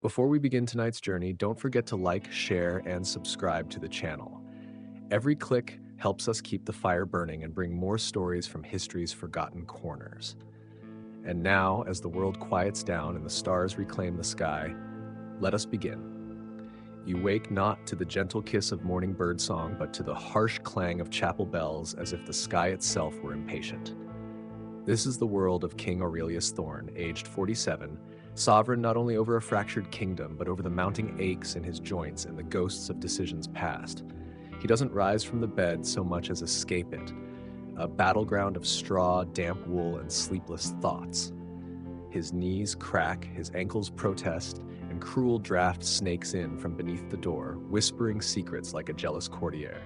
Before we begin tonight's journey, don't forget to like, share, and subscribe to the channel. Every click helps us keep the fire burning and bring more stories from history's forgotten corners. And now, as the world quiets down and the stars reclaim the sky, let us begin. You wake not to the gentle kiss of morning birdsong, but to the harsh clang of chapel bells as if the sky itself were impatient. This is the world of King Aurelius Thorn, aged 47, sovereign not only over a fractured kingdom, but over the mounting aches in his joints and the ghosts of decisions past. He doesn't rise from the bed so much as escape it, a battleground of straw, damp wool, and sleepless thoughts. His knees crack, his ankles protest, and cruel draught snakes in from beneath the door, whispering secrets like a jealous courtier.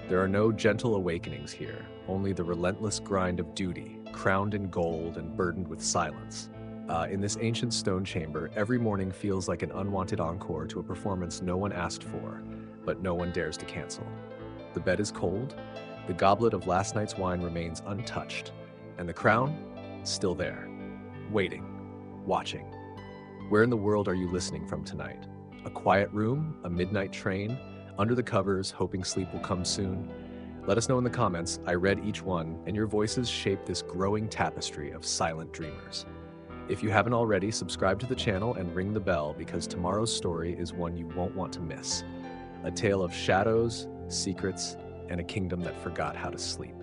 There are no gentle awakenings here, only the relentless grind of duty, crowned in gold and burdened with silence. In this ancient stone chamber, every morning feels like an unwanted encore to a performance no one asked for, but no one dares to cancel. The bed is cold, the goblet of last night's wine remains untouched, and the crown, still there, waiting, watching. Where in the world are you listening from tonight? A quiet room, a midnight train, under the covers, hoping sleep will come soon? Let us know in the comments. I read each one, and your voices shape this growing tapestry of silent dreamers. If you haven't already, subscribe to the channel and ring the bell because tomorrow's story is one you won't want to miss. A tale of shadows, secrets, and a kingdom that forgot how to sleep.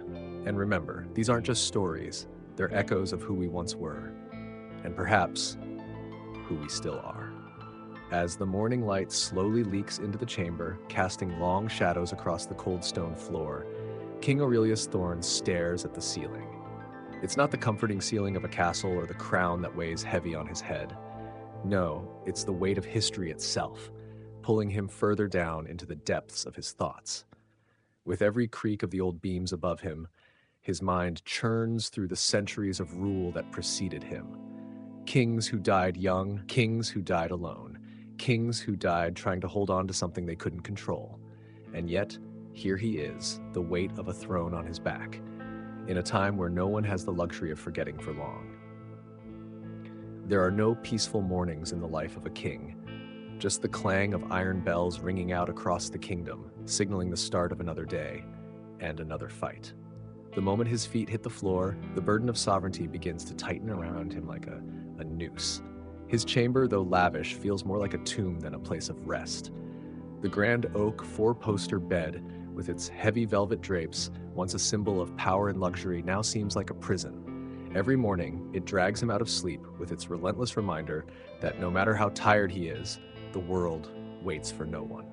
And remember, these aren't just stories, they're echoes of who we once were, and perhaps who we still are. As the morning light slowly leaks into the chamber, casting long shadows across the cold stone floor, King Aurelius Thorn stares at the ceiling. It's not the comforting ceiling of a castle or the crown that weighs heavy on his head. No, it's the weight of history itself, pulling him further down into the depths of his thoughts. With every creak of the old beams above him, his mind churns through the centuries of rule that preceded him. Kings who died young, kings who died alone, kings who died trying to hold on to something they couldn't control. And yet, here he is, the weight of a throne on his back, in a time where no one has the luxury of forgetting for long. There are no peaceful mornings in the life of a king, just the clang of iron bells ringing out across the kingdom, signaling the start of another day and another fight. The moment his feet hit the floor, the burden of sovereignty begins to tighten around him like a noose. His chamber, though lavish, feels more like a tomb than a place of rest. The grand oak four-poster bed, with its heavy velvet drapes, once a symbol of power and luxury, now seems like a prison. Every morning, it drags him out of sleep with its relentless reminder that no matter how tired he is, the world waits for no one.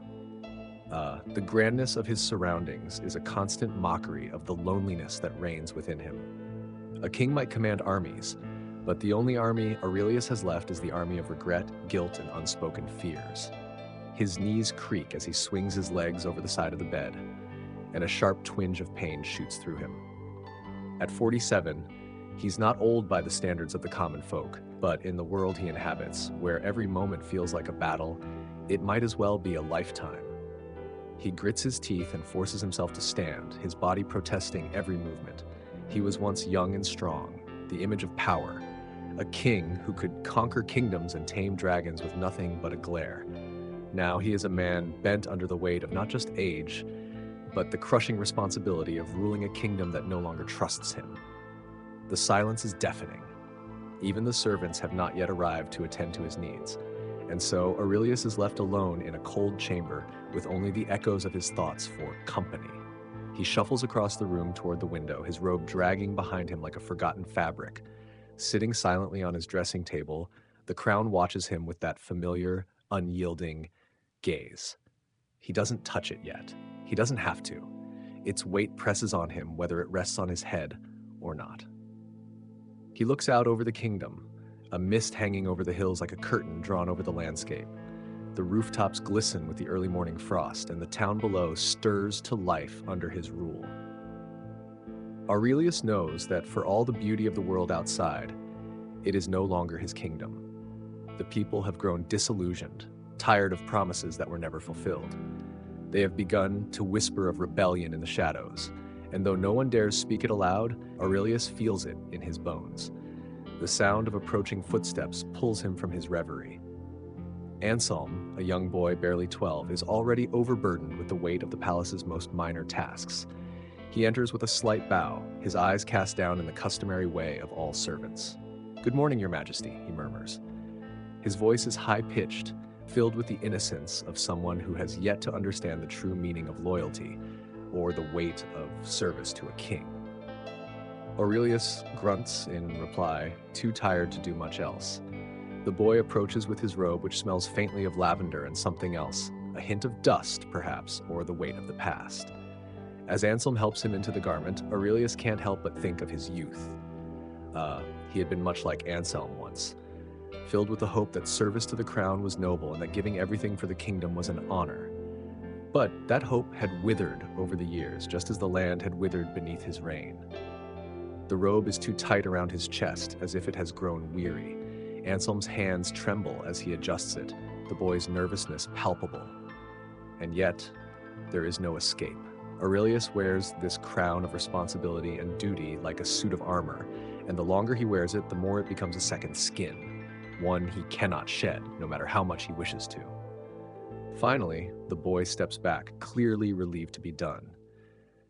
The grandness of his surroundings is a constant mockery of the loneliness that reigns within him. A king might command armies, but the only army Aurelius has left is the army of regret, guilt, and unspoken fears. His knees creak as he swings his legs over the side of the bed, and a sharp twinge of pain shoots through him. At 47, he's not old by the standards of the common folk, but in the world he inhabits, where every moment feels like a battle, it might as well be a lifetime. He grits his teeth and forces himself to stand, his body protesting every movement. He was once young and strong, the image of power, a king who could conquer kingdoms and tame dragons with nothing but a glare. Now he is a man bent under the weight of not just age, but the crushing responsibility of ruling a kingdom that no longer trusts him. The silence is deafening. Even the servants have not yet arrived to attend to his needs. And so Aurelius is left alone in a cold chamber with only the echoes of his thoughts for company. He shuffles across the room toward the window, his robe dragging behind him like a forgotten fabric. Sitting silently on his dressing table, the crown watches him with that familiar, unyielding gaze. He doesn't touch it yet. He doesn't have to. Its weight presses on him whether it rests on his head or not. He looks out over the kingdom, a mist hanging over the hills like a curtain drawn over the landscape. The rooftops glisten with the early morning frost, and the town below stirs to life under his rule. Aurelius knows that for all the beauty of the world outside, it is no longer his kingdom. The people have grown disillusioned, tired of promises that were never fulfilled. They have begun to whisper of rebellion in the shadows, and though no one dares speak it aloud, Aurelius feels it in his bones. The sound of approaching footsteps pulls him from his reverie. Anselm, a young boy barely 12, is already overburdened with the weight of the palace's most minor tasks. He enters with a slight bow, his eyes cast down in the customary way of all servants. "Good morning, Your Majesty," he murmurs. His voice is high-pitched, filled with the innocence of someone who has yet to understand the true meaning of loyalty or the weight of service to a king. Aurelius grunts in reply, too tired to do much else. The boy approaches with his robe, which smells faintly of lavender and something else, a hint of dust, perhaps, or the weight of the past. As Anselm helps him into the garment, Aurelius can't help but think of his youth. He had been much like Anselm once, filled with the hope that service to the crown was noble and that giving everything for the kingdom was an honor. But that hope had withered over the years, just as the land had withered beneath his reign. The robe is too tight around his chest, as if it has grown weary. Anselm's hands tremble as he adjusts it, the boy's nervousness palpable. And yet, there is no escape. Aurelius wears this crown of responsibility and duty like a suit of armor, and the longer he wears it, the more it becomes a second skin, one he cannot shed, no matter how much he wishes to. Finally, the boy steps back, clearly relieved to be done.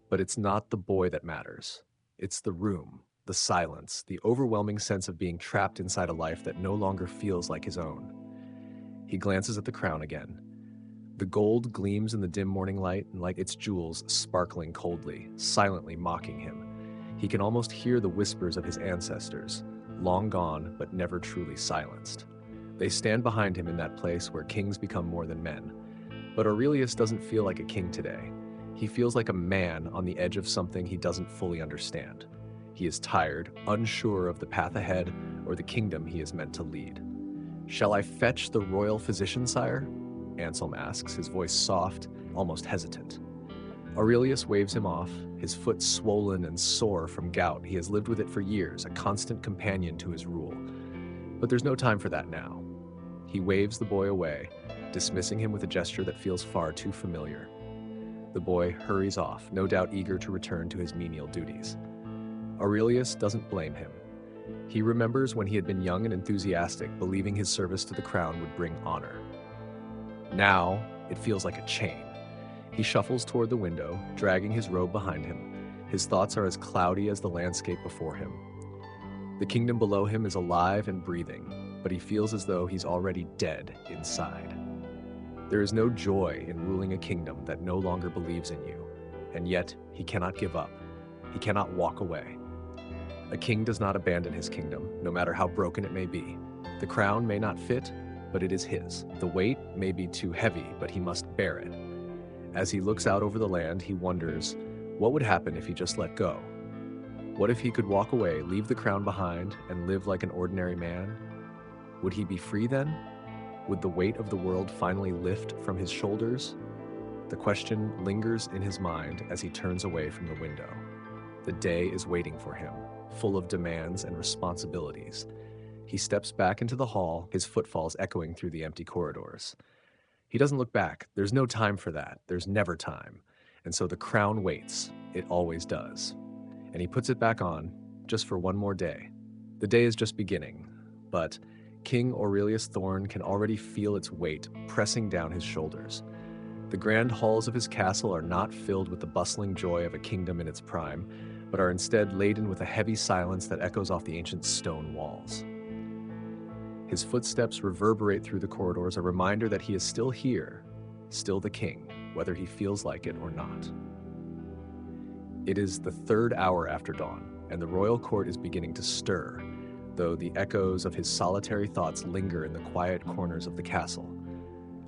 But it's not the boy that matters. It's the room, the silence, the overwhelming sense of being trapped inside a life that no longer feels like his own. He glances at the crown again. The gold gleams in the dim morning light like its jewels sparkling coldly, silently mocking him. He can almost hear the whispers of his ancestors, long gone but never truly silenced. They stand behind him in that place where kings become more than men. But Aurelius doesn't feel like a king today. He feels like a man on the edge of something he doesn't fully understand. He is tired, unsure of the path ahead or the kingdom he is meant to lead. "Shall I fetch the royal physician, sire?" Anselm asks, his voice soft, almost hesitant. Aurelius waves him off, his foot swollen and sore from gout. He has lived with it for years, a constant companion to his rule. But there's no time for that now. He waves the boy away, dismissing him with a gesture that feels far too familiar. The boy hurries off, no doubt eager to return to his menial duties. Aurelius doesn't blame him. He remembers when he had been young and enthusiastic, believing his service to the crown would bring honor. Now, it feels like a chain. He shuffles toward the window, dragging his robe behind him. His thoughts are as cloudy as the landscape before him. The kingdom below him is alive and breathing, but he feels as though he's already dead inside. There is no joy in ruling a kingdom that no longer believes in you, and yet he cannot give up. He cannot walk away. A king does not abandon his kingdom, no matter how broken it may be. The crown may not fit, but it is his. The weight may be too heavy, but he must bear it. As he looks out over the land, he wonders, what would happen if he just let go? What if he could walk away, leave the crown behind, and live like an ordinary man? Would he be free then? Would the weight of the world finally lift from his shoulders? The question lingers in his mind as he turns away from the window. The day is waiting for him, full of demands and responsibilities. He steps back into the hall, his footfalls echoing through the empty corridors. He doesn't look back. There's no time for that. There's never time. And so the crown waits. It always does. And he puts it back on, just for one more day. The day is just beginning, but King Aurelius Thorn can already feel its weight pressing down his shoulders. The grand halls of his castle are not filled with the bustling joy of a kingdom in its prime, but are instead laden with a heavy silence that echoes off the ancient stone walls. His footsteps reverberate through the corridors, a reminder that he is still here, still the king, whether he feels like it or not. It is the 3rd hour after dawn, and the royal court is beginning to stir, though the echoes of his solitary thoughts linger in the quiet corners of the castle.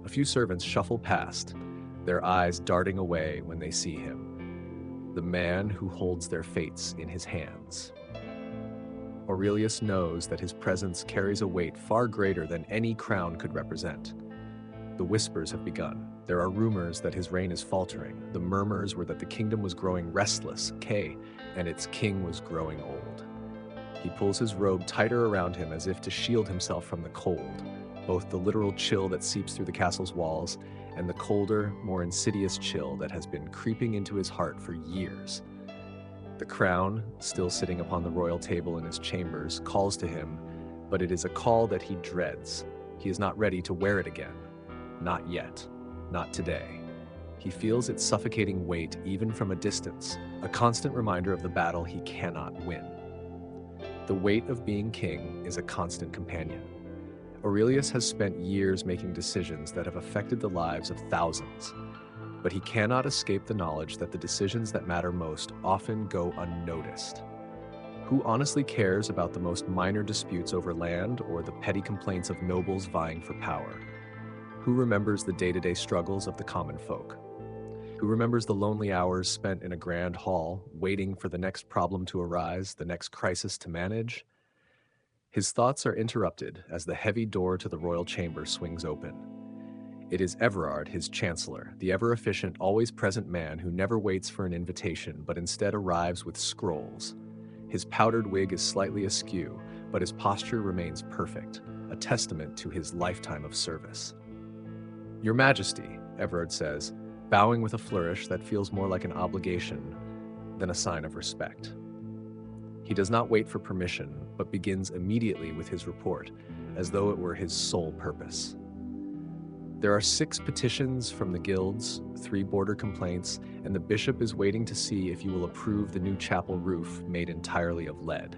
A few servants shuffle past, their eyes darting away when they see him, the man who holds their fates in his hands. Aurelius knows that his presence carries a weight far greater than any crown could represent. The whispers have begun. There are rumors that his reign is faltering. The murmurs were that the kingdom was growing restless, and its king was growing old. He pulls his robe tighter around him as if to shield himself from the cold, both the literal chill that seeps through the castle's walls and the colder, more insidious chill that has been creeping into his heart for years. The crown, still sitting upon the royal table in his chambers, calls to him, but it is a call that he dreads. He is not ready to wear it again. Not yet. Not today. He feels its suffocating weight even from a distance, a constant reminder of the battle he cannot win. The weight of being king is a constant companion. Aurelius has spent years making decisions that have affected the lives of thousands, but he cannot escape the knowledge that the decisions that matter most often go unnoticed. Who honestly cares about the most minor disputes over land or the petty complaints of nobles vying for power? Who remembers the day-to-day struggles of the common folk? Who remembers the lonely hours spent in a grand hall, waiting for the next problem to arise, the next crisis to manage? His thoughts are interrupted as the heavy door to the royal chamber swings open. It is Everard, his chancellor, the ever-efficient, always-present man who never waits for an invitation, but instead arrives with scrolls. His powdered wig is slightly askew, but his posture remains perfect, a testament to his lifetime of service. "Your Majesty," Everard says, bowing with a flourish that feels more like an obligation than a sign of respect. He does not wait for permission, but begins immediately with his report, as though it were his sole purpose. There are 6 petitions from the guilds, 3 border complaints, and the bishop is waiting to see if you will approve the new chapel roof made entirely of lead.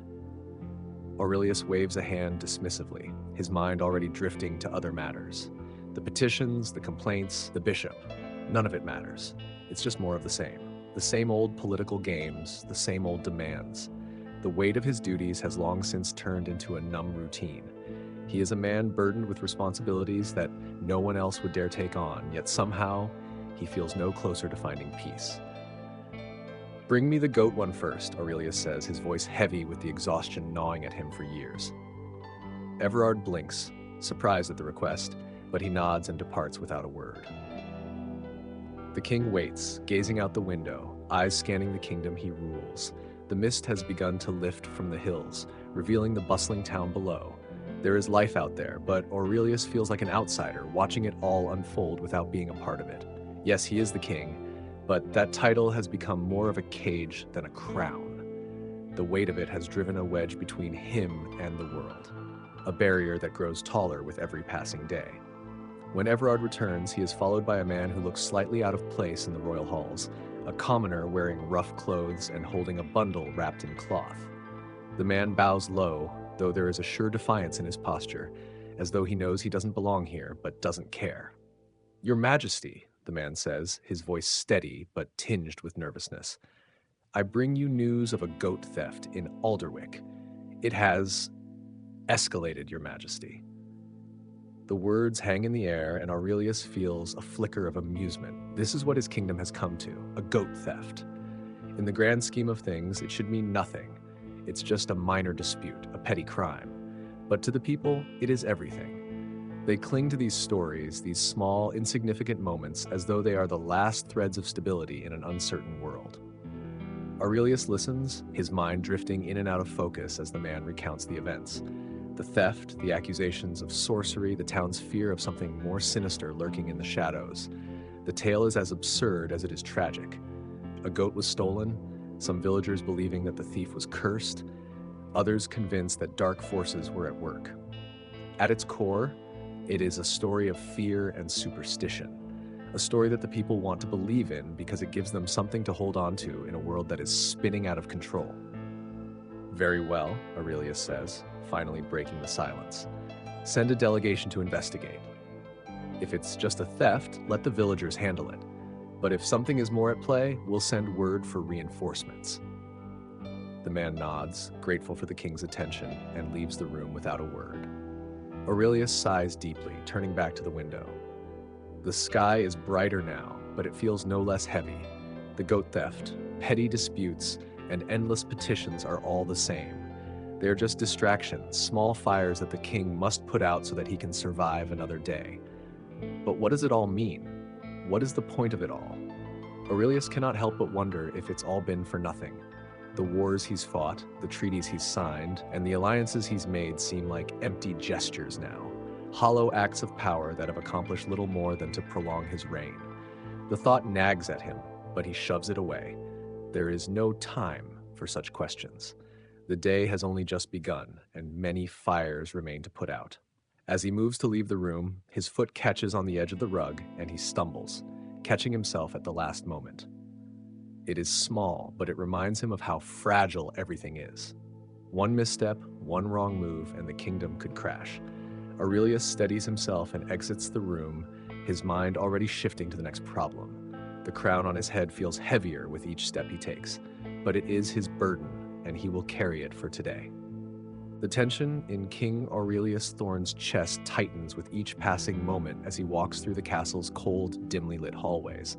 Aurelius waves a hand dismissively, his mind already drifting to other matters. The petitions, the complaints, the bishop. None of it matters. It's just more of the same. The same old political games, the same old demands. The weight of his duties has long since turned into a numb routine. He is a man burdened with responsibilities that no one else would dare take on, yet somehow he feels no closer to finding peace. "Bring me the goat one first," Aurelius says, his voice heavy with the exhaustion gnawing at him for years. Everard blinks, surprised at the request, but he nods and departs without a word. The king waits, gazing out the window, eyes scanning the kingdom he rules. The mist has begun to lift from the hills, revealing the bustling town below. There is life out there, but Aurelius feels like an outsider, watching it all unfold without being a part of it. Yes, he is the king, but that title has become more of a cage than a crown. The weight of it has driven a wedge between him and the world, a barrier that grows taller with every passing day. When Everard returns, he is followed by a man who looks slightly out of place in the royal halls, a commoner wearing rough clothes and holding a bundle wrapped in cloth. The man bows low, though there is a sure defiance in his posture, as though he knows he doesn't belong here, but doesn't care. "Your Majesty," the man says, his voice steady but tinged with nervousness, "I bring you news of a goat theft in Alderwick. It has escalated, Your Majesty." The words hang in the air, and Aurelius feels a flicker of amusement. This is what his kingdom has come to, a goat theft. In the grand scheme of things, it should mean nothing. It's just a minor dispute, a petty crime. But to the people, it is everything. They cling to these stories, these small, insignificant moments, as though they are the last threads of stability in an uncertain world. Aurelius listens, his mind drifting in and out of focus as the man recounts the events. The theft, the accusations of sorcery, the town's fear of something more sinister lurking in the shadows. The tale is as absurd as it is tragic. A goat was stolen, some villagers believing that the thief was cursed, others convinced that dark forces were at work. At its core, it is a story of fear and superstition, a story that the people want to believe in because it gives them something to hold on to in a world that is spinning out of control. "Very well," Aurelius says, finally breaking the silence. "Send a delegation to investigate. If it's just a theft, let the villagers handle it. But if something is more at play, we'll send word for reinforcements." The man nods, grateful for the king's attention, and leaves the room without a word. Aurelius sighs deeply, turning back to the window. The sky is brighter now, but it feels no less heavy. The goat theft, petty disputes, and endless petitions are all the same. They are just distractions, small fires that the king must put out so that he can survive another day. But what does it all mean? What is the point of it all? Aurelius cannot help but wonder if it's all been for nothing. The wars he's fought, the treaties he's signed, and the alliances he's made seem like empty gestures now, hollow acts of power that have accomplished little more than to prolong his reign. The thought nags at him, but he shoves it away. There is no time for such questions. The day has only just begun, and many fires remain to put out. As he moves to leave the room, his foot catches on the edge of the rug and he stumbles, catching himself at the last moment. It is small, but it reminds him of how fragile everything is. One misstep, one wrong move, and the kingdom could crash. Aurelius steadies himself and exits the room, his mind already shifting to the next problem. The crown on his head feels heavier with each step he takes, but it is his burden, and he will carry it for today. The tension in King Aurelius Thorn's chest tightens with each passing moment as he walks through the castle's cold, dimly lit hallways.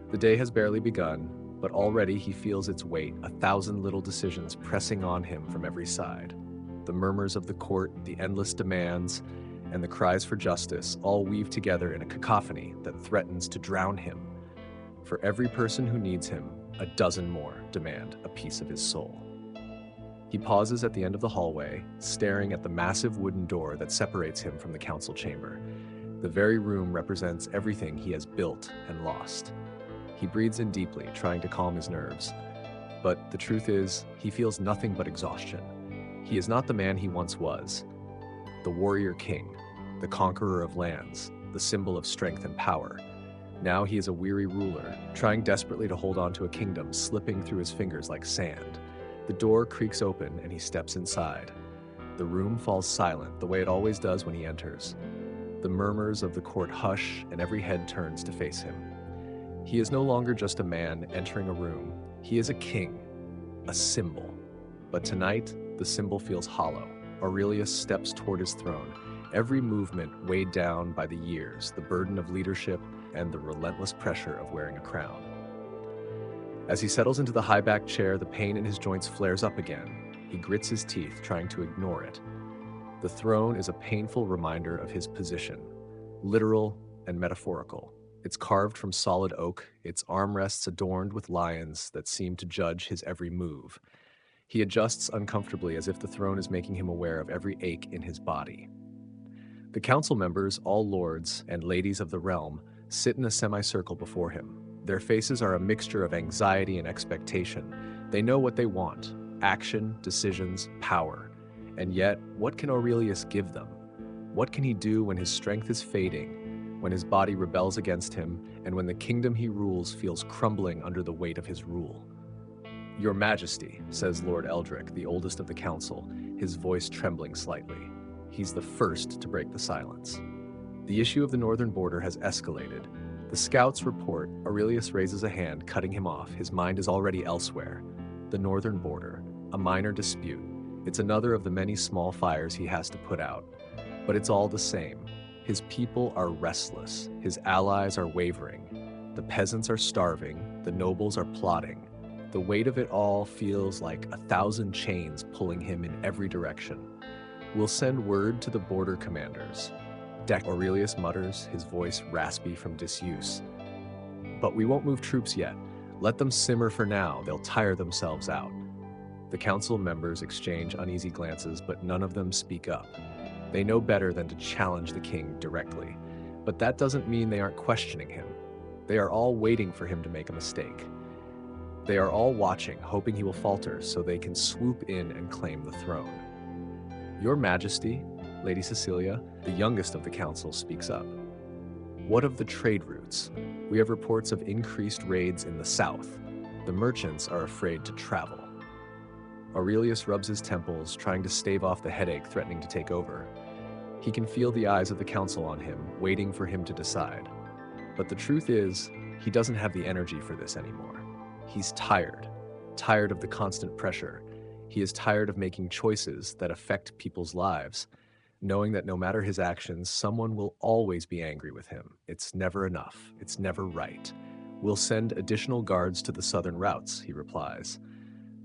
The day has barely begun, but already he feels its weight, 1,000 little decisions pressing on him from every side. The murmurs of the court, the endless demands, and the cries for justice all weave together in a cacophony that threatens to drown him. For every person who needs him, a dozen more demand a piece of his soul. He pauses at the end of the hallway, staring at the massive wooden door that separates him from the council chamber. The very room represents everything he has built and lost. He breathes in deeply, trying to calm his nerves. But the truth is, he feels nothing but exhaustion. He is not the man he once was. The warrior king, the conqueror of lands, the symbol of strength and power. Now he is a weary ruler, trying desperately to hold on to a kingdom slipping through his fingers like sand. The door creaks open and he steps inside. The room falls silent, the way it always does when he enters. The murmurs of the court hush and every head turns to face him. He is no longer just a man entering a room. He is a king, a symbol. But tonight, the symbol feels hollow. Aurelius steps toward his throne, every movement weighed down by the years, the burden of leadership, and the relentless pressure of wearing a crown. As he settles into the high-backed chair, the pain in his joints flares up again. He grits his teeth, trying to ignore it. The throne is a painful reminder of his position, literal and metaphorical. It's carved from solid oak, its armrests adorned with lions that seem to judge his every move. He adjusts uncomfortably as if the throne is making him aware of every ache in his body. The council members, all lords and ladies of the realm, sit in a semicircle before him. Their faces are a mixture of anxiety and expectation. They know what they want: action, decisions, power. And yet, what can Aurelius give them? What can he do when his strength is fading, when his body rebels against him, and when the kingdom he rules feels crumbling under the weight of his rule? "Your Majesty," says Lord Eldrick, the oldest of the council, his voice trembling slightly. He's the first to break the silence. The issue of the northern border has escalated. The scouts report. Aurelius raises a hand, cutting him off. His mind is already elsewhere. The northern border, a minor dispute. It's another of the many small fires he has to put out. But it's all the same. His people are restless. His allies are wavering. The peasants are starving. The nobles are plotting. The weight of it all feels like 1,000 chains pulling him in every direction. "We'll send word to the border commanders," Aurelius mutters, his voice raspy from disuse. "But we won't move troops yet. Let them simmer for now. They'll tire themselves out." The council members exchange uneasy glances, but none of them speak up. They know better than to challenge the king directly. But that doesn't mean they aren't questioning him. They are all waiting for him to make a mistake. They are all watching, hoping he will falter so they can swoop in and claim the throne. "Your Majesty," Lady Cecilia, the youngest of the council, speaks up. "What of the trade routes? We have reports of increased raids in the south. The merchants are afraid to travel." Aurelius rubs his temples, trying to stave off the headache threatening to take over. He can feel the eyes of the council on him, waiting for him to decide. But the truth is, he doesn't have the energy for this anymore. He's tired of the constant pressure. He is tired of making choices that affect people's lives, knowing that no matter his actions, someone will always be angry with him. It's never enough. It's never right. "We'll send additional guards to the southern routes," he replies.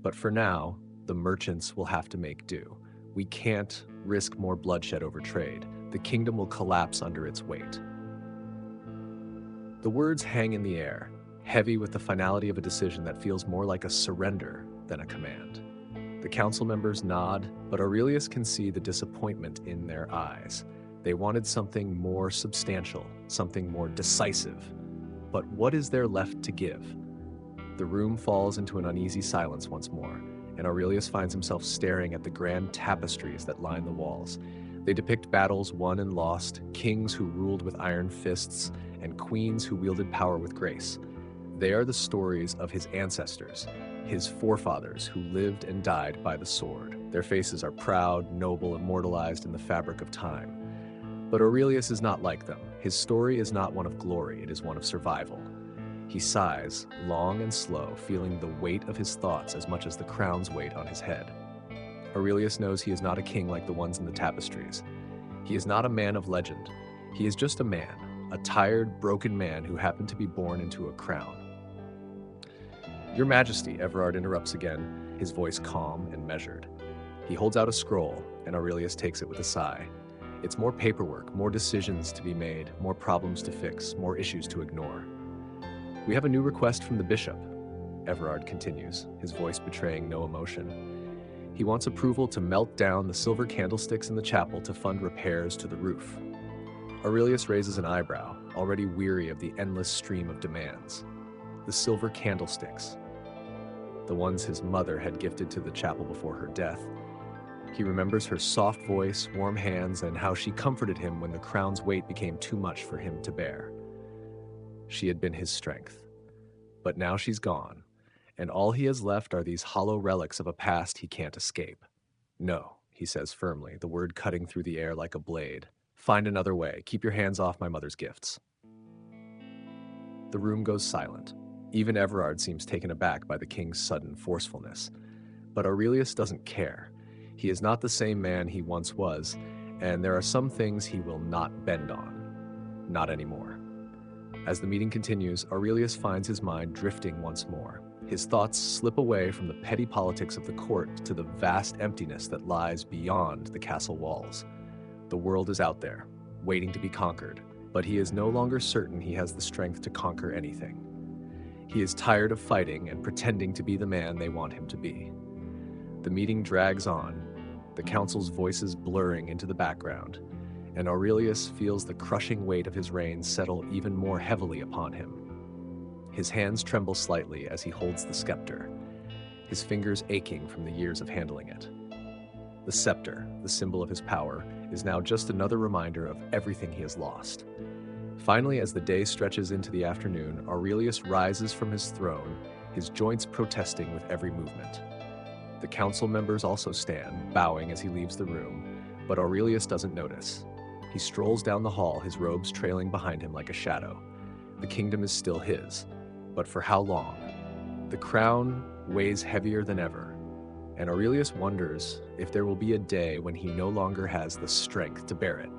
"But for now, the merchants will have to make do. We can't risk more bloodshed over trade. The kingdom will collapse under its weight." The words hang in the air, heavy with the finality of a decision that feels more like a surrender than a command. The council members nod, but Aurelius can see the disappointment in their eyes. They wanted something more substantial, something more decisive. But what is there left to give? The room falls into an uneasy silence once more, and Aurelius finds himself staring at the grand tapestries that line the walls. They depict battles won and lost, kings who ruled with iron fists, and queens who wielded power with grace. They are the stories of his ancestors, his forefathers who lived and died by the sword. Their faces are proud, noble, immortalized in the fabric of time. But Aurelius is not like them. His story is not one of glory, it is one of survival. He sighs, long and slow, feeling the weight of his thoughts as much as the crown's weight on his head. Aurelius knows he is not a king like the ones in the tapestries. He is not a man of legend. He is just a man, a tired, broken man who happened to be born into a crown. "Your Majesty," Everard interrupts again, his voice calm and measured. He holds out a scroll, and Aurelius takes it with a sigh. It's more paperwork, more decisions to be made, more problems to fix, more issues to ignore. "We have a new request from the bishop," Everard continues, his voice betraying no emotion. He wants approval to melt down the silver candlesticks in the chapel to fund repairs to the roof. Aurelius raises an eyebrow, already weary of the endless stream of demands. The silver candlesticks, the ones his mother had gifted to the chapel before her death. He remembers her soft voice, warm hands, and how she comforted him when the crown's weight became too much for him to bear. She had been his strength. But now she's gone, and all he has left are these hollow relics of a past he can't escape. "No," he says firmly, the word cutting through the air like a blade. "Find another way. Keep your hands off my mother's gifts." The room goes silent. Even Everard seems taken aback by the king's sudden forcefulness. But Aurelius doesn't care. He is not the same man he once was, and there are some things he will not bend on. Not anymore. As the meeting continues, Aurelius finds his mind drifting once more. His thoughts slip away from the petty politics of the court to the vast emptiness that lies beyond the castle walls. The world is out there, waiting to be conquered, but he is no longer certain he has the strength to conquer anything. He is tired of fighting and pretending to be the man they want him to be. The meeting drags on, the council's voices blurring into the background, and Aurelius feels the crushing weight of his reins settle even more heavily upon him. His hands tremble slightly as he holds the scepter, his fingers aching from the years of handling it. The scepter, the symbol of his power, is now just another reminder of everything he has lost. Finally, as the day stretches into the afternoon, Aurelius rises from his throne, his joints protesting with every movement. The council members also stand, bowing as he leaves the room, but Aurelius doesn't notice. He strolls down the hall, his robes trailing behind him like a shadow. The kingdom is still his, but for how long? The crown weighs heavier than ever, and Aurelius wonders if there will be a day when he no longer has the strength to bear it.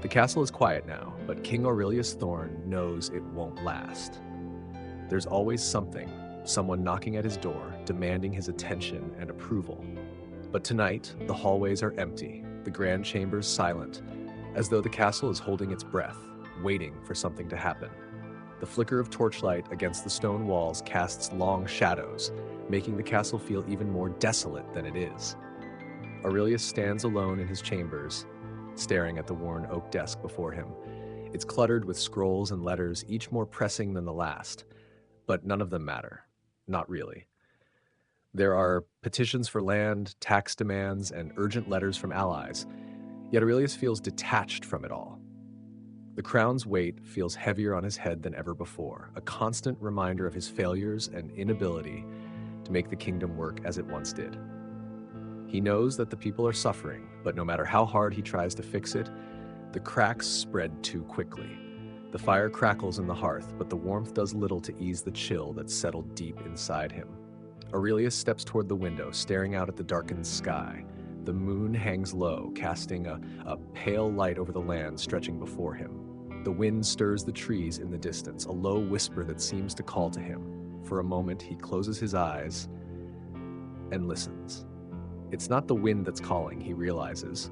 The castle is quiet now, but King Aurelius Thorn knows it won't last. There's always something, someone knocking at his door, demanding his attention and approval. But tonight, the hallways are empty, the grand chambers silent, as though the castle is holding its breath, waiting for something to happen. The flicker of torchlight against the stone walls casts long shadows, making the castle feel even more desolate than it is. Aurelius stands alone in his chambers, staring at the worn oak desk before him. It's cluttered with scrolls and letters, each more pressing than the last, but none of them matter. Not really. There are petitions for land, tax demands, and urgent letters from allies, yet Aurelius feels detached from it all. The crown's weight feels heavier on his head than ever before, a constant reminder of his failures and inability to make the kingdom work as it once did. He knows that the people are suffering, but no matter how hard he tries to fix it, the cracks spread too quickly. The fire crackles in the hearth, but the warmth does little to ease the chill that's settled deep inside him. Aurelius steps toward the window, staring out at the darkened sky. The moon hangs low, casting a pale light over the land stretching before him. The wind stirs the trees in the distance, a low whisper that seems to call to him. For a moment, he closes his eyes and listens. It's not the wind that's calling, he realizes.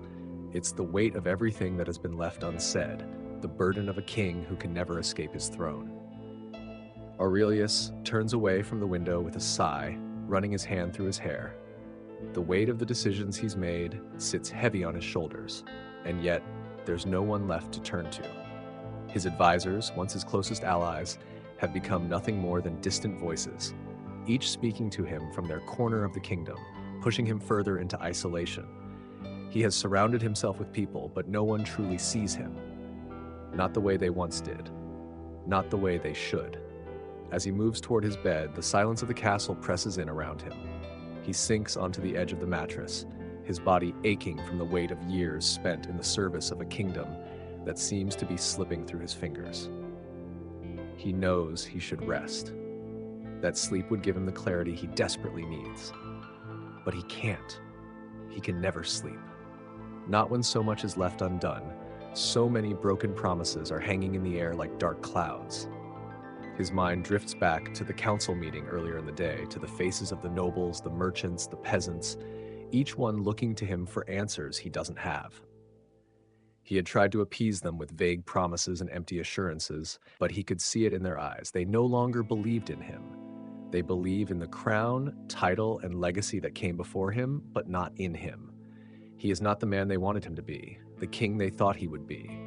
It's the weight of everything that has been left unsaid, the burden of a king who can never escape his throne. Aurelius turns away from the window with a sigh, running his hand through his hair. The weight of the decisions he's made sits heavy on his shoulders, and yet there's no one left to turn to. His advisors, once his closest allies, have become nothing more than distant voices, each speaking to him from their corner of the kingdom, pushing him further into isolation. He has surrounded himself with people, but no one truly sees him. Not the way they once did. Not the way they should. As he moves toward his bed, the silence of the castle presses in around him. He sinks onto the edge of the mattress, his body aching from the weight of years spent in the service of a kingdom that seems to be slipping through his fingers. He knows he should rest, that sleep would give him the clarity he desperately needs. But he can't. He can never sleep. Not when so much is left undone. So many broken promises are hanging in the air like dark clouds. His mind drifts back to the council meeting earlier in the day, to the faces of the nobles, the merchants, the peasants, each one looking to him for answers he doesn't have. He had tried to appease them with vague promises and empty assurances, but he could see it in their eyes. They no longer believed in him. They believe in the crown, title, and legacy that came before him, but not in him. He is not the man they wanted him to be, the king they thought he would be.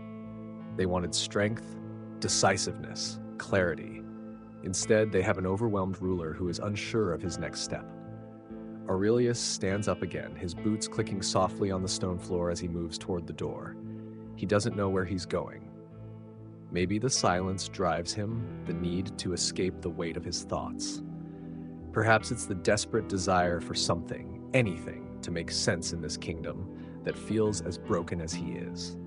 They wanted strength, decisiveness, clarity. Instead, they have an overwhelmed ruler who is unsure of his next step. Aurelius stands up again, his boots clicking softly on the stone floor as he moves toward the door. He doesn't know where he's going. Maybe the silence drives him, the need to escape the weight of his thoughts. Perhaps it's the desperate desire for something, anything, to make sense in this kingdom that feels as broken as he is.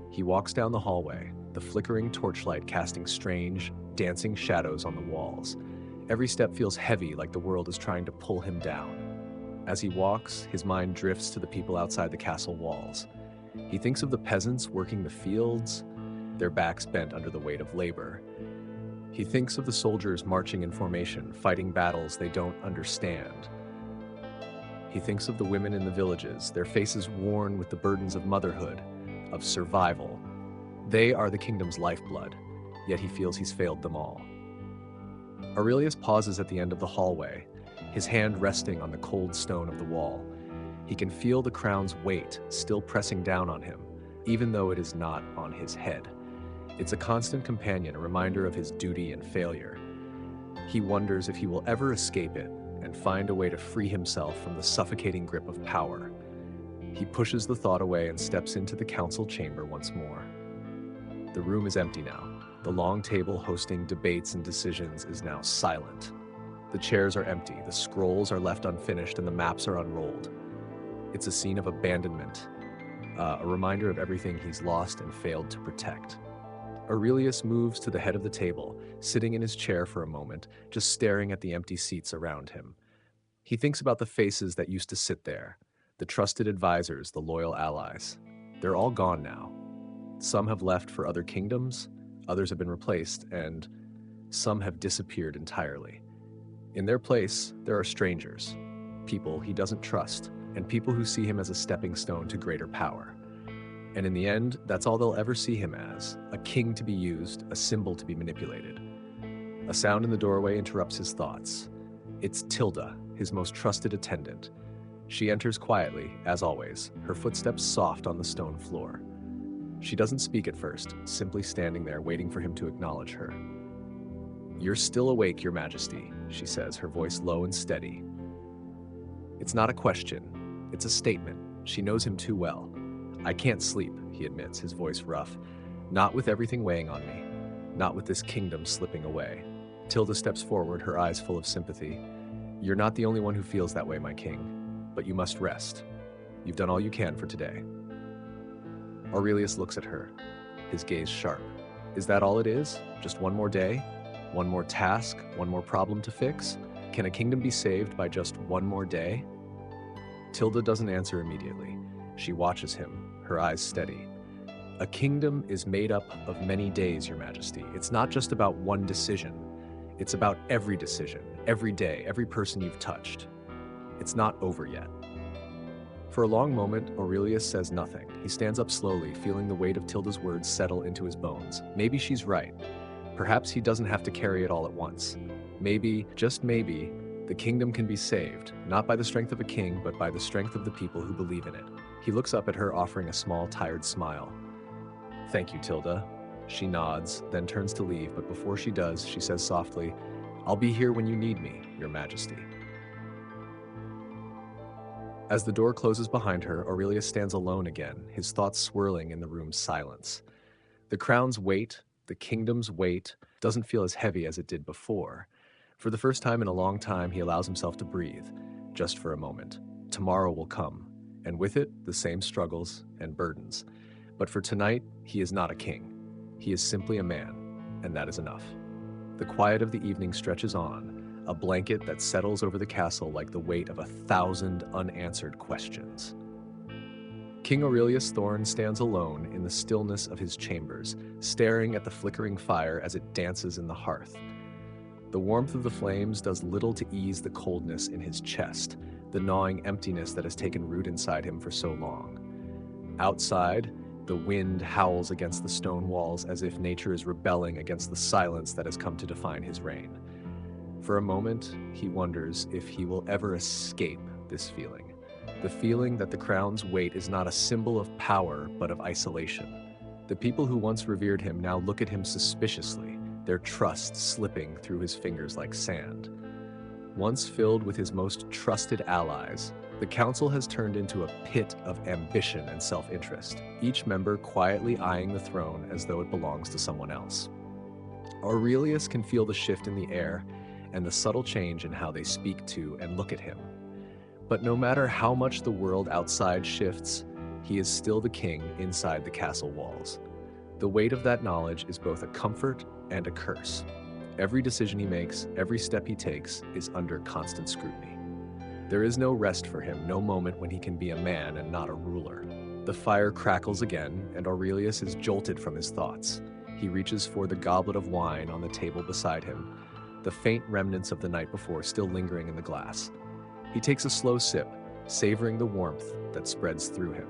He walks down the hallway, the flickering torchlight casting strange, dancing shadows on the walls. Every step feels heavy, like the world is trying to pull him down. As he walks, his mind drifts to the people outside the castle walls. He thinks of the peasants working the fields, their backs bent under the weight of labor. He thinks of the soldiers marching in formation, fighting battles they don't understand. He thinks of the women in the villages, their faces worn with the burdens of motherhood, of survival. They are the kingdom's lifeblood, yet he feels he's failed them all. Aurelius pauses at the end of the hallway, his hand resting on the cold stone of the wall. He can feel the crown's weight still pressing down on him, even though it is not on his head. It's a constant companion, a reminder of his duty and failure. He wonders if he will ever escape it and find a way to free himself from the suffocating grip of power. He pushes the thought away and steps into the council chamber once more. The room is empty now. The long table hosting debates and decisions is now silent. The chairs are empty, the scrolls are left unfinished, and the maps are unrolled. It's a scene of abandonment, a reminder of everything he's lost and failed to protect. Aurelius moves to the head of the table, sitting in his chair for a moment, just staring at the empty seats around him. He thinks about the faces that used to sit there, the trusted advisors, the loyal allies. They're all gone now. Some have left for other kingdoms, others have been replaced, and some have disappeared entirely. In their place, there are strangers, people he doesn't trust, and people who see him as a stepping stone to greater power. And in the end, that's all they'll ever see him as, a king to be used, a symbol to be manipulated. A sound in the doorway interrupts his thoughts. It's Tilda, his most trusted attendant. She enters quietly, as always, her footsteps soft on the stone floor. She doesn't speak at first, simply standing there waiting for him to acknowledge her. "You're still awake, Your Majesty," she says, her voice low and steady. It's not a question, it's a statement. She knows him too well. "I can't sleep," he admits, his voice rough. "Not with everything weighing on me. Not with this kingdom slipping away." Tilda steps forward, her eyes full of sympathy. "You're not the only one who feels that way, my king. But you must rest. You've done all you can for today." Aurelius looks at her, his gaze sharp. Is that all it is? Just one more day? One more task? One more problem to fix? Can a kingdom be saved by just one more day? Tilda doesn't answer immediately. She watches him, her eyes steady. "A kingdom is made up of many days, Your Majesty. It's not just about one decision. It's about every decision, every day, every person you've touched. It's not over yet." For a long moment, Aurelius says nothing. He stands up slowly, feeling the weight of Tilda's words settle into his bones. Maybe she's right. Perhaps he doesn't have to carry it all at once. Maybe, just maybe, the kingdom can be saved, not by the strength of a king, but by the strength of the people who believe in it. He looks up at her, offering a small, tired smile. "Thank you, Tilda." She nods, then turns to leave, but before she does, she says softly, "I'll be here when you need me, Your Majesty." As the door closes behind her, Aurelius stands alone again, his thoughts swirling in the room's silence. The crown's weight, the kingdom's weight, doesn't feel as heavy as it did before. For the first time in a long time, he allows himself to breathe, just for a moment. Tomorrow will come, and with it, the same struggles and burdens. But for tonight, he is not a king. He is simply a man, and that is enough. The quiet of the evening stretches on, a blanket that settles over the castle like the weight of 1,000 unanswered questions. King Aurelius Thorn stands alone in the stillness of his chambers, staring at the flickering fire as it dances in the hearth. The warmth of the flames does little to ease the coldness in his chest, the gnawing emptiness that has taken root inside him for so long. Outside, the wind howls against the stone walls as if nature is rebelling against the silence that has come to define his reign. For a moment, he wonders if he will ever escape this feeling. The feeling that the crown's weight is not a symbol of power, but of isolation. The people who once revered him now look at him suspiciously, their trust slipping through his fingers like sand. Once filled with his most trusted allies, the council has turned into a pit of ambition and self-interest, each member quietly eyeing the throne as though it belongs to someone else. Aurelius can feel the shift in the air and the subtle change in how they speak to and look at him. But no matter how much the world outside shifts, he is still the king inside the castle walls. The weight of that knowledge is both a comfort and a curse. Every decision he makes, every step he takes, is under constant scrutiny. There is no rest for him, no moment when he can be a man and not a ruler. The fire crackles again, and Aurelius is jolted from his thoughts. He reaches for the goblet of wine on the table beside him, the faint remnants of the night before still lingering in the glass. He takes a slow sip, savoring the warmth that spreads through him.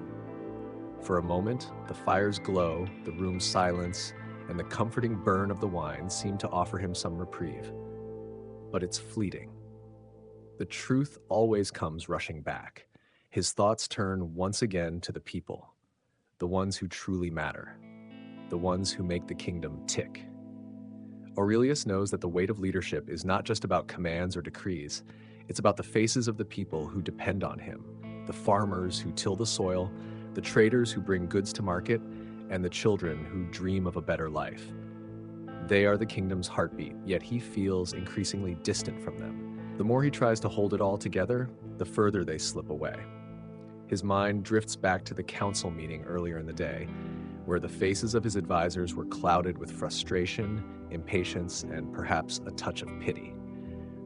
For a moment, the fire's glow, the room's silence, and the comforting burn of the wine seem to offer him some reprieve. But it's fleeting. The truth always comes rushing back. His thoughts turn once again to the people, the ones who truly matter, the ones who make the kingdom tick. Aurelius knows that the weight of leadership is not just about commands or decrees. It's about the faces of the people who depend on him, the farmers who till the soil, the traders who bring goods to market, and the children who dream of a better life. They are the kingdom's heartbeat, yet he feels increasingly distant from them. The more he tries to hold it all together, the further they slip away. His mind drifts back to the council meeting earlier in the day, where the faces of his advisors were clouded with frustration, impatience, and perhaps a touch of pity.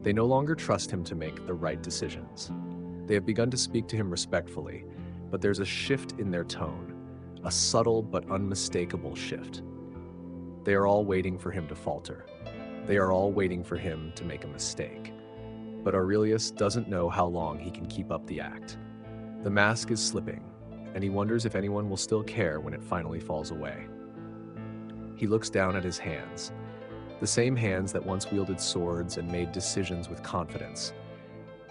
They no longer trust him to make the right decisions. They have begun to speak to him respectfully, but there's a shift in their tone, a subtle but unmistakable shift. They are all waiting for him to falter. They are all waiting for him to make a mistake. But Aurelius doesn't know how long he can keep up the act. The mask is slipping, and he wonders if anyone will still care when it finally falls away. He looks down at his hands, the same hands that once wielded swords and made decisions with confidence,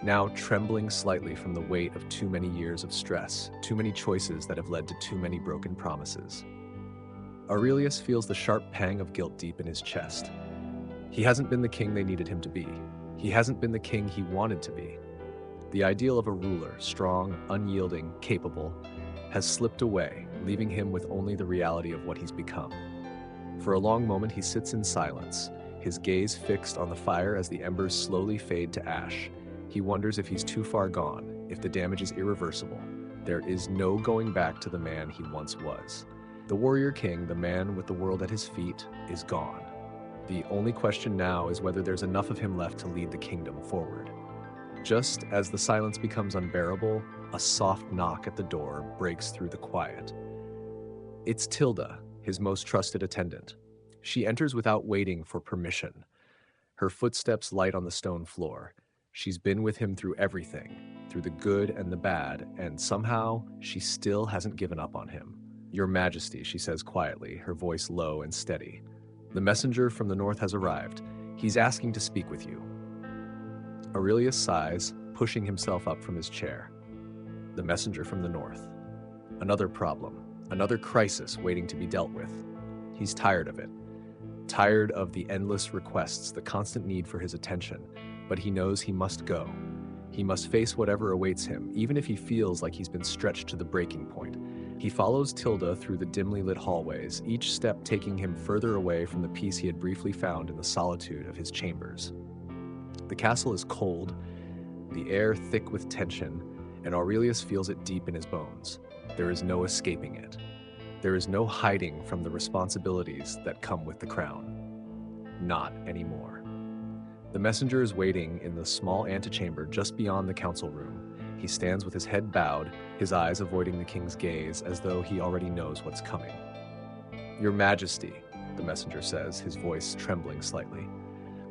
now trembling slightly from the weight of too many years of stress, too many choices that have led to too many broken promises. Aurelius feels the sharp pang of guilt deep in his chest. He hasn't been the king they needed him to be. He hasn't been the king he wanted to be. The ideal of a ruler, strong, unyielding, capable, has slipped away, leaving him with only the reality of what he's become. For a long moment he sits in silence, his gaze fixed on the fire as the embers slowly fade to ash. He wonders if he's too far gone, if the damage is irreversible. There is no going back to the man he once was. The warrior king, the man with the world at his feet, is gone. The only question now is whether there's enough of him left to lead the kingdom forward. Just as the silence becomes unbearable, a soft knock at the door breaks through the quiet. It's Tilda, his most trusted attendant. She enters without waiting for permission. Her footsteps light on the stone floor. She's been with him through everything, through the good and the bad, and somehow she still hasn't given up on him. "Your Majesty," she says quietly, her voice low and steady. "The messenger from the north has arrived. He's asking to speak with you." Aurelius sighs, pushing himself up from his chair. The messenger from the north. Another problem, another crisis waiting to be dealt with. He's tired of it. Tired of the endless requests, the constant need for his attention, but he knows he must go. He must face whatever awaits him, even if he feels like he's been stretched to the breaking point. He follows Tilda through the dimly lit hallways, each step taking him further away from the peace he had briefly found in the solitude of his chambers. The castle is cold, the air thick with tension, and Aurelius feels it deep in his bones. There is no escaping it. There is no hiding from the responsibilities that come with the crown. Not anymore. The messenger is waiting in the small antechamber just beyond the council room. He stands with his head bowed, his eyes avoiding the king's gaze as though he already knows what's coming. "Your Majesty," the messenger says, his voice trembling slightly.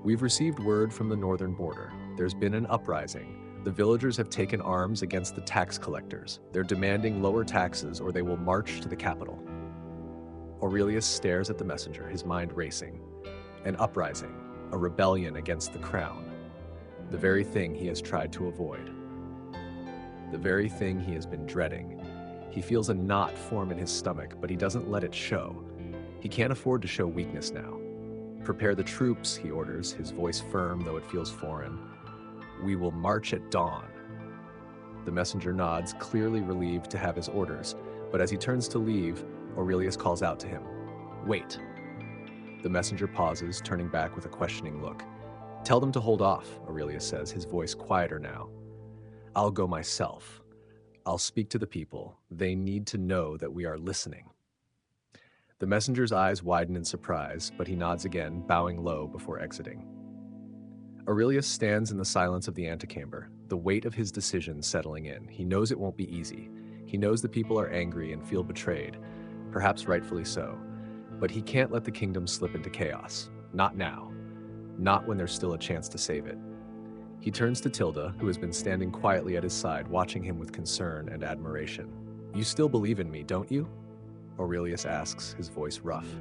"We've received word from the northern border. There's been an uprising. The villagers have taken arms against the tax collectors. They're demanding lower taxes or they will march to the capital." Aurelius stares at the messenger, his mind racing. An uprising, a rebellion against the crown. The very thing he has tried to avoid. The very thing he has been dreading. He feels a knot form in his stomach, but he doesn't let it show. He can't afford to show weakness now. "Prepare the troops," he orders, his voice firm though it feels foreign. "We will march at dawn." The messenger nods, clearly relieved to have his orders, but as he turns to leave, Aurelius calls out to him, "Wait." The messenger pauses, turning back with a questioning look. "Tell them to hold off," Aurelius says, his voice quieter now. "I'll go myself. I'll speak to the people. They need to know that we are listening." The messenger's eyes widen in surprise, but he nods again, bowing low before exiting. Aurelius stands in the silence of the antechamber, the weight of his decision settling in. He knows it won't be easy. He knows the people are angry and feel betrayed, perhaps rightfully so. But he can't let the kingdom slip into chaos. Not now. Not when there's still a chance to save it. He turns to Tilda, who has been standing quietly at his side, watching him with concern and admiration. "You still believe in me, don't you?" Aurelius asks, his voice rough.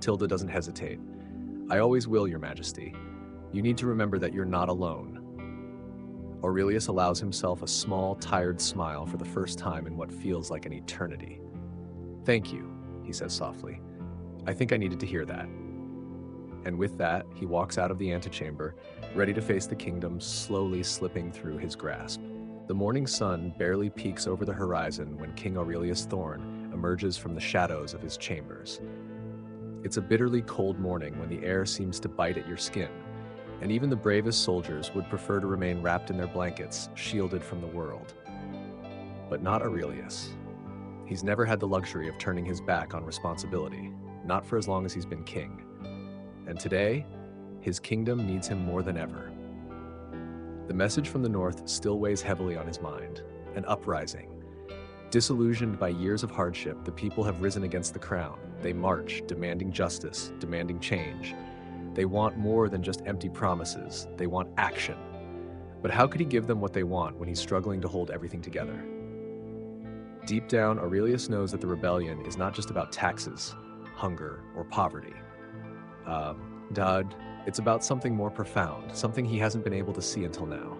Tilda doesn't hesitate. "I always will, Your Majesty. You need to remember that you're not alone." Aurelius allows himself a small, tired smile for the first time in what feels like an eternity. "Thank you," he says softly. "I think I needed to hear that." And with that, he walks out of the antechamber, ready to face the kingdom slowly slipping through his grasp. The morning sun barely peeks over the horizon when King Aurelius Thorn emerges from the shadows of his chambers. It's a bitterly cold morning when the air seems to bite at your skin, and even the bravest soldiers would prefer to remain wrapped in their blankets, shielded from the world. But not Aurelius. He's never had the luxury of turning his back on responsibility, not for as long as he's been king. And today, his kingdom needs him more than ever. The message from the north still weighs heavily on his mind. An uprising. Disillusioned by years of hardship, the people have risen against the crown. They march, demanding justice, demanding change. They want more than just empty promises. They want action. But how could he give them what they want when he's struggling to hold everything together? Deep down, Aurelius knows that the rebellion is not just about taxes, hunger, or poverty. Dad, it's about something more profound, something he hasn't been able to see until now.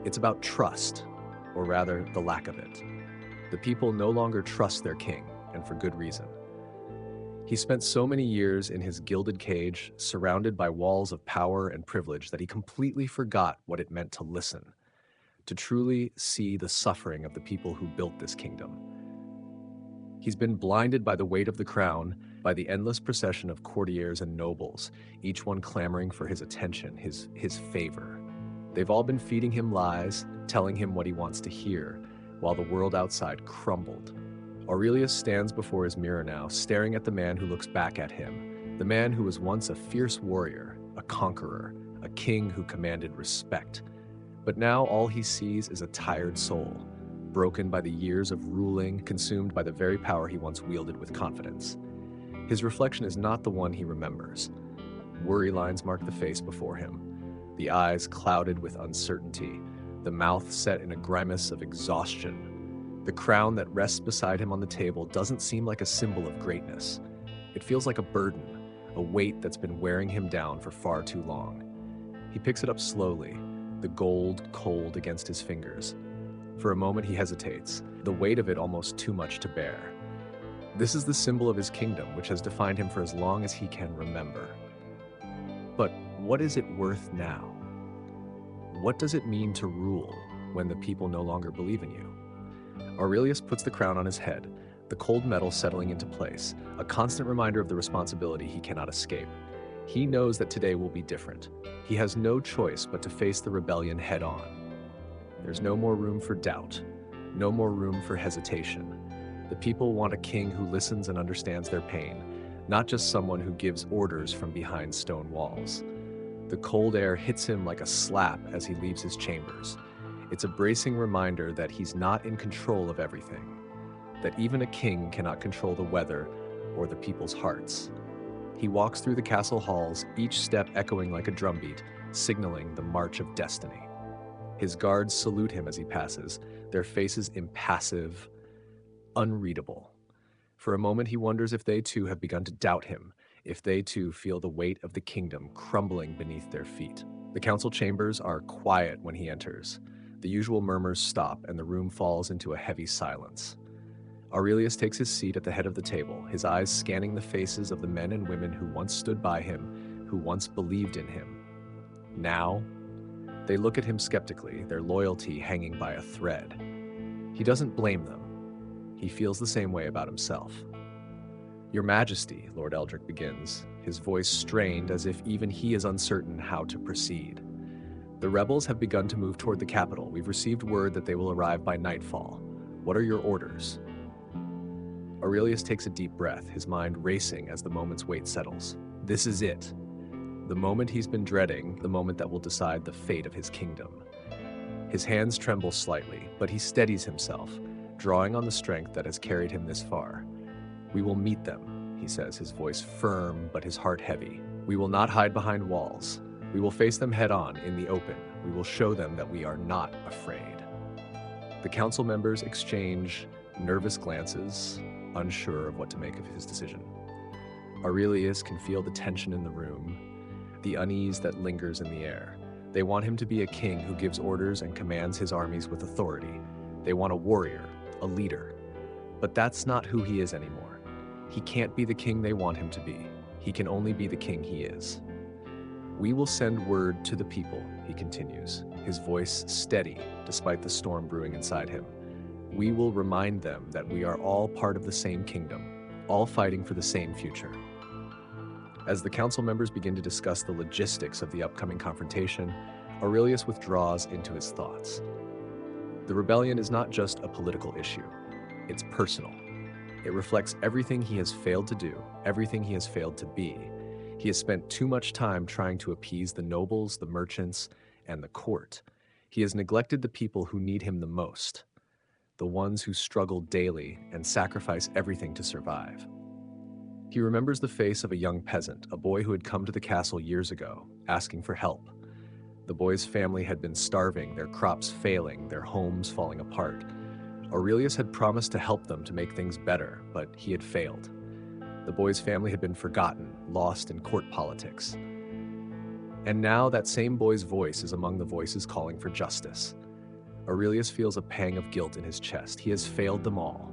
It's about trust, or rather, the lack of it. The people no longer trust their king, and for good reason. He spent so many years in his gilded cage, surrounded by walls of power and privilege, that he completely forgot what it meant to listen, to truly see the suffering of the people who built this kingdom. He's been blinded by the weight of the crown, by the endless procession of courtiers and nobles, each one clamoring for his attention, his favor. They've all been feeding him lies, telling him what he wants to hear, while the world outside crumbled. Aurelius stands before his mirror now, staring at the man who looks back at him, the man who was once a fierce warrior, a conqueror, a king who commanded respect. But now all he sees is a tired soul, broken by the years of ruling, consumed by the very power he once wielded with confidence. His reflection is not the one he remembers. Worry lines mark the face before him, the eyes clouded with uncertainty, the mouth set in a grimace of exhaustion. The crown that rests beside him on the table doesn't seem like a symbol of greatness. It feels like a burden, a weight that's been wearing him down for far too long. He picks it up slowly, the gold cold against his fingers. For a moment he hesitates, the weight of it almost too much to bear. This is the symbol of his kingdom, which has defined him for as long as he can remember. But what is it worth now? What does it mean to rule, when the people no longer believe in you. Aurelius puts the crown on his head, the cold metal settling into place, a constant reminder of the responsibility he cannot escape. He knows that today will be different. He has no choice but to face the rebellion head on. There's no more room for doubt, no more room for hesitation. The people want a king who listens and understands their pain, not just someone who gives orders from behind stone walls. The cold air hits him like a slap as he leaves his chambers. It's a bracing reminder that he's not in control of everything, that even a king cannot control the weather or the people's hearts. He walks through the castle halls, each step echoing like a drumbeat, signaling the march of destiny. His guards salute him as he passes, their faces impassive, unreadable. For a moment he wonders if they too have begun to doubt him, if they too feel the weight of the kingdom crumbling beneath their feet. The council chambers are quiet when he enters. The usual murmurs stop and the room falls into a heavy silence. Aurelius takes his seat at the head of the table, his eyes scanning the faces of the men and women who once stood by him, who once believed in him. Now, they look at him skeptically, their loyalty hanging by a thread. He doesn't blame them. He feels the same way about himself. "Your Majesty," Lord Eldrick begins, his voice strained as if even he is uncertain how to proceed. "The rebels have begun to move toward the capital. We've received word that they will arrive by nightfall. What are your orders?" Aurelius takes a deep breath, his mind racing as the moment's weight settles. This is it. The moment he's been dreading, the moment that will decide the fate of his kingdom. His hands tremble slightly, but he steadies himself, drawing on the strength that has carried him this far. "We will meet them," he says, his voice firm but his heart heavy. "We will not hide behind walls. We will face them head on, in the open. We will show them that we are not afraid." The council members exchange nervous glances, unsure of what to make of his decision. Aurelius can feel the tension in the room, the unease that lingers in the air. They want him to be a king who gives orders and commands his armies with authority. They want a warrior, a leader. But that's not who he is anymore. He can't be the king they want him to be. He can only be the king he is. "We will send word to the people," he continues, his voice steady despite the storm brewing inside him. "We will remind them that we are all part of the same kingdom, all fighting for the same future." As the council members begin to discuss the logistics of the upcoming confrontation, Aurelius withdraws into his thoughts. The rebellion is not just a political issue. It's personal. It reflects everything he has failed to do, everything he has failed to be. He has spent too much time trying to appease the nobles, the merchants, and the court. He has neglected the people who need him the most, the ones who struggle daily and sacrifice everything to survive. He remembers the face of a young peasant, a boy who had come to the castle years ago, asking for help. The boy's family had been starving, their crops failing, their homes falling apart. Aurelius had promised to help them to make things better, but he had failed. The boy's family had been forgotten, lost in court politics. And now that same boy's voice is among the voices calling for justice. Aurelius feels a pang of guilt in his chest. He has failed them all.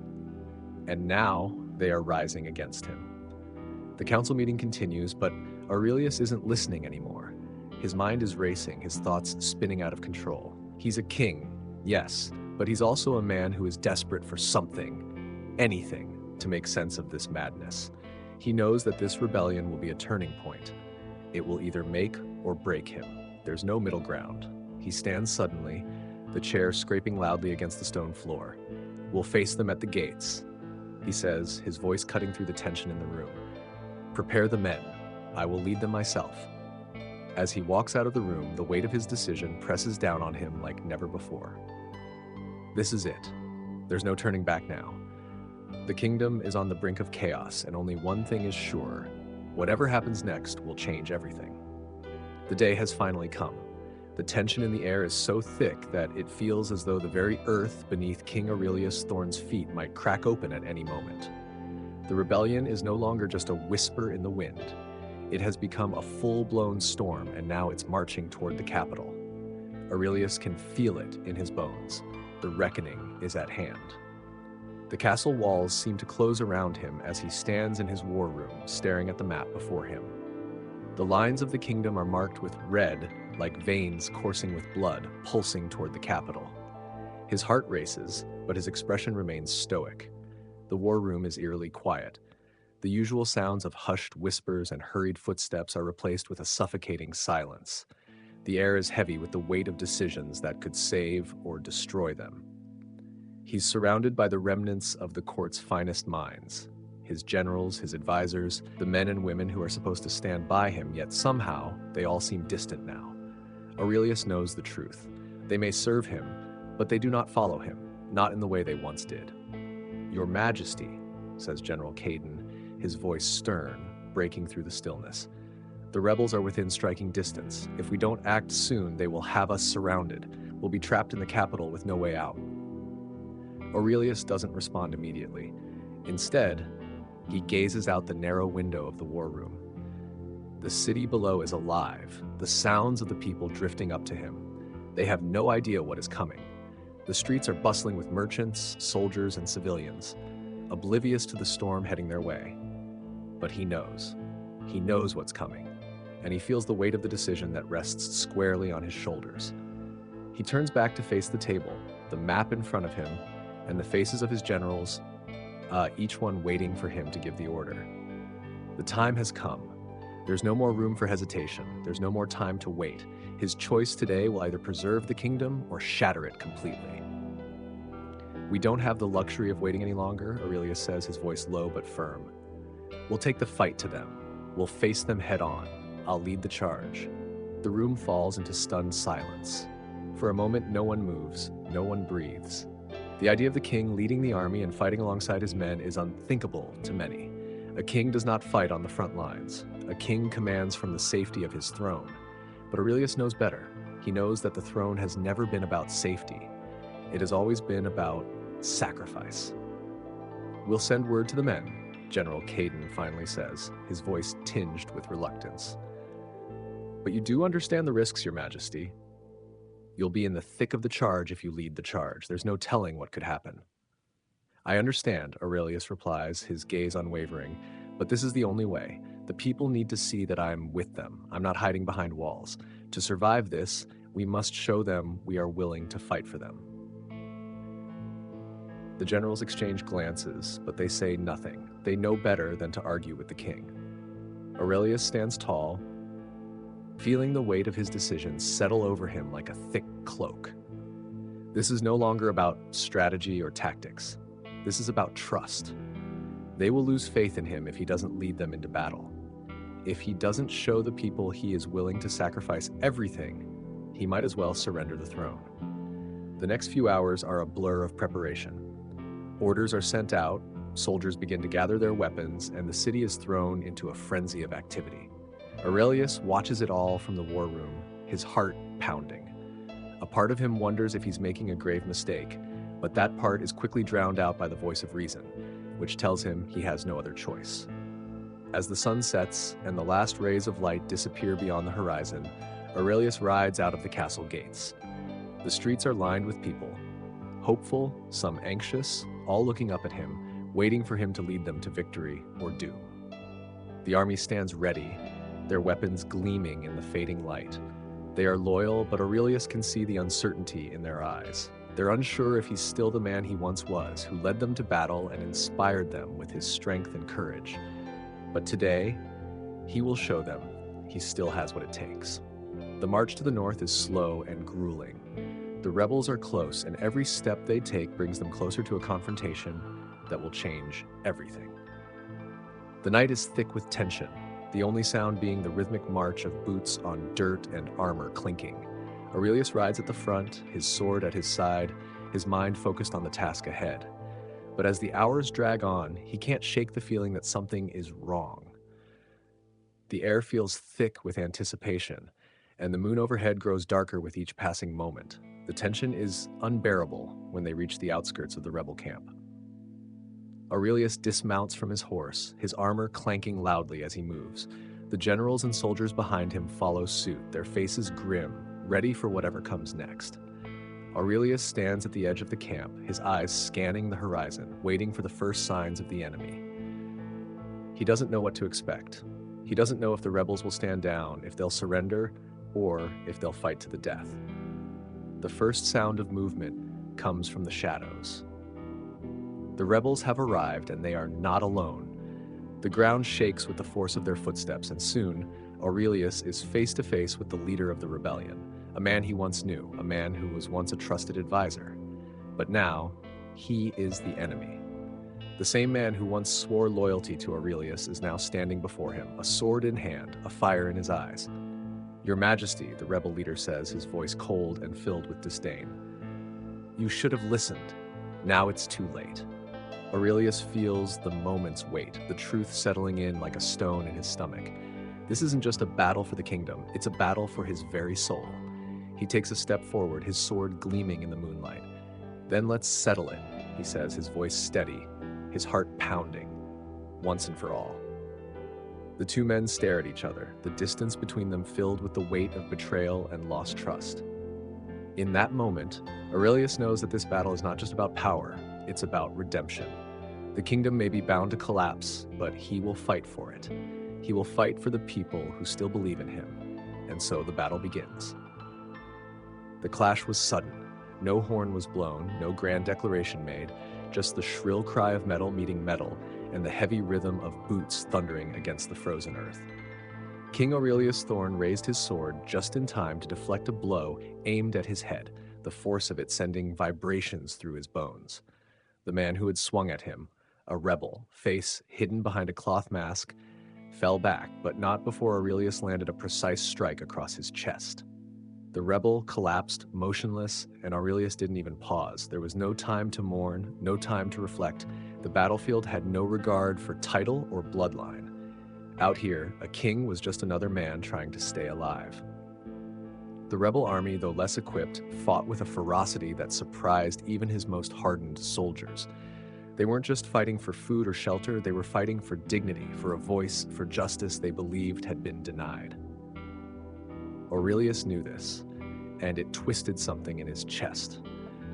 And now they are rising against him. The council meeting continues, but Aurelius isn't listening anymore. His mind is racing, his thoughts spinning out of control. He's a king, yes, but he's also a man who is desperate for something, anything, to make sense of this madness. He knows that this rebellion will be a turning point. It will either make or break him. There's no middle ground. He stands suddenly, the chair scraping loudly against the stone floor. "We'll face them at the gates," he says, his voice cutting through the tension in the room. "Prepare the men. I will lead them myself." As he walks out of the room, the weight of his decision presses down on him like never before. This is it. There's no turning back now. The kingdom is on the brink of chaos, and only one thing is sure. Whatever happens next will change everything. The day has finally come. The tension in the air is so thick that it feels as though the very earth beneath King Aurelius Thorn's feet might crack open at any moment. The rebellion is no longer just a whisper in the wind. It has become a full-blown storm, and now it's marching toward the capital. Aurelius can feel it in his bones. The reckoning is at hand. The castle walls seem to close around him as he stands in his war room, staring at the map before him. The lines of the kingdom are marked with red, like veins coursing with blood, pulsing toward the capital. His heart races, but his expression remains stoic. The war room is eerily quiet. The usual sounds of hushed whispers and hurried footsteps are replaced with a suffocating silence. The air is heavy with the weight of decisions that could save or destroy them. He's surrounded by the remnants of the court's finest minds. His generals, his advisors, the men and women who are supposed to stand by him, yet somehow they all seem distant now. Aurelius knows the truth. They may serve him, but they do not follow him, not in the way they once did. "Your Majesty," says General Caden, his voice stern, breaking through the stillness. "The rebels are within striking distance. If we don't act soon, they will have us surrounded. We'll be trapped in the capital with no way out." Aurelius doesn't respond immediately. Instead, he gazes out the narrow window of the war room. The city below is alive, the sounds of the people drifting up to him. They have no idea what is coming. The streets are bustling with merchants, soldiers, and civilians, oblivious to the storm heading their way. But he knows. He knows what's coming, and he feels the weight of the decision that rests squarely on his shoulders. He turns back to face the table, the map in front of him, and the faces of his generals, each one waiting for him to give the order. The time has come. There's no more room for hesitation. There's no more time to wait. His choice today will either preserve the kingdom or shatter it completely. "We don't have the luxury of waiting any longer," Aurelius says, his voice low but firm. "We'll take the fight to them. We'll face them head on. I'll lead the charge." The room falls into stunned silence. For a moment, no one moves, no one breathes. The idea of the king leading the army and fighting alongside his men is unthinkable to many. A king does not fight on the front lines. A king commands from the safety of his throne. But Aurelius knows better. He knows that the throne has never been about safety. It has always been about sacrifice. "We'll send word to the men," General Caden finally says, his voice tinged with reluctance. "But you do understand the risks, Your Majesty. You'll be in the thick of the charge if you lead the charge. There's no telling what could happen." "I understand," Aurelius replies, his gaze unwavering, "but this is the only way. The people need to see that I'm with them. I'm not hiding behind walls. To survive this, we must show them we are willing to fight for them." The generals exchange glances, but they say nothing. They know better than to argue with the king. Aurelius stands tall, feeling the weight of his decision settle over him like a thick cloak. This is no longer about strategy or tactics. This is about trust. They will lose faith in him if he doesn't lead them into battle. If he doesn't show the people he is willing to sacrifice everything, he might as well surrender the throne. The next few hours are a blur of preparation. Orders are sent out, soldiers begin to gather their weapons, and the city is thrown into a frenzy of activity. Aurelius watches it all from the war room, his heart pounding. A part of him wonders if he's making a grave mistake, but that part is quickly drowned out by the voice of reason, which tells him he has no other choice. As the sun sets and the last rays of light disappear beyond the horizon, Aurelius rides out of the castle gates. The streets are lined with people, hopeful, some anxious, all looking up at him, waiting for him to lead them to victory or doom. The army stands ready, their weapons gleaming in the fading light. They are loyal, but Aurelius can see the uncertainty in their eyes. They're unsure if he's still the man he once was, who led them to battle and inspired them with his strength and courage. But today, he will show them he still has what it takes. The march to the north is slow and grueling. The rebels are close, and every step they take brings them closer to a confrontation that will change everything. The night is thick with tension, the only sound being the rhythmic march of boots on dirt and armor clinking. Aurelius rides at the front, his sword at his side, his mind focused on the task ahead. But as the hours drag on, he can't shake the feeling that something is wrong. The air feels thick with anticipation, and the moon overhead grows darker with each passing moment. The tension is unbearable when they reach the outskirts of the rebel camp. Aurelius dismounts from his horse, his armor clanking loudly as he moves. The generals and soldiers behind him follow suit, their faces grim, ready for whatever comes next. Aurelius stands at the edge of the camp, his eyes scanning the horizon, waiting for the first signs of the enemy. He doesn't know what to expect. He doesn't know if the rebels will stand down, if they'll surrender, or if they'll fight to the death. The first sound of movement comes from the shadows. The rebels have arrived, and they are not alone. The ground shakes with the force of their footsteps, and soon, Aurelius is face to face with the leader of the rebellion, a man he once knew, a man who was once a trusted advisor. But now, he is the enemy. The same man who once swore loyalty to Aurelius is now standing before him, a sword in hand, a fire in his eyes. "Your Majesty," the rebel leader says, his voice cold and filled with disdain. "You should have listened. Now it's too late." Aurelius feels the moment's weight, the truth settling in like a stone in his stomach. This isn't just a battle for the kingdom, it's a battle for his very soul. He takes a step forward, his sword gleaming in the moonlight. "Then let's settle it," he says, his voice steady, his heart pounding, once and for all. The two men stare at each other, the distance between them filled with the weight of betrayal and lost trust. In that moment, Aurelius knows that this battle is not just about power, it's about redemption. The kingdom may be bound to collapse, but he will fight for it. He will fight for the people who still believe in him. And so the battle begins. The clash was sudden. No horn was blown, no grand declaration made, just the shrill cry of metal meeting metal and the heavy rhythm of boots thundering against the frozen earth. King Aurelius Thorn raised his sword just in time to deflect a blow aimed at his head, the force of it sending vibrations through his bones. The man who had swung at him, a rebel, face hidden behind a cloth mask, fell back, but not before Aurelius landed a precise strike across his chest. The rebel collapsed, motionless, and Aurelius didn't even pause. There was no time to mourn, no time to reflect. The battlefield had no regard for title or bloodline. Out here, a king was just another man trying to stay alive. The rebel army, though less equipped, fought with a ferocity that surprised even his most hardened soldiers. They weren't just fighting for food or shelter, they were fighting for dignity, for a voice, for justice they believed had been denied. Aurelius knew this, and it twisted something in his chest.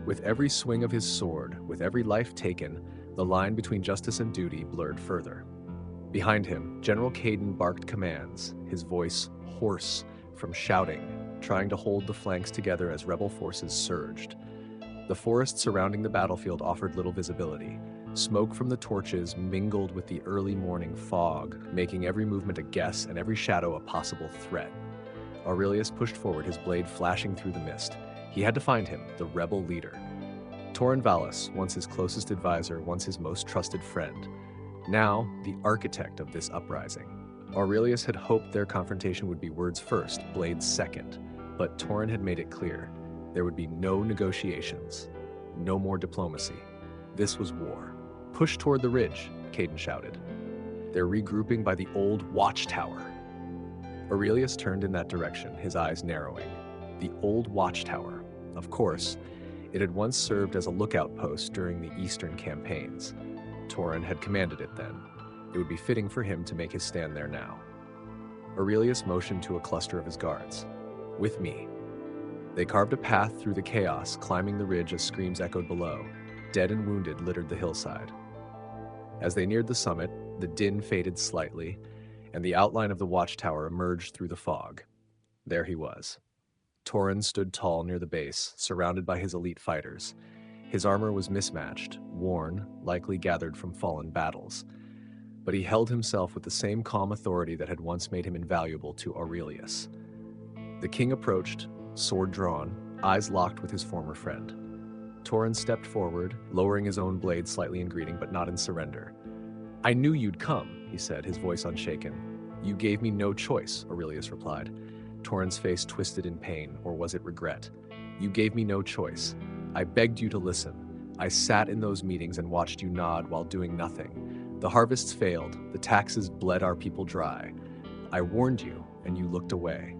With every swing of his sword, with every life taken, the line between justice and duty blurred further. Behind him, General Caden barked commands, his voice hoarse from shouting, trying to hold the flanks together as rebel forces surged. The forest surrounding the battlefield offered little visibility. Smoke from the torches mingled with the early morning fog, making every movement a guess and every shadow a possible threat. Aurelius pushed forward, his blade flashing through the mist. He had to find him, the rebel leader. Torren Vallis, once his closest advisor, once his most trusted friend. Now, the architect of this uprising. Aurelius had hoped their confrontation would be words first, blades second. But Torren had made it clear. There would be no negotiations, no more diplomacy. This was war. "Push toward the ridge," Caden shouted. "They're regrouping by the old watchtower." Aurelius turned in that direction, his eyes narrowing. The old watchtower. Of course, it had once served as a lookout post during the Eastern campaigns. Torren had commanded it then. It would be fitting for him to make his stand there now. Aurelius motioned to a cluster of his guards. "With me." They carved a path through the chaos, climbing the ridge as screams echoed below. Dead and wounded littered the hillside. As they neared the summit, the din faded slightly, and the outline of the watchtower emerged through the fog. There he was. Torren stood tall near the base, surrounded by his elite fighters. His armor was mismatched, worn, likely gathered from fallen battles. But he held himself with the same calm authority that had once made him invaluable to Aurelius. The king approached, sword drawn, eyes locked with his former friend. Torren stepped forward, lowering his own blade slightly in greeting, but not in surrender. "I knew you'd come," he said, his voice unshaken. "You gave me no choice," Aurelius replied. Torren's face twisted in pain, or was it regret? "You gave me no choice. I begged you to listen. I sat in those meetings and watched you nod while doing nothing. The harvests failed, the taxes bled our people dry. I warned you, and you looked away."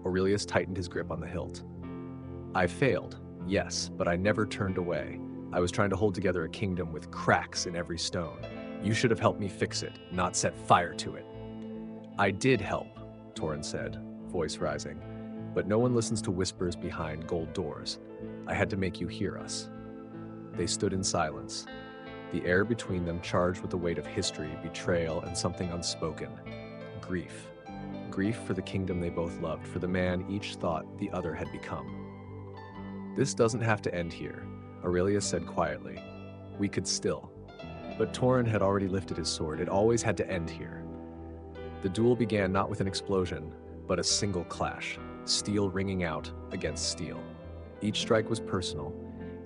Aurelius tightened his grip on the hilt. "I failed, yes, but I never turned away. I was trying to hold together a kingdom with cracks in every stone. You should have helped me fix it, not set fire to it." "I did help," Torren said, voice rising. "But no one listens to whispers behind gold doors. I had to make you hear us." They stood in silence, the air between them charged with the weight of history, betrayal, and something unspoken. Grief. Grief for the kingdom they both loved, for the man each thought the other had become. "This doesn't have to end here. Aurelius said quietly. We could still. But Torin had already lifted his sword. It always had to end here. The duel began not with an explosion, but a single clash, steel ringing out against steel. Each strike was personal,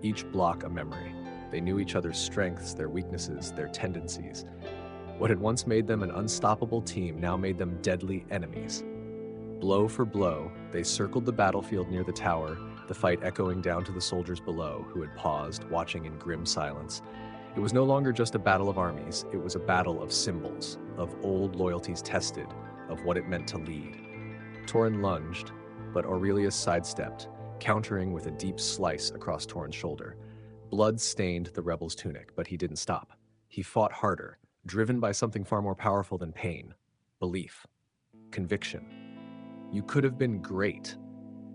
each block a memory. They knew each other's strengths, their weaknesses, their tendencies. What had once made them an unstoppable team now made them deadly enemies. Blow for blow, they circled the battlefield near the tower, the fight echoing down to the soldiers below, who had paused, watching in grim silence. It was no longer just a battle of armies, it was a battle of symbols, of old loyalties tested, of what it meant to lead. Torin lunged, but Aurelius sidestepped, countering with a deep slice across Torin's shoulder. Blood stained the rebel's tunic, but he didn't stop. He fought harder, driven by something far more powerful than pain. Belief. Conviction. You could have been great.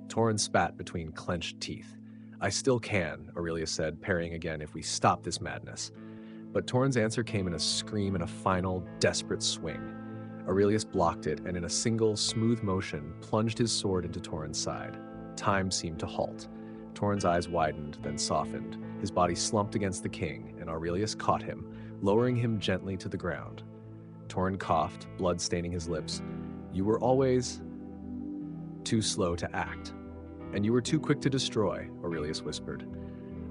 Torin spat between clenched teeth. I still can, Aurelius said, parrying again if we stop this madness. But Torin's answer came in a scream and a final, desperate swing. Aurelius blocked it and in a single, smooth motion, plunged his sword into Torin's side. Time seemed to halt. Torin's eyes widened, then softened. His body slumped against the king, and Aurelius caught him, lowering him gently to the ground. Torin coughed, blood staining his lips. You were always too slow to act. And you were too quick to destroy, Aurelius whispered.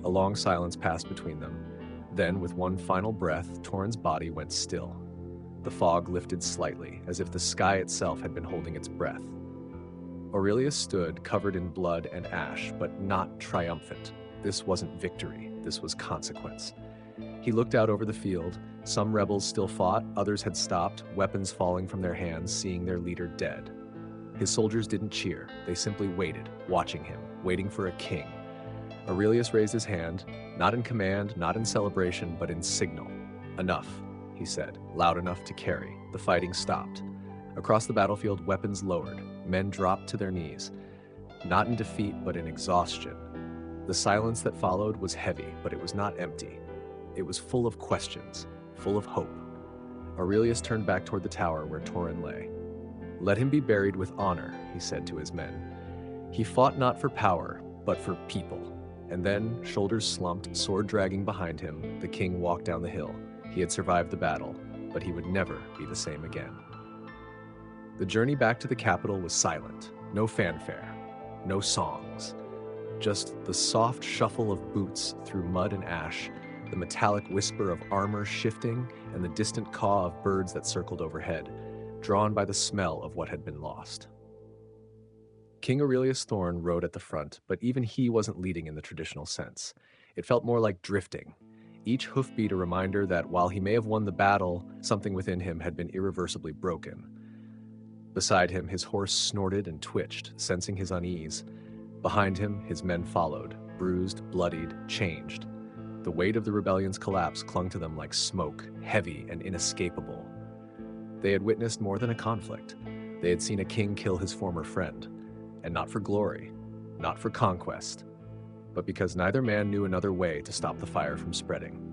A long silence passed between them. Then, with one final breath, Torin's body went still. The fog lifted slightly, as if the sky itself had been holding its breath. Aurelius stood, covered in blood and ash, but not triumphant. This wasn't victory, this was consequence. He looked out over the field. Some rebels still fought, others had stopped, weapons falling from their hands, seeing their leader dead. His soldiers didn't cheer, they simply waited, watching him, waiting for a king. Aurelius raised his hand, not in command, not in celebration, but in signal. Enough, he said, loud enough to carry. The fighting stopped. Across the battlefield, weapons lowered. Men dropped to their knees. Not in defeat, but in exhaustion. The silence that followed was heavy, but it was not empty. It was full of questions, full of hope. Aurelius turned back toward the tower where Torin lay. Let him be buried with honor, he said to his men. He fought not for power, but for people. And then, shoulders slumped, sword dragging behind him, the king walked down the hill. He had survived the battle, but he would never be the same again. The journey back to the capital was silent. No fanfare, no songs. Just the soft shuffle of boots through mud and ash, the metallic whisper of armor shifting, and the distant caw of birds that circled overhead, drawn by the smell of what had been lost. King Aurelius Thorn rode at the front, but even he wasn't leading in the traditional sense. It felt more like drifting. Each hoofbeat a reminder that while he may have won the battle, something within him had been irreversibly broken. Beside him, his horse snorted and twitched, sensing his unease. Behind him, his men followed, bruised, bloodied, changed. The weight of the rebellion's collapse clung to them like smoke, heavy and inescapable. They had witnessed more than a conflict. They had seen a king kill his former friend, and not for glory, not for conquest, but because neither man knew another way to stop the fire from spreading.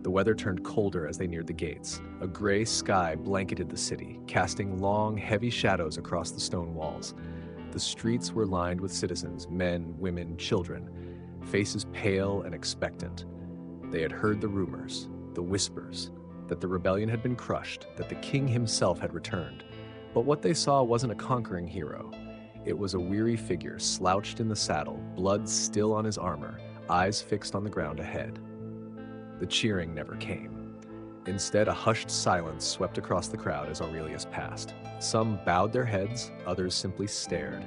The weather turned colder as they neared the gates. A gray sky blanketed the city, casting long, heavy shadows across the stone walls. The streets were lined with citizens, men, women, children, faces pale and expectant. They had heard the rumors, the whispers, that the rebellion had been crushed, that the king himself had returned. But what they saw wasn't a conquering hero. It was a weary figure, slouched in the saddle, blood still on his armor, eyes fixed on the ground ahead. The cheering never came. Instead, a hushed silence swept across the crowd as Aurelius passed. Some bowed their heads, others simply stared,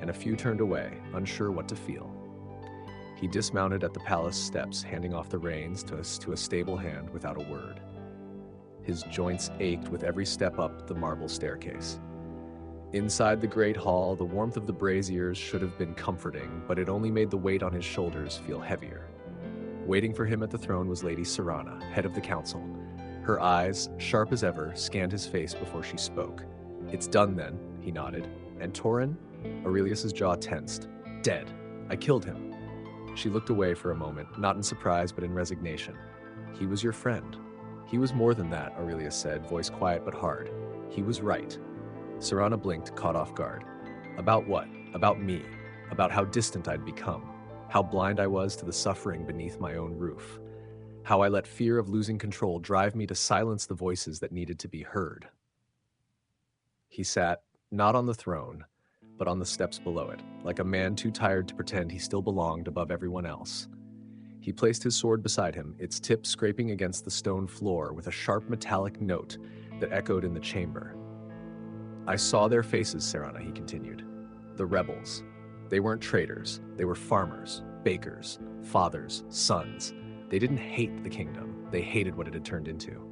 and a few turned away, unsure what to feel. He dismounted at the palace steps, handing off the reins to a stable hand without a word. His joints ached with every step up the marble staircase. Inside the great hall, the warmth of the braziers should have been comforting, but it only made the weight on his shoulders feel heavier. Waiting for him at the throne was Lady Serana, head of the council. Her eyes, sharp as ever, scanned his face before she spoke. It's done then, he nodded. And Torin? Aurelius's jaw tensed. Dead. I killed him. She looked away for a moment, not in surprise but in resignation. He was your friend. He was more than that, Aurelius said, voice quiet but hard. He was right. Serana blinked, caught off guard. About what? About me. About how distant I'd become. how blind I was to the suffering beneath my own roof, how I let fear of losing control drive me to silence the voices that needed to be heard. He sat, not on the throne, but on the steps below it, like a man too tired to pretend he still belonged above everyone else. He placed his sword beside him, its tip scraping against the stone floor with a sharp metallic note that echoed in the chamber. I saw their faces, Serana, he continued. The rebels. They weren't traitors. They were farmers, bakers, fathers, sons. They didn't hate the kingdom. They hated what it had turned into.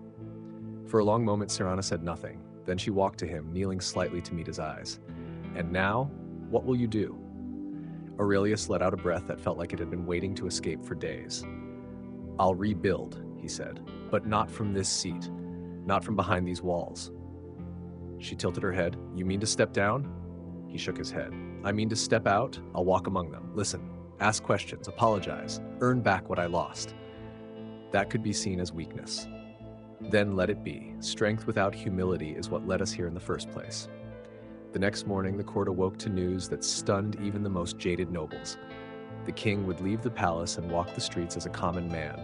For a long moment, Serana said nothing. Then she walked to him, kneeling slightly to meet his eyes. And now, what will you do? Aurelius let out a breath that felt like it had been waiting to escape for days. I'll rebuild, he said, but not from this seat, not from behind these walls. She tilted her head. You mean to step down? He shook his head. I mean to step out. I'll walk among them. Listen, ask questions, apologize, earn back what I lost. That could be seen as weakness. Then let it be. Strength without humility is what led us here in the first place. The next morning, the court awoke to news that stunned even the most jaded nobles. The king would leave the palace and walk the streets as a common man,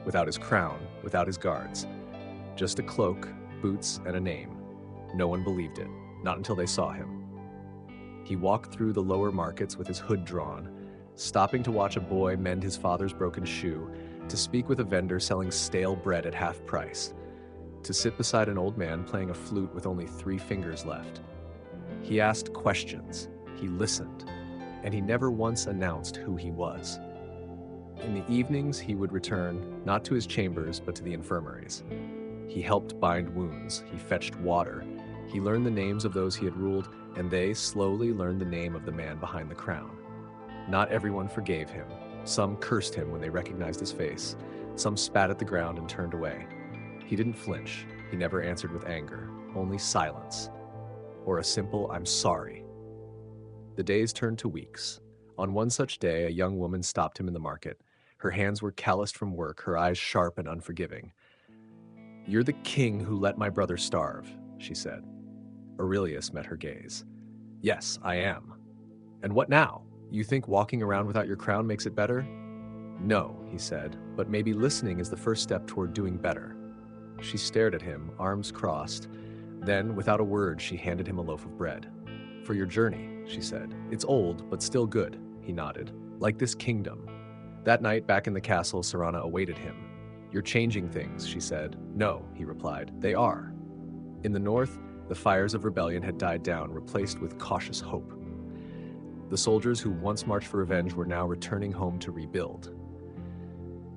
without his crown, without his guards. Just a cloak, boots, and a name. No one believed it, not until they saw him. He walked through the lower markets with his hood drawn, stopping to watch a boy mend his father's broken shoe, to speak with a vendor selling stale bread at half price, to sit beside an old man playing a flute with only 3 fingers left. He asked questions, he listened, and he never once announced who he was. In the evenings, he would return, not to his chambers, but to the infirmaries. He helped bind wounds, he fetched water, he learned the names of those he had ruled, and they slowly learned the name of the man behind the crown. Not everyone forgave him. Some cursed him when they recognized his face. Some spat at the ground and turned away. He didn't flinch. He never answered with anger, only silence, or a simple, I'm sorry. The days turned to weeks. On one such day, a young woman stopped him in the market. Her hands were calloused from work, her eyes sharp and unforgiving. You're the king who let my brother starve, she said. Aurelius met her gaze. Yes, I am. And what now? You think walking around without your crown makes it better? No, he said, but maybe listening is the first step toward doing better. She stared at him, arms crossed. Then, without a word, she handed him a loaf of bread. For your journey, she said. It's old, but still good, he nodded. Like this kingdom. That night, back in the castle, Serana awaited him. You're changing things, she said. No, he replied. They are. In the north, the fires of rebellion had died down, replaced with cautious hope. The soldiers who once marched for revenge were now returning home to rebuild.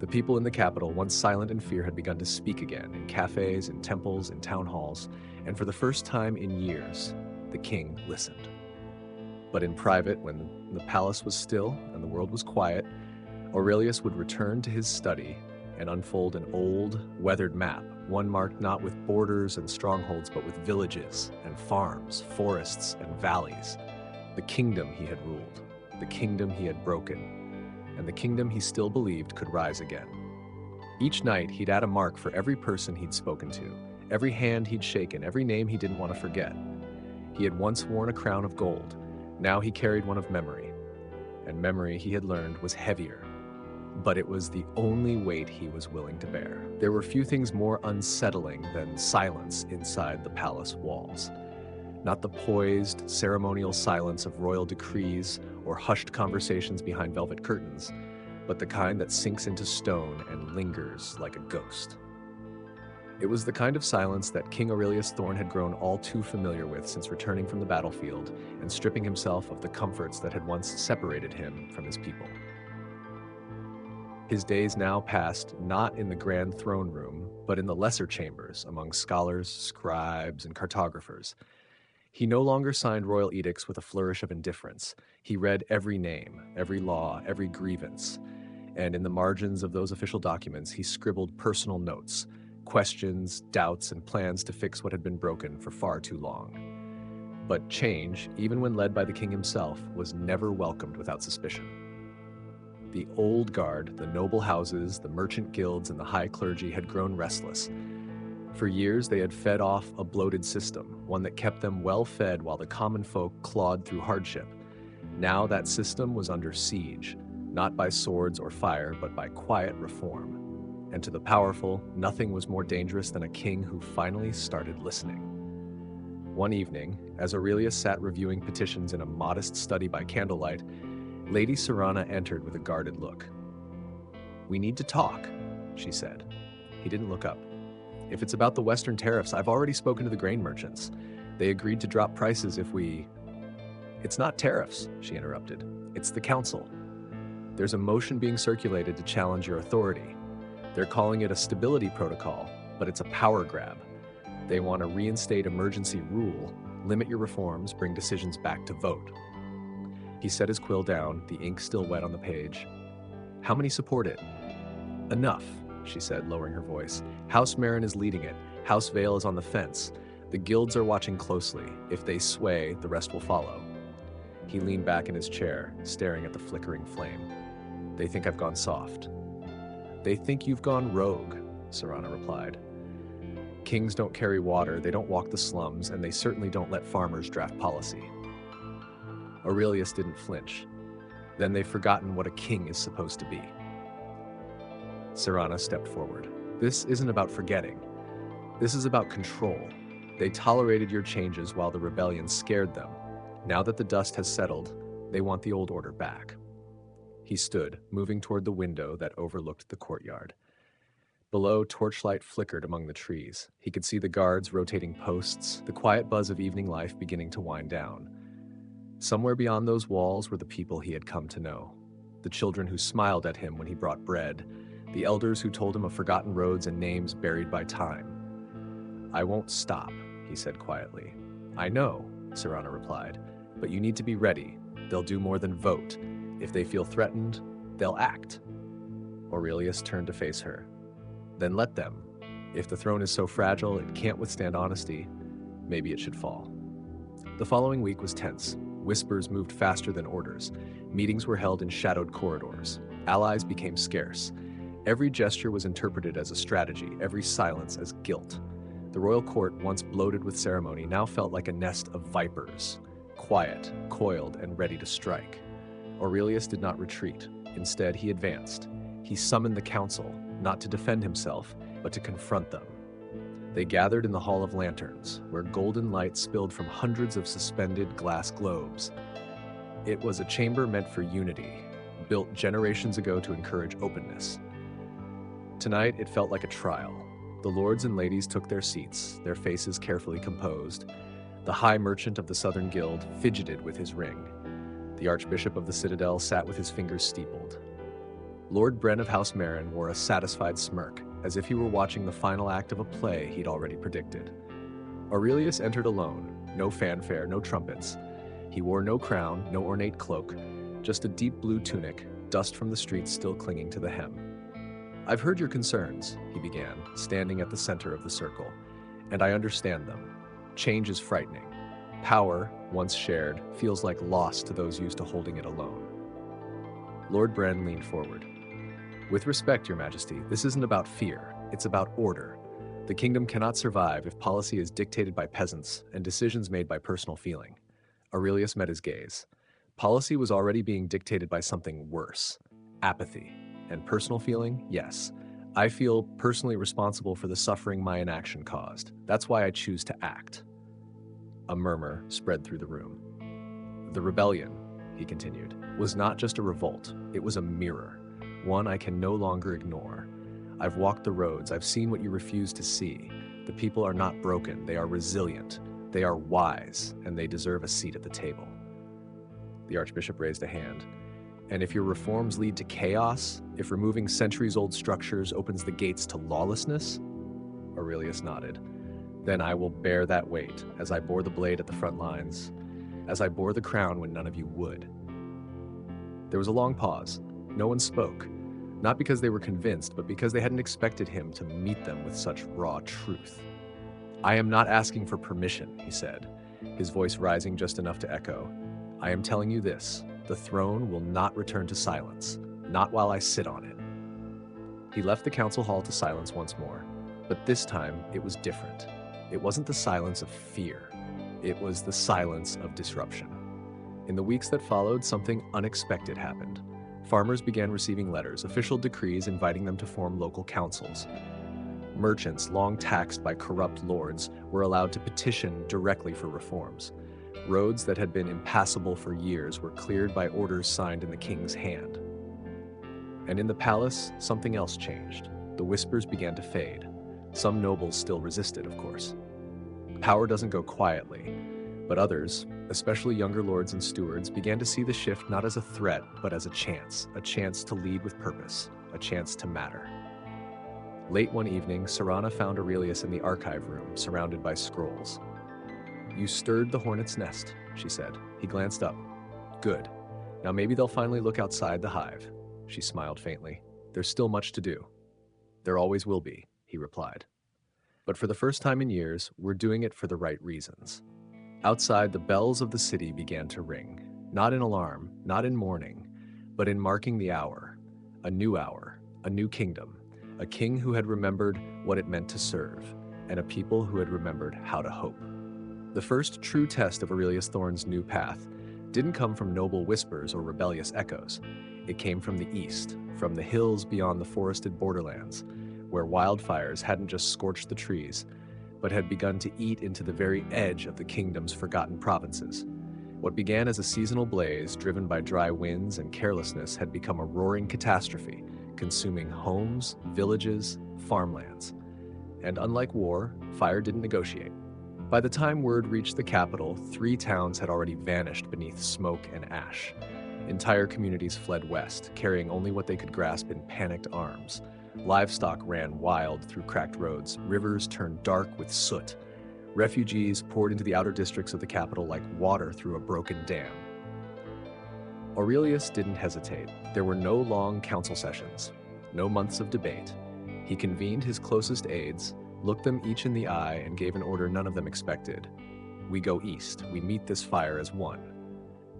The people in the capital, once silent in fear, had begun to speak again, in cafes, in temples, in town halls, and for the first time in years, the king listened. But in private, when the palace was still and the world was quiet, Aurelius would return to his study and unfold an old, weathered map, one marked not with borders and strongholds, but with villages and farms, forests and valleys. The kingdom he had ruled, the kingdom he had broken, and the kingdom he still believed could rise again. Each night, he'd add a mark for every person he'd spoken to, every hand he'd shaken, every name he didn't want to forget. He had once worn a crown of gold. Now he carried one of memory. And memory, he had learned, was heavier. But it was the only weight he was willing to bear. There were few things more unsettling than silence inside the palace walls. Not the poised, ceremonial silence of royal decrees or hushed conversations behind velvet curtains, but the kind that sinks into stone and lingers like a ghost. It was the kind of silence that King Aurelius Thorn had grown all too familiar with since returning from the battlefield and stripping himself of the comforts that had once separated him from his people. His days now passed not in the grand throne room, but in the lesser chambers among scholars, scribes, and cartographers. He no longer signed royal edicts with a flourish of indifference. He read every name, every law, every grievance, and in the margins of those official documents, he scribbled personal notes, questions, doubts, and plans to fix what had been broken for far too long. But change, even when led by the king himself, was never welcomed without suspicion. The old guard, the noble houses, the merchant guilds, and the high clergy had grown restless. For years, they had fed off a bloated system, one that kept them well fed while the common folk clawed through hardship. Now that system was under siege. not by swords or fire, but by quiet reform. And to the powerful, nothing was more dangerous than a king who finally started listening. One evening, as Aurelius sat reviewing petitions in a modest study by candlelight, Lady Serana entered with a guarded look. "We need to talk," she said. He didn't look up. "If it's about the Western tariffs, I've already spoken to the grain merchants. They agreed to drop prices if we—" "It's not tariffs," she interrupted. "It's the council. There's a motion being circulated to challenge your authority. They're calling it a stability protocol, but it's a power grab. They want to reinstate emergency rule, limit your reforms, bring decisions back to vote." He set his quill down, the ink still wet on the page. "How many support it?" "Enough," she said, lowering her voice. "House Marin is leading it. House Vale is on the fence. The guilds are watching closely. If they sway, the rest will follow." He leaned back in his chair, staring at the flickering flame. "They think I've gone soft." "They think you've gone rogue," Serana replied. "Kings don't carry water, they don't walk the slums, and they certainly don't let farmers draft policy." Aurelius didn't flinch. "Then they've forgotten what a king is supposed to be." Serana stepped forward. "This isn't about forgetting. This is about control. They tolerated your changes while the rebellion scared them. Now that the dust has settled, they want the old order back." He stood, moving toward the window that overlooked the courtyard. Below, torchlight flickered among the trees. He could see the guards rotating posts, the quiet buzz of evening life beginning to wind down. Somewhere beyond those walls were the people he had come to know. The children who smiled at him when he brought bread, the elders who told him of forgotten roads and names buried by time. "I won't stop," he said quietly. "I know," Serana replied, "but you need to be ready. They'll do more than vote. If they feel threatened, they'll act." Aurelius turned to face her. "Then let them. If the throne is so fragile it can't withstand honesty, maybe it should fall." The following week was tense. Whispers moved faster than orders. Meetings were held in shadowed corridors. Allies became scarce. Every gesture was interpreted as a strategy, every silence as guilt. The royal court, once bloated with ceremony, now felt like a nest of vipers, quiet, coiled, and ready to strike. Aurelius did not retreat. Instead, he advanced. He summoned the council, not to defend himself, but to confront them. They gathered in the Hall of Lanterns, where golden light spilled from hundreds of suspended glass globes. It was a chamber meant for unity, built generations ago to encourage openness. Tonight, it felt like a trial. The lords and ladies took their seats, their faces carefully composed. The high merchant of the Southern Guild fidgeted with his ring. The Archbishop of the Citadel sat with his fingers steepled. Lord Bren of House Marin wore a satisfied smirk, as if he were watching the final act of a play he'd already predicted. Aurelius entered alone, no fanfare, no trumpets. He wore no crown, no ornate cloak, just a deep blue tunic, dust from the streets still clinging to the hem. "I've heard your concerns," he began, standing at the center of the circle, "and I understand them. Change is frightening. Power, once shared, feels like loss to those used to holding it alone." Lord Bren leaned forward. "With respect, Your Majesty, this isn't about fear, it's about order. The kingdom cannot survive if policy is dictated by peasants and decisions made by personal feeling." Aurelius met his gaze. Policy was already being dictated by something worse: apathy. And personal feeling? Yes. I feel personally responsible for the suffering my inaction caused. That's why I choose to act. A murmur spread through the room. "The rebellion," he continued, "was not just a revolt, it was a mirror. One I can no longer ignore. I've walked the roads, I've seen what you refuse to see. The people are not broken, they are resilient. They are wise, and they deserve a seat at the table." The Archbishop raised a hand. "And if your reforms lead to chaos, if removing centuries-old structures opens the gates to lawlessness?" Aurelius nodded. "Then I will bear that weight, as I bore the blade at the front lines, as I bore the crown when none of you would." There was a long pause. No one spoke, not because they were convinced, but because they hadn't expected him to meet them with such raw truth. "I am not asking for permission," he said, his voice rising just enough to echo. "I am telling you this. The throne will not return to silence, not while I sit on it." He left the council hall to silence once more, but this time it was different. It wasn't the silence of fear. It was the silence of disruption. In the weeks that followed, something unexpected happened. Farmers began receiving letters, official decrees inviting them to form local councils. Merchants, long taxed by corrupt lords, were allowed to petition directly for reforms. Roads that had been impassable for years were cleared by orders signed in the king's hand. And in the palace, something else changed. The whispers began to fade. Some nobles still resisted, of course. Power doesn't go quietly, but others, especially younger lords and stewards, began to see the shift not as a threat, but as a chance to lead with purpose, a chance to matter. Late one evening, Serana found Aurelius in the archive room, surrounded by scrolls. "You stirred the hornet's nest," she said. He glanced up. "Good. Now maybe they'll finally look outside the hive." She smiled faintly. "There's still much to do." "There always will be," he replied. "But for the first time in years, we're doing it for the right reasons." Outside, the bells of the city began to ring, not in alarm, not in mourning, but in marking the hour, a new kingdom, a king who had remembered what it meant to serve, and a people who had remembered how to hope. The first true test of Aurelius Thorne's new path didn't come from noble whispers or rebellious echoes. It came from the east, from the hills beyond the forested borderlands, where wildfires hadn't just scorched the trees, but had begun to eat into the very edge of the kingdom's forgotten provinces. What began as a seasonal blaze driven by dry winds and carelessness had become a roaring catastrophe, consuming homes, villages, farmlands. And unlike war, fire didn't negotiate. By the time word reached the capital, 3 towns had already vanished beneath smoke and ash. Entire communities fled west, carrying only what they could grasp in panicked arms. Livestock ran wild through cracked roads, rivers turned dark with soot. Refugees poured into the outer districts of the capital like water through a broken dam. Aurelius didn't hesitate. There were no long council sessions, no months of debate. He convened his closest aides, looked them each in the eye, and gave an order none of them expected. "We go east. We meet this fire as one."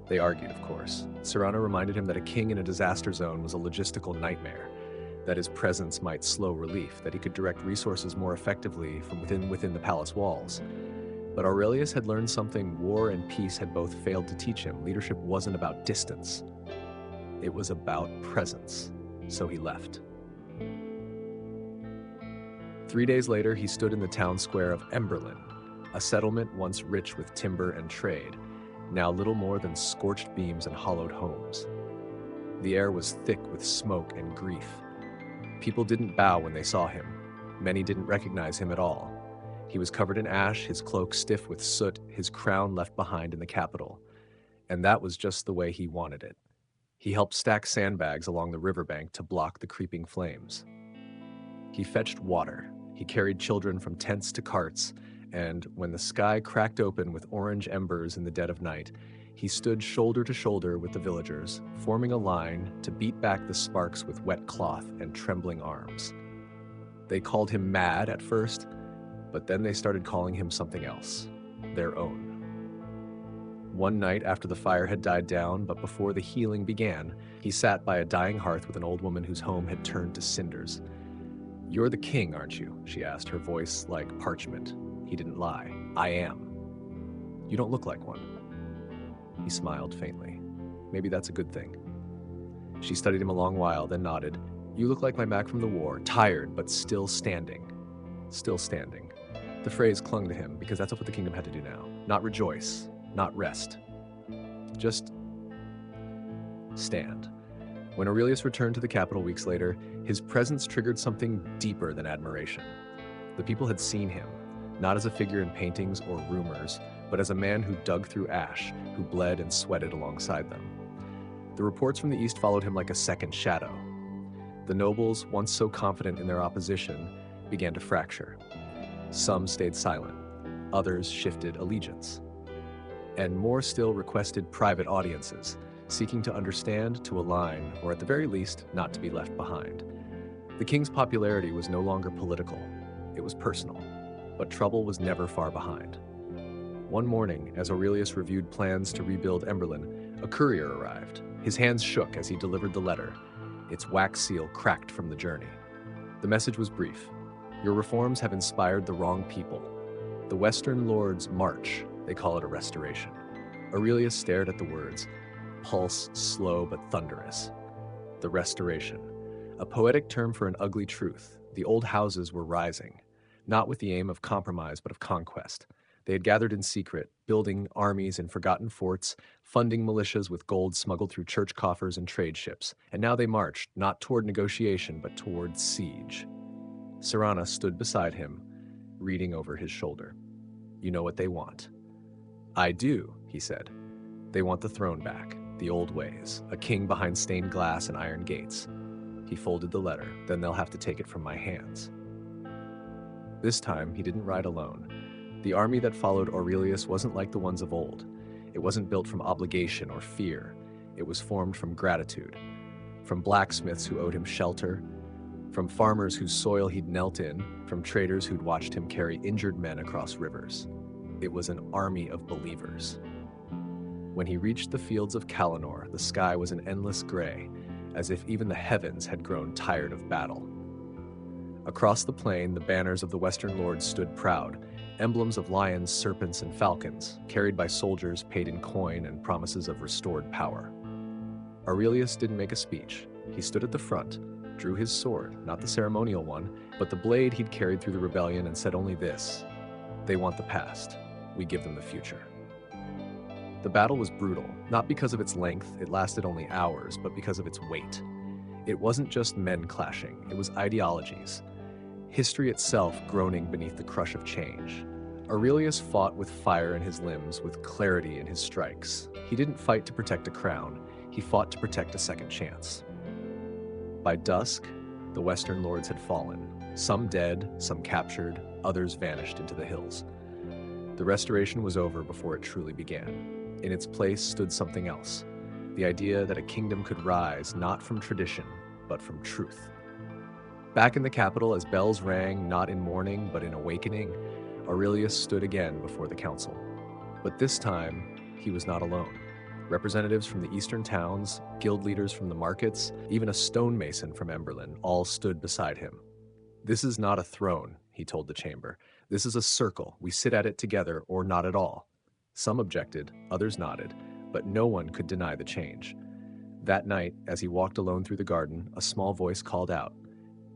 They argued, of course. Serana reminded him that a king in a disaster zone was a logistical nightmare, that his presence might slow relief, that he could direct resources more effectively from within the palace walls. But Aurelius had learned something war and peace had both failed to teach him. Leadership wasn't about distance. It was about presence. So he left. 3 days later, he stood in the town square of Emberlin, a settlement once rich with timber and trade, now little more than scorched beams and hollowed homes. The air was thick with smoke and grief. People didn't bow when they saw him. Many didn't recognize him at all. He was covered in ash, his cloak stiff with soot, his crown left behind in the capital. And that was just the way he wanted it. He helped stack sandbags along the riverbank to block the creeping flames. He fetched water. He carried children from tents to carts, and when the sky cracked open with orange embers in the dead of night, he stood shoulder to shoulder with the villagers, forming a line to beat back the sparks with wet cloth and trembling arms. They called him mad at first, but then they started calling him something else, their own. One night after the fire had died down, but before the healing began, he sat by a dying hearth with an old woman whose home had turned to cinders. "You're the king, aren't you?" she asked, her voice like parchment. He didn't lie. "I am." "You don't look like one." He smiled faintly. "Maybe that's a good thing." She studied him a long while, then nodded. "You look like my back from the war, tired, but still standing." Still standing. The phrase clung to him, because that's what the kingdom had to do now. Not rejoice, not rest. Just stand. When Aurelius returned to the capital weeks later, his presence triggered something deeper than admiration. The people had seen him, not as a figure in paintings or rumors, but as a man who dug through ash, who bled and sweated alongside them. The reports from the east followed him like a second shadow. The nobles, once so confident in their opposition, began to fracture. Some stayed silent, others shifted allegiance. And more still requested private audiences, seeking to understand, to align, or at the very least, not to be left behind. The king's popularity was no longer political, it was personal, but trouble was never far behind. One morning, as Aurelius reviewed plans to rebuild Emberlin, a courier arrived. His hands shook as he delivered the letter. Its wax seal cracked from the journey. The message was brief. "Your reforms have inspired the wrong people. The Western lords march, they call it a restoration." Aurelius stared at the words, pulse slow but thunderous. the Restoration, a poetic term for an ugly truth. The old houses were rising, not with the aim of compromise but of conquest. They had gathered in secret, building armies in forgotten forts, funding militias with gold smuggled through church coffers and trade ships, and now they marched, not toward negotiation but toward siege. Serana stood beside him, reading over his shoulder. "You know what they want." "I do," he said. "They want the throne back, the old ways, a king behind stained glass and iron gates." He folded the letter. "Then they'll have to take it from my hands." This time, he didn't ride alone. The army that followed Aurelius wasn't like the ones of old. It wasn't built from obligation or fear. It was formed from gratitude, from blacksmiths who owed him shelter, from farmers whose soil he'd knelt in, from traders who'd watched him carry injured men across rivers. It was an army of believers. When he reached the fields of Kalanor, the sky was an endless gray, as if even the heavens had grown tired of battle. Across the plain, the banners of the Western Lords stood proud, emblems of lions, serpents, and falcons, carried by soldiers paid in coin and promises of restored power. Aurelius didn't make a speech. He stood at the front, drew his sword, not the ceremonial one, but the blade he'd carried through the rebellion, and said only this: "They want the past. We give them the future." The battle was brutal, not because of its length, it lasted only hours, but because of its weight. It wasn't just men clashing, it was ideologies. History itself groaning beneath the crush of change. Aurelius fought with fire in his limbs, with clarity in his strikes. He didn't fight to protect a crown, he fought to protect a second chance. By dusk, the Western Lords had fallen, some dead, some captured, others vanished into the hills. The Restoration was over before it truly began. In its place stood something else, the idea that a kingdom could rise not from tradition, but from truth. Back in the capital, as bells rang, not in mourning, but in awakening, Aurelius stood again before the council. But this time, he was not alone. Representatives from the eastern towns, guild leaders from the markets, even a stonemason from Emberlin, all stood beside him. "This is not a throne," he told the chamber. "This is a circle. We sit at it together, or not at all." Some objected, others nodded, but no one could deny the change. That night, as he walked alone through the garden, a small voice called out,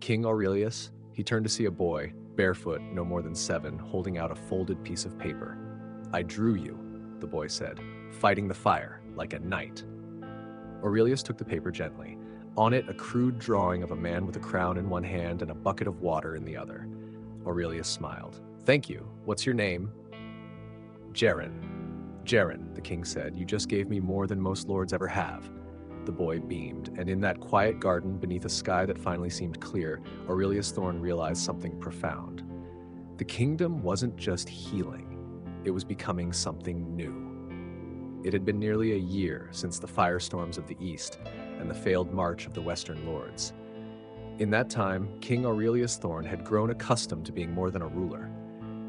"King Aurelius." He turned to see a boy, barefoot, no more than 7, holding out a folded piece of paper. "I drew you," the boy said, "fighting the fire, like a knight." Aurelius took the paper gently. On it, a crude drawing of a man with a crown in one hand and a bucket of water in the other. Aurelius smiled. "Thank you. What's your name?" "Jaren." "Jaren," the king said, "you just gave me more than most lords ever have." The boy beamed, and in that quiet garden, beneath a sky that finally seemed clear, Aurelius Thorn realized something profound. The kingdom wasn't just healing, it was becoming something new. It had been nearly a year since the firestorms of the East and the failed march of the Western Lords. In that time, King Aurelius Thorn had grown accustomed to being more than a ruler.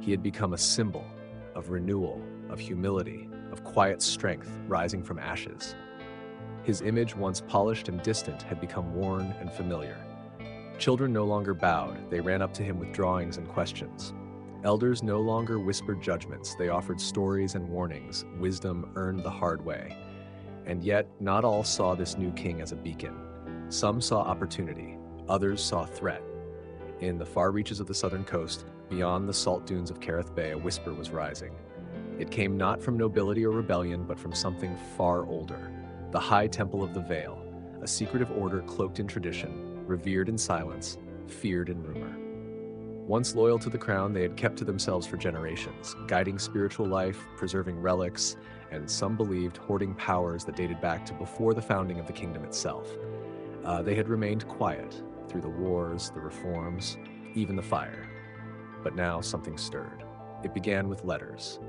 He had become a symbol of renewal, of humility, of quiet strength rising from ashes. His image, once polished and distant, had become worn and familiar. Children no longer bowed, they ran up to him with drawings and questions. Elders no longer whispered judgments, they offered stories and warnings, wisdom earned the hard way. And yet, not all saw this new king as a beacon. Some saw opportunity, others saw threat. In the far reaches of the southern coast, beyond the salt dunes of Carith Bay, a whisper was rising. It came not from nobility or rebellion, but from something far older. The High Temple of the Veil, a secretive order cloaked in tradition, revered in silence, feared in rumor. Once loyal to the crown, they had kept to themselves for generations, guiding spiritual life, preserving relics, and some believed hoarding powers that dated back to before the founding of the kingdom itself. They had remained quiet through the wars, the reforms, even the fire. But now something stirred. It began with letters.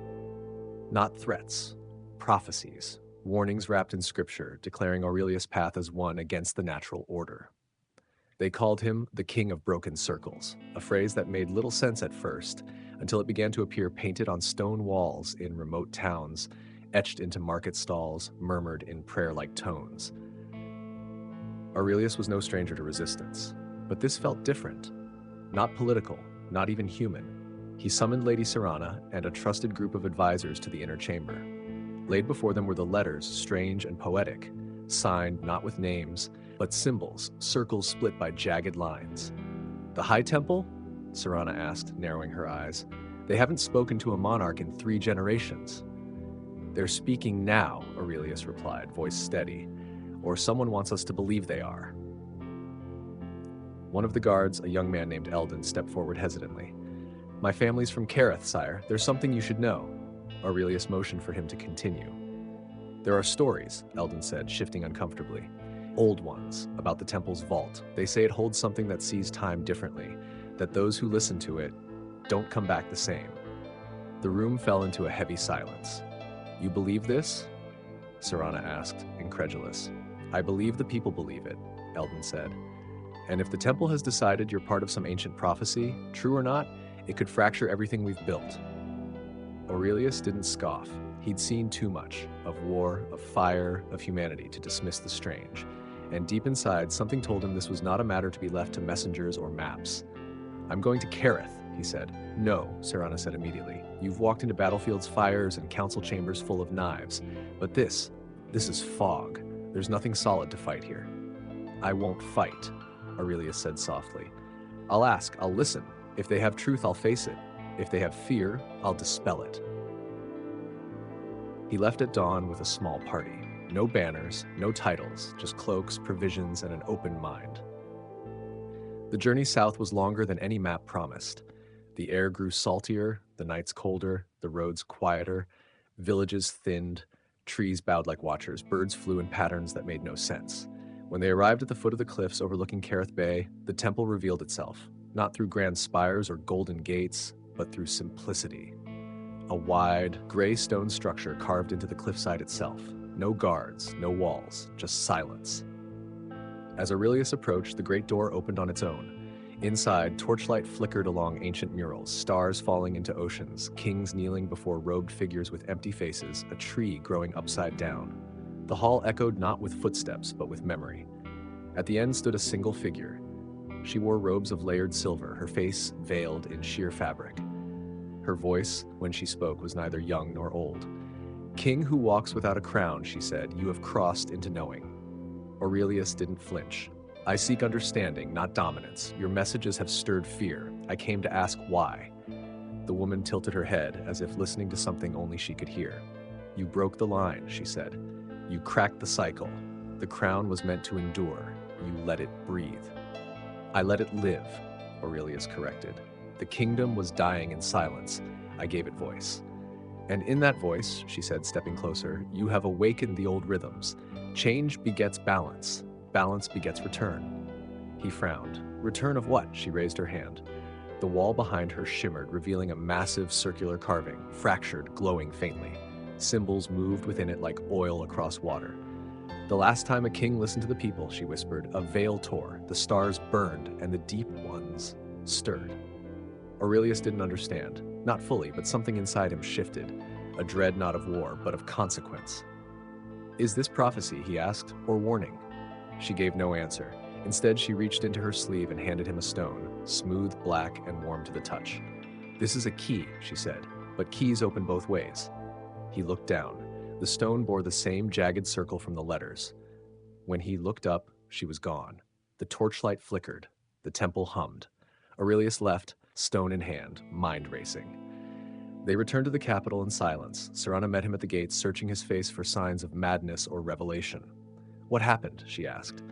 Not threats, prophecies. Warnings wrapped in scripture, declaring Aurelius' path as one against the natural order. They called him the King of Broken Circles, a phrase that made little sense at first, until it began to appear painted on stone walls in remote towns, etched into market stalls, murmured in prayer-like tones. Aurelius was no stranger to resistance, but this felt different. Not political, not even human. He summoned Lady Serana and a trusted group of advisors to the inner chamber. Laid before them were the letters, strange and poetic, signed not with names, but symbols, circles split by jagged lines. The High Temple? Serana asked, narrowing her eyes. They haven't spoken to a monarch in 3 generations. They're speaking now, Aurelius replied, voice steady. Or someone wants us to believe they are. One of the guards, a young man named Eldon, stepped forward hesitantly. My family's from Kareth, sire. There's something you should know. Aurelius motioned for him to continue. There are stories, Eldon said, shifting uncomfortably. Old ones, about the temple's vault. They say it holds something that sees time differently, that those who listen to it don't come back the same. The room fell into a heavy silence. You believe this? Serana asked, incredulous. I believe the people believe it, Eldon said. And if the temple has decided you're part of some ancient prophecy, true or not, it could fracture everything we've built. Aurelius didn't scoff. He'd seen too much, of war, of fire, of humanity, to dismiss the strange. And deep inside, something told him this was not a matter to be left to messengers or maps. I'm going to Kareth, he said. No, Serana said immediately. You've walked into battlefields, fires, and council chambers full of knives. But this is fog. There's nothing solid to fight here. I won't fight, Aurelius said softly. I'll ask, I'll listen. If they have truth, I'll face it. If they have fear, I'll dispel it. He left at dawn with a small party. No banners, no titles, just cloaks, provisions, and an open mind. The journey south was longer than any map promised. The air grew saltier, the nights colder, the roads quieter, villages thinned, trees bowed like watchers, birds flew in patterns that made no sense. When they arrived at the foot of the cliffs overlooking Kareth Bay, the temple revealed itself, not through grand spires or golden gates, but through simplicity. A wide, gray stone structure carved into the cliffside itself. No guards, no walls, just silence. As Aurelius approached, the great door opened on its own. Inside, torchlight flickered along ancient murals, stars falling into oceans, kings kneeling before robed figures with empty faces, a tree growing upside down. The hall echoed not with footsteps, but with memory. At the end stood a single figure. She wore robes of layered silver, her face veiled in sheer fabric. Her voice, when she spoke, was neither young nor old. King who walks without a crown, she said, you have crossed into knowing. Aurelius didn't flinch. I seek understanding, not dominance. Your messages have stirred fear. I came to ask why. The woman tilted her head, as if listening to something only she could hear. You broke the line, she said. You cracked the cycle. The crown was meant to endure. You let it breathe. I let it live, Aurelius corrected. The kingdom was dying in silence. I gave it voice. And in that voice, she said, stepping closer, you have awakened the old rhythms. Change begets balance. Balance begets return. He frowned. Return of what? She raised her hand. The wall behind her shimmered, revealing a massive circular carving, fractured, glowing faintly. Symbols moved within it like oil across water. The last time a king listened to the people, she whispered, a veil tore, the stars burned, and the deep ones stirred. Aurelius didn't understand. Not fully, but something inside him shifted. A dread not of war, but of consequence. Is this prophecy, he asked, or warning? She gave no answer. Instead, she reached into her sleeve and handed him a stone, smooth, black, and warm to the touch. This is a key, she said, but keys open both ways. He looked down. The stone bore the same jagged circle from the letters. When he looked up, she was gone. The torchlight flickered. The temple hummed. Aurelius left, stone in hand, mind racing. They returned to the capital in silence. Serana met him at the gates, searching his face for signs of madness or revelation. What happened? She asked.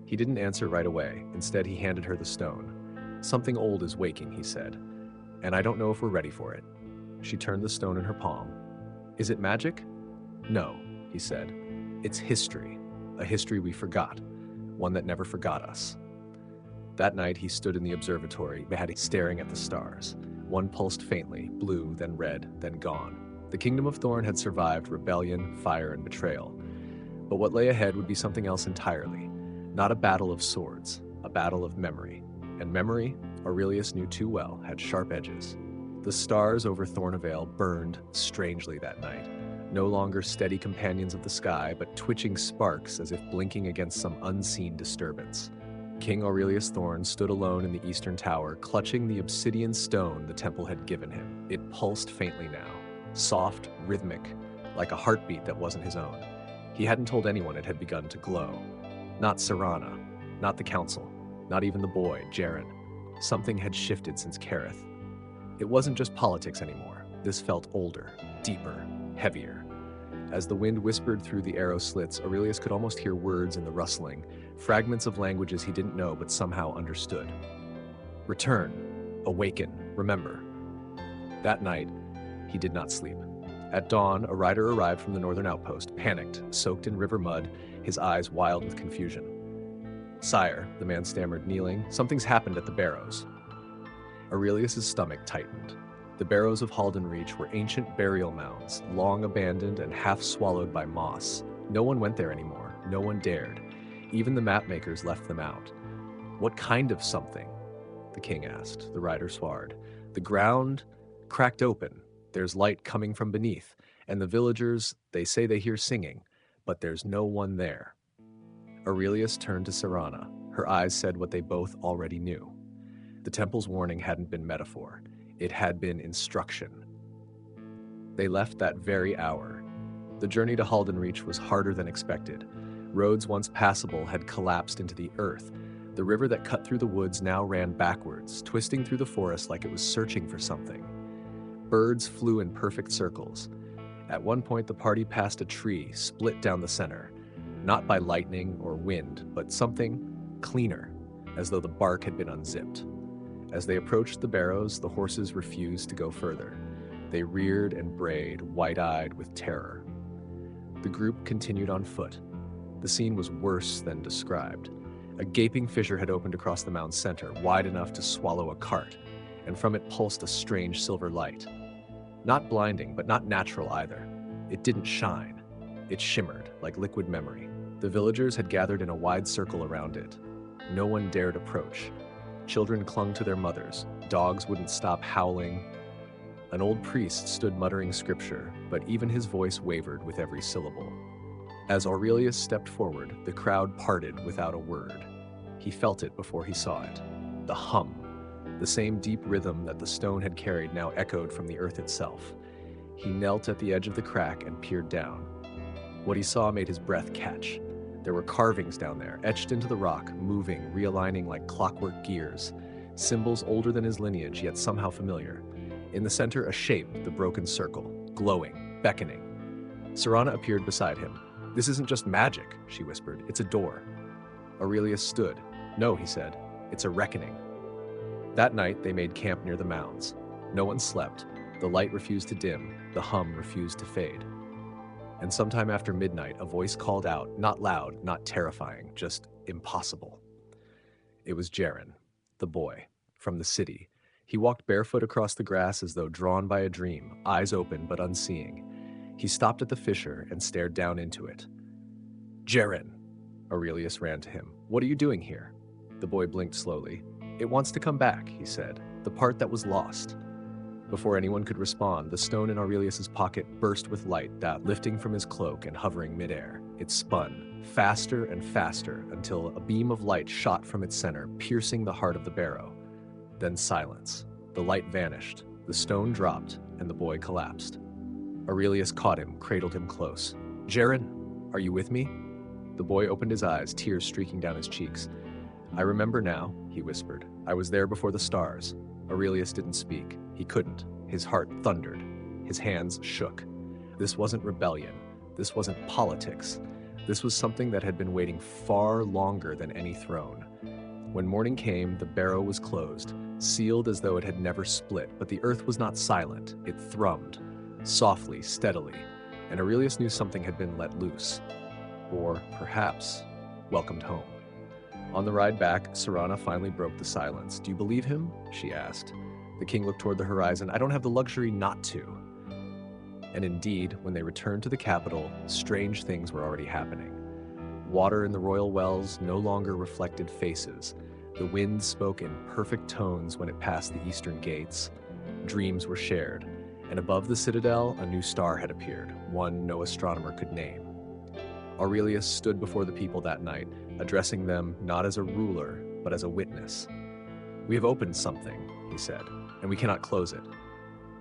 He didn't answer right away. Instead, he handed her the stone. Something old is waking, he said, and I don't know if we're ready for it. She turned the stone in her palm. Is it magic? No, he said. It's history, a history we forgot, one that never forgot us. That night, he stood in the observatory, staring at the stars. One pulsed faintly, blue, then red, then gone. The kingdom of Thorn had survived rebellion, fire, and betrayal. But what lay ahead would be something else entirely. Not a battle of swords, a battle of memory. And memory, Aurelius knew too well, had sharp edges. The stars over Thornavale burned strangely that night. No longer steady companions of the sky, but twitching sparks as if blinking against some unseen disturbance. King Aurelius Thorn stood alone in the eastern tower, clutching the obsidian stone the temple had given him. It pulsed faintly now, soft, rhythmic, like a heartbeat that wasn't his own. He hadn't told anyone it had begun to glow. Not Serana, not the council, not even the boy, Jaren. Something had shifted since Kareth. It wasn't just politics anymore. This felt older, deeper, heavier. As the wind whispered through the arrow slits, Aurelius could almost hear words in the rustling, fragments of languages he didn't know but somehow understood. Return, awaken, remember. That night, he did not sleep. At dawn, a rider arrived from the northern outpost, panicked, soaked in river mud, his eyes wild with confusion. "Sire," the man stammered, kneeling, "something's happened at the barrows." Aurelius's stomach tightened. The barrows of Haldenreach were ancient burial mounds, long abandoned and half swallowed by moss. No one went there anymore. No one dared. Even the mapmakers left them out. "What kind of something?" the king asked. The rider swore. "The ground cracked open. There's light coming from beneath, and the villagers, they say they hear singing, but there's no one there." Aurelius turned to Serana. Her eyes said what they both already knew. The temple's warning hadn't been metaphor. It had been instruction. They left that very hour. The journey to Haldenreach was harder than expected. Roads once passable had collapsed into the earth. The river that cut through the woods now ran backwards, twisting through the forest like it was searching for something. Birds flew in perfect circles. At one point, the party passed a tree, split down the center. Not by lightning or wind, but something cleaner, as though the bark had been unzipped. As they approached the barrows, the horses refused to go further. They reared and brayed, wide-eyed with terror. The group continued on foot. The scene was worse than described. A gaping fissure had opened across the mound's center, wide enough to swallow a cart, and from it pulsed a strange silver light. Not blinding, but not natural either. It didn't shine. It shimmered, like liquid memory. The villagers had gathered in a wide circle around it. No one dared approach. Children clung to their mothers. Dogs wouldn't stop howling. An old priest stood muttering scripture, but even his voice wavered with every syllable. As Aurelius stepped forward, the crowd parted without a word. He felt it before he saw it. The hum. The same deep rhythm that the stone had carried now echoed from the earth itself. He knelt at the edge of the crack and peered down. What he saw made his breath catch. There were carvings down there, etched into the rock, moving, realigning like clockwork gears. Symbols older than his lineage, yet somehow familiar. In the center, a shape, the broken circle, glowing, beckoning. Serana appeared beside him. "This isn't just magic," she whispered. "It's a door." Aurelius stood. "No," he said. "It's a reckoning." That night, they made camp near the mounds. No one slept. The light refused to dim. The hum refused to fade. And sometime after midnight, a voice called out, not loud, not terrifying, just impossible. It was Jaren, the boy, from the city. He walked barefoot across the grass as though drawn by a dream, eyes open but unseeing. He stopped at the fissure and stared down into it. "Jaren!" Aurelius ran to him. "What are you doing here?" The boy blinked slowly. "It wants to come back," he said, "the part that was lost." Before anyone could respond, the stone in Aurelius's pocket burst with light that, lifting from his cloak and hovering midair, it spun, faster and faster, until a beam of light shot from its center, piercing the heart of the barrow. Then silence. The light vanished, the stone dropped, and the boy collapsed. Aurelius caught him, cradled him close. "Jaren, are you with me?" The boy opened his eyes, tears streaking down his cheeks. "I remember now," he whispered. "I was there before the stars." Aurelius didn't speak. He couldn't. His heart thundered. His hands shook. This wasn't rebellion. This wasn't politics. This was something that had been waiting far longer than any throne. When morning came, the barrow was closed, sealed as though it had never split, but the earth was not silent. It thrummed, softly, steadily, and Aurelius knew something had been let loose. Or, perhaps, welcomed home. On the ride back, Serana finally broke the silence. "Do you believe him?" she asked. The king looked toward the horizon. "I don't have the luxury not to." And indeed, when they returned to the capital, strange things were already happening. Water in the royal wells no longer reflected faces. The wind spoke in perfect tones when it passed the eastern gates. Dreams were shared, and above the citadel, a new star had appeared, one no astronomer could name. Aurelius stood before the people that night, addressing them not as a ruler, but as a witness. "We have opened something," he said, "and we cannot close it."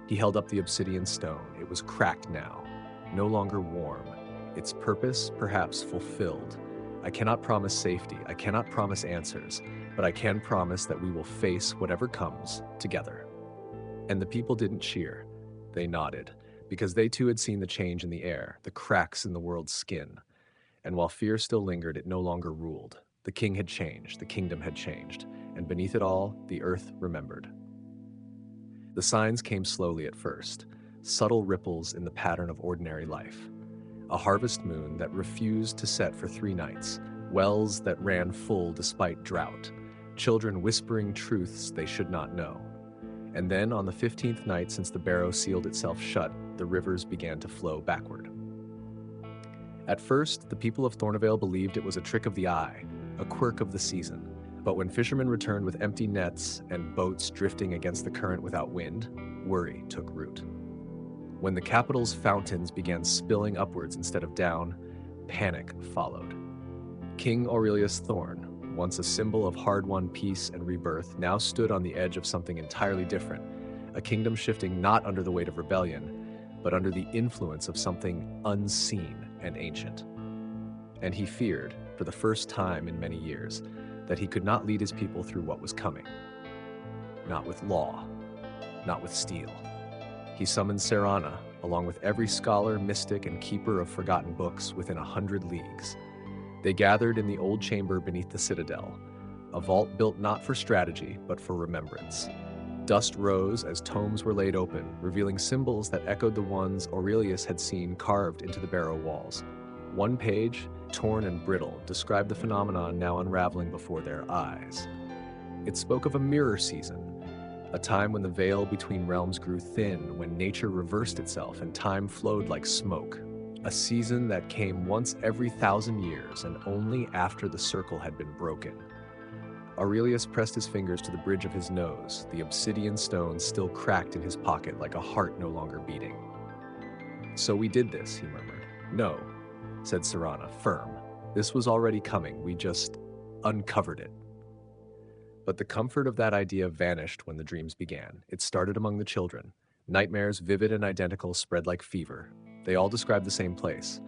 He held up the obsidian stone. It was cracked now, no longer warm, its purpose perhaps fulfilled. I cannot promise safety, I cannot promise answers, but I can promise that we will face whatever comes together." And the people didn't cheer. They nodded, because they too had seen the change in the air, the cracks in the world's skin. And while fear still lingered, it no longer ruled. The king had changed, the kingdom had changed, and beneath it all, the earth remembered. The signs came slowly at first, subtle ripples in the pattern of ordinary life. A harvest moon that refused to set for 3 nights, wells that ran full despite drought, children whispering truths they should not know. And then, on the 15th night since the barrow sealed itself shut, the rivers began to flow backward. At first, the people of Thornvale believed it was a trick of the eye, a quirk of the season. But when fishermen returned with empty nets and boats drifting against the current without wind, worry took root. When the capital's fountains began spilling upwards instead of down, panic followed. King Aurelius Thorn, once a symbol of hard-won peace and rebirth, now stood on the edge of something entirely different, a kingdom shifting not under the weight of rebellion, but under the influence of something unseen and ancient. And he feared, for the first time in many years, that he could not lead his people through what was coming. Not with law, not with steel. He summoned Serana, along with every scholar, mystic, and keeper of forgotten books within 100 leagues. They gathered in the old chamber beneath the citadel, a vault built not for strategy, but for remembrance. Dust rose as tomes were laid open, revealing symbols that echoed the ones Aurelius had seen carved into the barrow walls. One page, torn and brittle, described the phenomenon now unraveling before their eyes. It spoke of a mirror season, a time when the veil between realms grew thin, when nature reversed itself and time flowed like smoke. A season that came once every 1,000 years and only after the circle had been broken. Aurelius pressed his fingers to the bridge of his nose, the obsidian stone still cracked in his pocket like a heart no longer beating. "So we did this," he murmured. "No," said Serana, firm. "This was already coming, we just uncovered it." But the comfort of that idea vanished when the dreams began. It started among the children. Nightmares, vivid and identical, spread like fever. They all described the same place.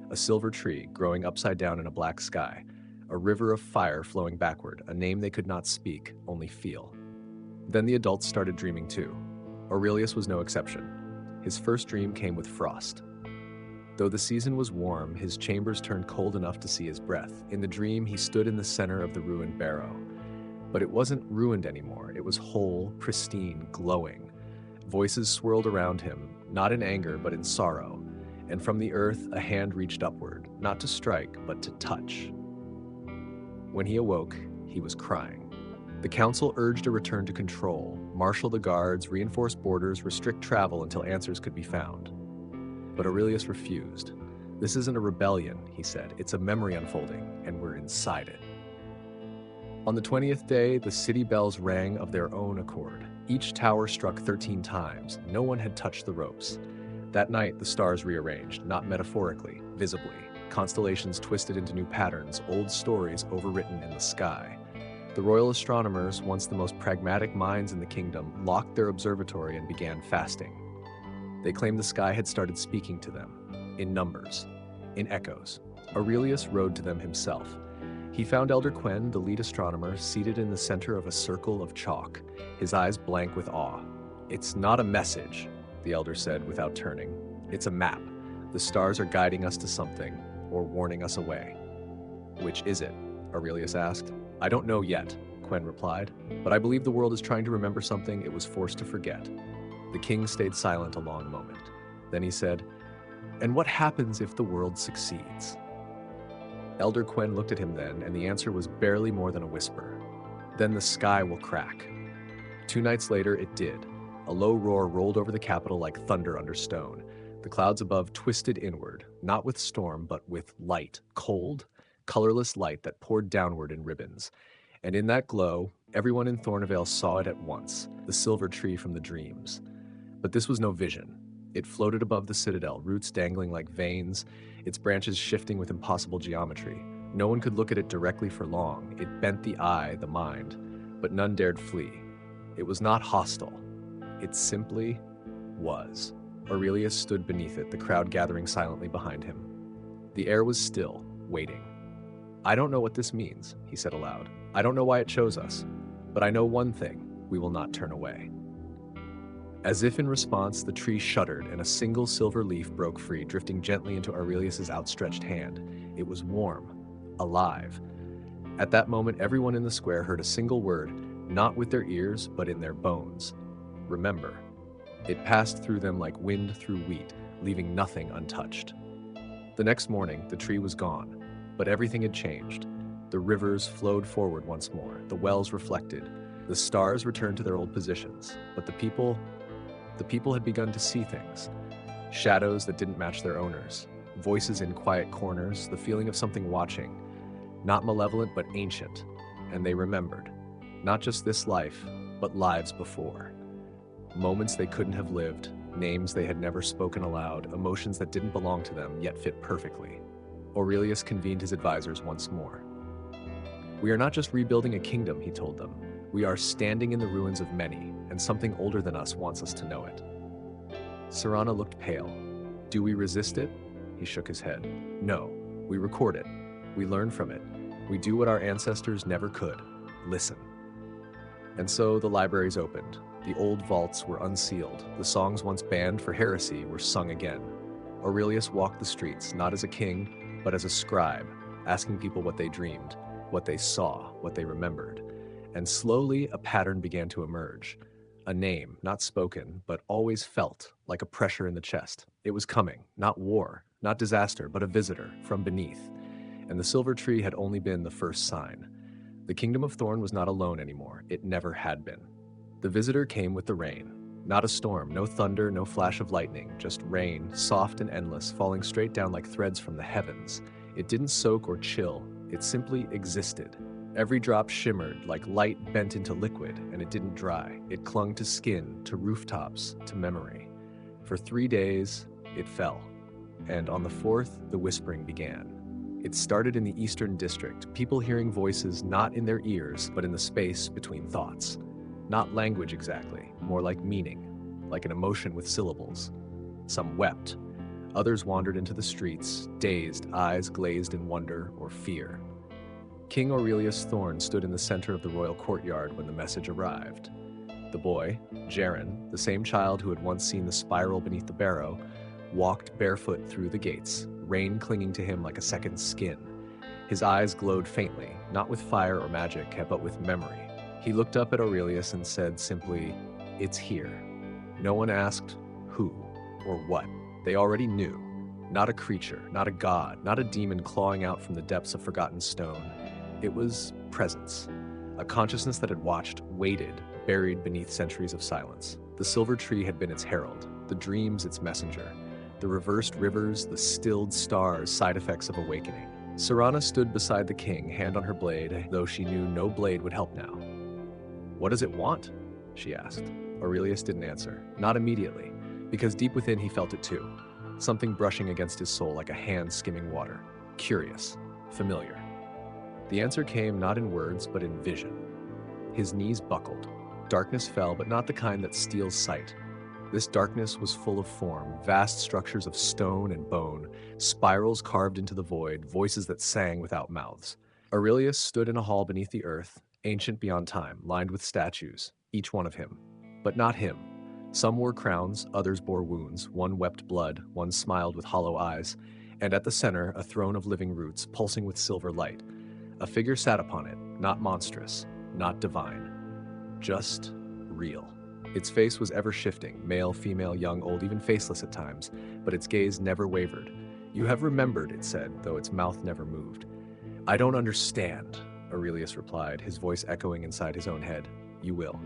A silver tree growing upside down in a black sky. A river of fire flowing backward, a name they could not speak, only feel. Then the adults started dreaming too. Aurelius was no exception. His first dream came with frost. Though the season was warm, his chambers turned cold enough to see his breath. In the dream, he stood in the center of the ruined barrow. But it wasn't ruined anymore. It was whole, pristine, glowing. Voices swirled around him, not in anger, but in sorrow. And from the earth, a hand reached upward, not to strike, but to touch. When he awoke, he was crying. The council urged a return to control, marshal the guards, reinforce borders, restrict travel until answers could be found. But Aurelius refused. "This isn't a rebellion," he said. "It's a memory unfolding, and we're inside it." On the 20th day, the city bells rang of their own accord. Each tower struck 13 times. No one had touched the ropes. That night, the stars rearranged, not metaphorically, visibly. Constellations twisted into new patterns, old stories overwritten in the sky. The royal astronomers, once the most pragmatic minds in the kingdom, locked their observatory and began fasting. They claimed the sky had started speaking to them, in numbers, in echoes. Aurelius rode to them himself. He found Elder Quen, the lead astronomer, seated in the center of a circle of chalk, his eyes blank with awe. "It's not a message," the elder said without turning. "It's a map. The stars are guiding us to something, or warning us away." "Which is it?" Aurelius asked. "I don't know yet," Quen replied, "but I believe the world is trying to remember something it was forced to forget." The king stayed silent a long moment. Then he said, "And what happens if the world succeeds?" Elder Quen looked at him then, and the answer was barely more than a whisper. "Then the sky will crack." 2 nights later, it did. A low roar rolled over the capital like thunder under stone. The clouds above twisted inward, not with storm, but with light, cold, colorless light that poured downward in ribbons. And in that glow, everyone in Thornvale saw it at once, the silver tree from the dreams. But this was no vision. It floated above the citadel, roots dangling like veins, its branches shifting with impossible geometry. No one could look at it directly for long. It bent the eye, the mind, but none dared flee. It was not hostile. It simply was. Aurelius stood beneath it, the crowd gathering silently behind him. The air was still, waiting. "I don't know what this means," he said aloud. "I don't know why it chose us, but I know one thing: we will not turn away." As if in response, the tree shuddered and a single silver leaf broke free, drifting gently into Aurelius's outstretched hand. It was warm, alive. At that moment, everyone in the square heard a single word, not with their ears, but in their bones: remember. It passed through them like wind through wheat, leaving nothing untouched. The next morning, the tree was gone, but everything had changed. The rivers flowed forward once more, the wells reflected, the stars returned to their old positions, but the people had begun to see things. Shadows that didn't match their owners, voices in quiet corners, the feeling of something watching, not malevolent but ancient, and they remembered, not just this life, but lives before. Moments they couldn't have lived, names they had never spoken aloud, emotions that didn't belong to them yet fit perfectly. Aurelius convened his advisors once more. "We are not just rebuilding a kingdom," he told them. "We are standing in the ruins of many, and something older than us wants us to know it." Serana looked pale. "Do we resist it?" He shook his head. "No, we record it. We learn from it. We do what our ancestors never could: listen." And so the libraries opened. The old vaults were unsealed. The songs once banned for heresy were sung again. Aurelius walked the streets, not as a king, but as a scribe, asking people what they dreamed, what they saw, what they remembered. And slowly a pattern began to emerge. A name, not spoken, but always felt, like a pressure in the chest. It was coming, not war, not disaster, but a visitor from beneath. And the silver tree had only been the first sign. The kingdom of Thorn was not alone anymore. It never had been. The visitor came with the rain. Not a storm, no thunder, no flash of lightning, just rain, soft and endless, falling straight down like threads from the heavens. It didn't soak or chill. It simply existed. Every drop shimmered like light bent into liquid, and it didn't dry. It clung to skin, to rooftops, to memory. For 3 days, it fell. And on the 4th, the whispering began. It started in the Eastern District, people hearing voices not in their ears, but in the space between thoughts. Not language exactly, more like meaning, like an emotion with syllables. Some wept. Others wandered into the streets, dazed, eyes glazed in wonder or fear. King Aurelius Thorn stood in the center of the royal courtyard when the message arrived. The boy, Jaren, the same child who had once seen the spiral beneath the barrow, walked barefoot through the gates, rain clinging to him like a second skin. His eyes glowed faintly, not with fire or magic, but with memory. He looked up at Aurelius and said simply, "It's here." No one asked who or what. They already knew. Not a creature, not a god, not a demon clawing out from the depths of forgotten stone. It was presence. A consciousness that had watched, waited, buried beneath centuries of silence. The silver tree had been its herald, the dreams its messenger, the reversed rivers, the stilled stars, side effects of awakening. Serana stood beside the king, hand on her blade, though she knew no blade would help now. "What does it want?" she asked. Aurelius didn't answer, not immediately, because deep within he felt it too. Something brushing against his soul like a hand skimming water. Curious, familiar. The answer came not in words, but in vision. His knees buckled. Darkness fell, but not the kind that steals sight. This darkness was full of form, vast structures of stone and bone, spirals carved into the void, voices that sang without mouths. Aurelius stood in a hall beneath the earth, ancient beyond time, lined with statues, each one of him. But not him. Some wore crowns, others bore wounds, one wept blood, one smiled with hollow eyes, and at the center, a throne of living roots, pulsing with silver light. A figure sat upon it, not monstrous, not divine, just real. Its face was ever shifting, male, female, young, old, even faceless at times, but its gaze never wavered. "You have remembered," it said, though its mouth never moved. "I don't understand," Aurelius replied, his voice echoing inside his own head. "You will."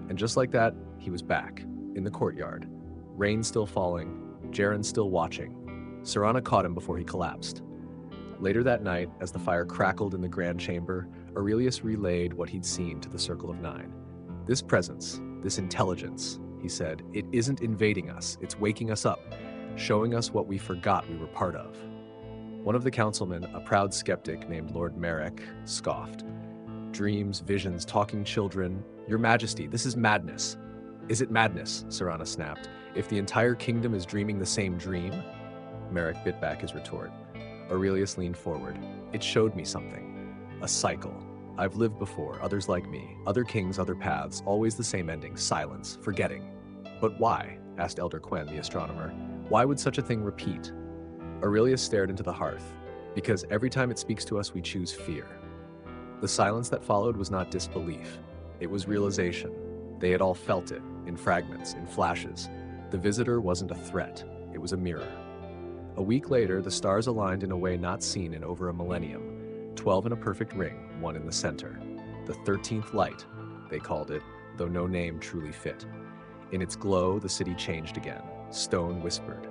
And just like that, he was back, in the courtyard. Rain still falling, Jaren still watching. Serana caught him before he collapsed. Later that night, as the fire crackled in the grand chamber, Aurelius relayed what he'd seen to the Circle of Nine. "This presence, this intelligence," he said, "it isn't invading us, it's waking us up, showing us what we forgot we were part of." One of the councilmen, a proud skeptic named Lord Marek, scoffed. "Dreams, visions, talking children. Your Majesty, this is madness." "Is it madness?" Serana snapped. "If the entire kingdom is dreaming the same dream?" Marek bit back his retort. Aurelius leaned forward. It showed me something. A cycle. I've lived before, others like me, other kings, other paths, always the same ending, silence, forgetting. But why? Asked Elder Quen, the astronomer. Why would such a thing repeat? Aurelius stared into the hearth. Because every time it speaks to us, we choose fear. The silence that followed was not disbelief. It was realization. They had all felt it, in fragments, in flashes. The visitor wasn't a threat. It was a mirror. A week later, the stars aligned in a way not seen in over a millennium. 12 in a perfect ring, one in the center. The 13th light, they called it, though no name truly fit. In its glow, the city changed again. Stone whispered.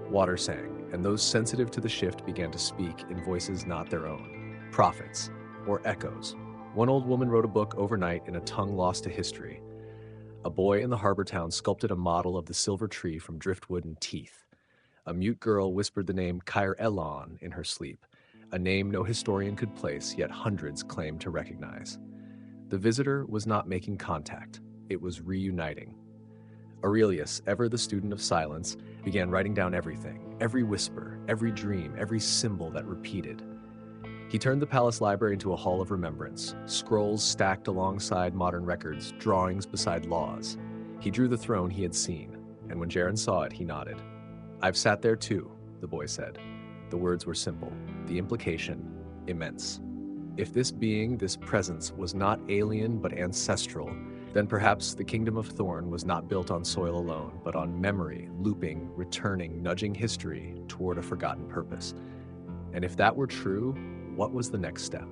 Water sang, and those sensitive to the shift began to speak in voices not their own. Prophets, or echoes. One old woman wrote a book overnight in a tongue lost to history. A boy in the harbor town sculpted a model of the silver tree from driftwood and teeth. A mute girl whispered the name Virelorn in her sleep, a name no historian could place, yet hundreds claimed to recognize. The visitor was not making contact. It was reuniting. Aurelius, ever the student of silence, began writing down everything, every whisper, every dream, every symbol that repeated. He turned the palace library into a hall of remembrance, scrolls stacked alongside modern records, drawings beside laws. He drew the throne he had seen, and when Jaren saw it, he nodded. I've sat there too, the boy said. The words were simple, the implication immense. If this being, this presence, was not alien but ancestral, then perhaps the kingdom of Thorn was not built on soil alone, but on memory, looping, returning, nudging history toward a forgotten purpose. And if that were true, what was the next step?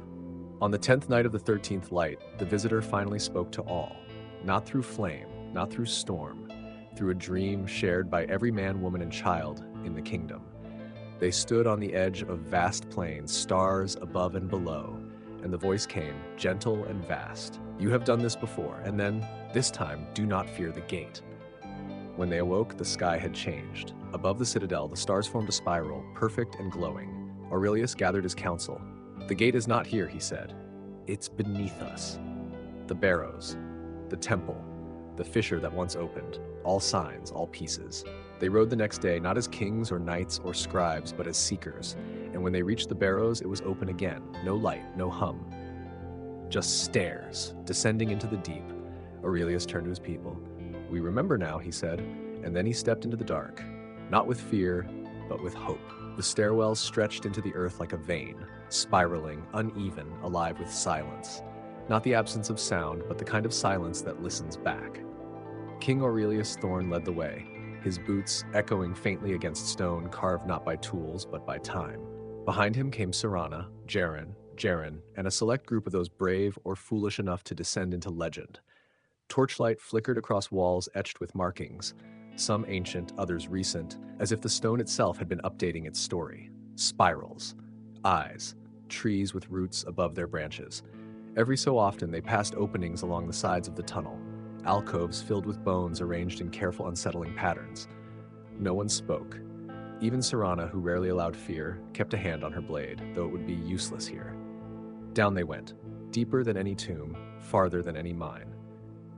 On the 10th night of the 13th light, the visitor finally spoke to all, not through flame, not through storm, through a dream shared by every man, woman, and child in the kingdom. They stood on the edge of vast plains, stars above and below, and the voice came, gentle and vast. You have done this before, and then, this time, do not fear the gate. When they awoke, the sky had changed. Above the citadel, the stars formed a spiral, perfect and glowing. Aurelius gathered his council. The gate is not here, he said. It's beneath us. The barrows, the temple, the fissure that once opened, all signs, all pieces. They rode the next day, not as kings or knights or scribes, but as seekers. And when they reached the barrows, it was open again. No light, no hum. Just stairs, descending into the deep. Aurelius turned to his people. We remember now, he said, and then he stepped into the dark. Not with fear, but with hope. The stairwells stretched into the earth like a vein, spiraling, uneven, alive with silence. Not the absence of sound, but the kind of silence that listens back. King Aurelius Thorn led the way, his boots echoing faintly against stone carved not by tools, but by time. Behind him came Serana, Jaren, and a select group of those brave or foolish enough to descend into legend. Torchlight flickered across walls etched with markings, some ancient, others recent, as if the stone itself had been updating its story. Spirals, eyes, trees with roots above their branches. Every so often they passed openings along the sides of the tunnel, alcoves filled with bones arranged in careful, unsettling patterns. No one spoke. Even Serana, who rarely allowed fear, kept a hand on her blade, though it would be useless here. Down they went, deeper than any tomb, farther than any mine.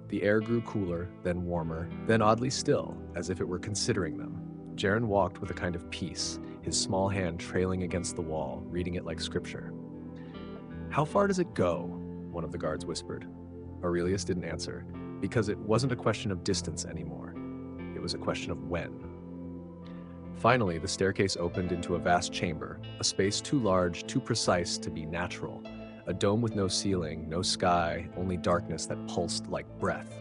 The air grew cooler, then warmer, then oddly still, as if it were considering them. Jaren walked with a kind of peace, his small hand trailing against the wall, reading it like scripture. How far does it go? One of the guards whispered. Aurelius didn't answer, because it wasn't a question of distance anymore. It was a question of when. Finally, the staircase opened into a vast chamber, a space too large, too precise to be natural. A dome with no ceiling, no sky, only darkness that pulsed like breath.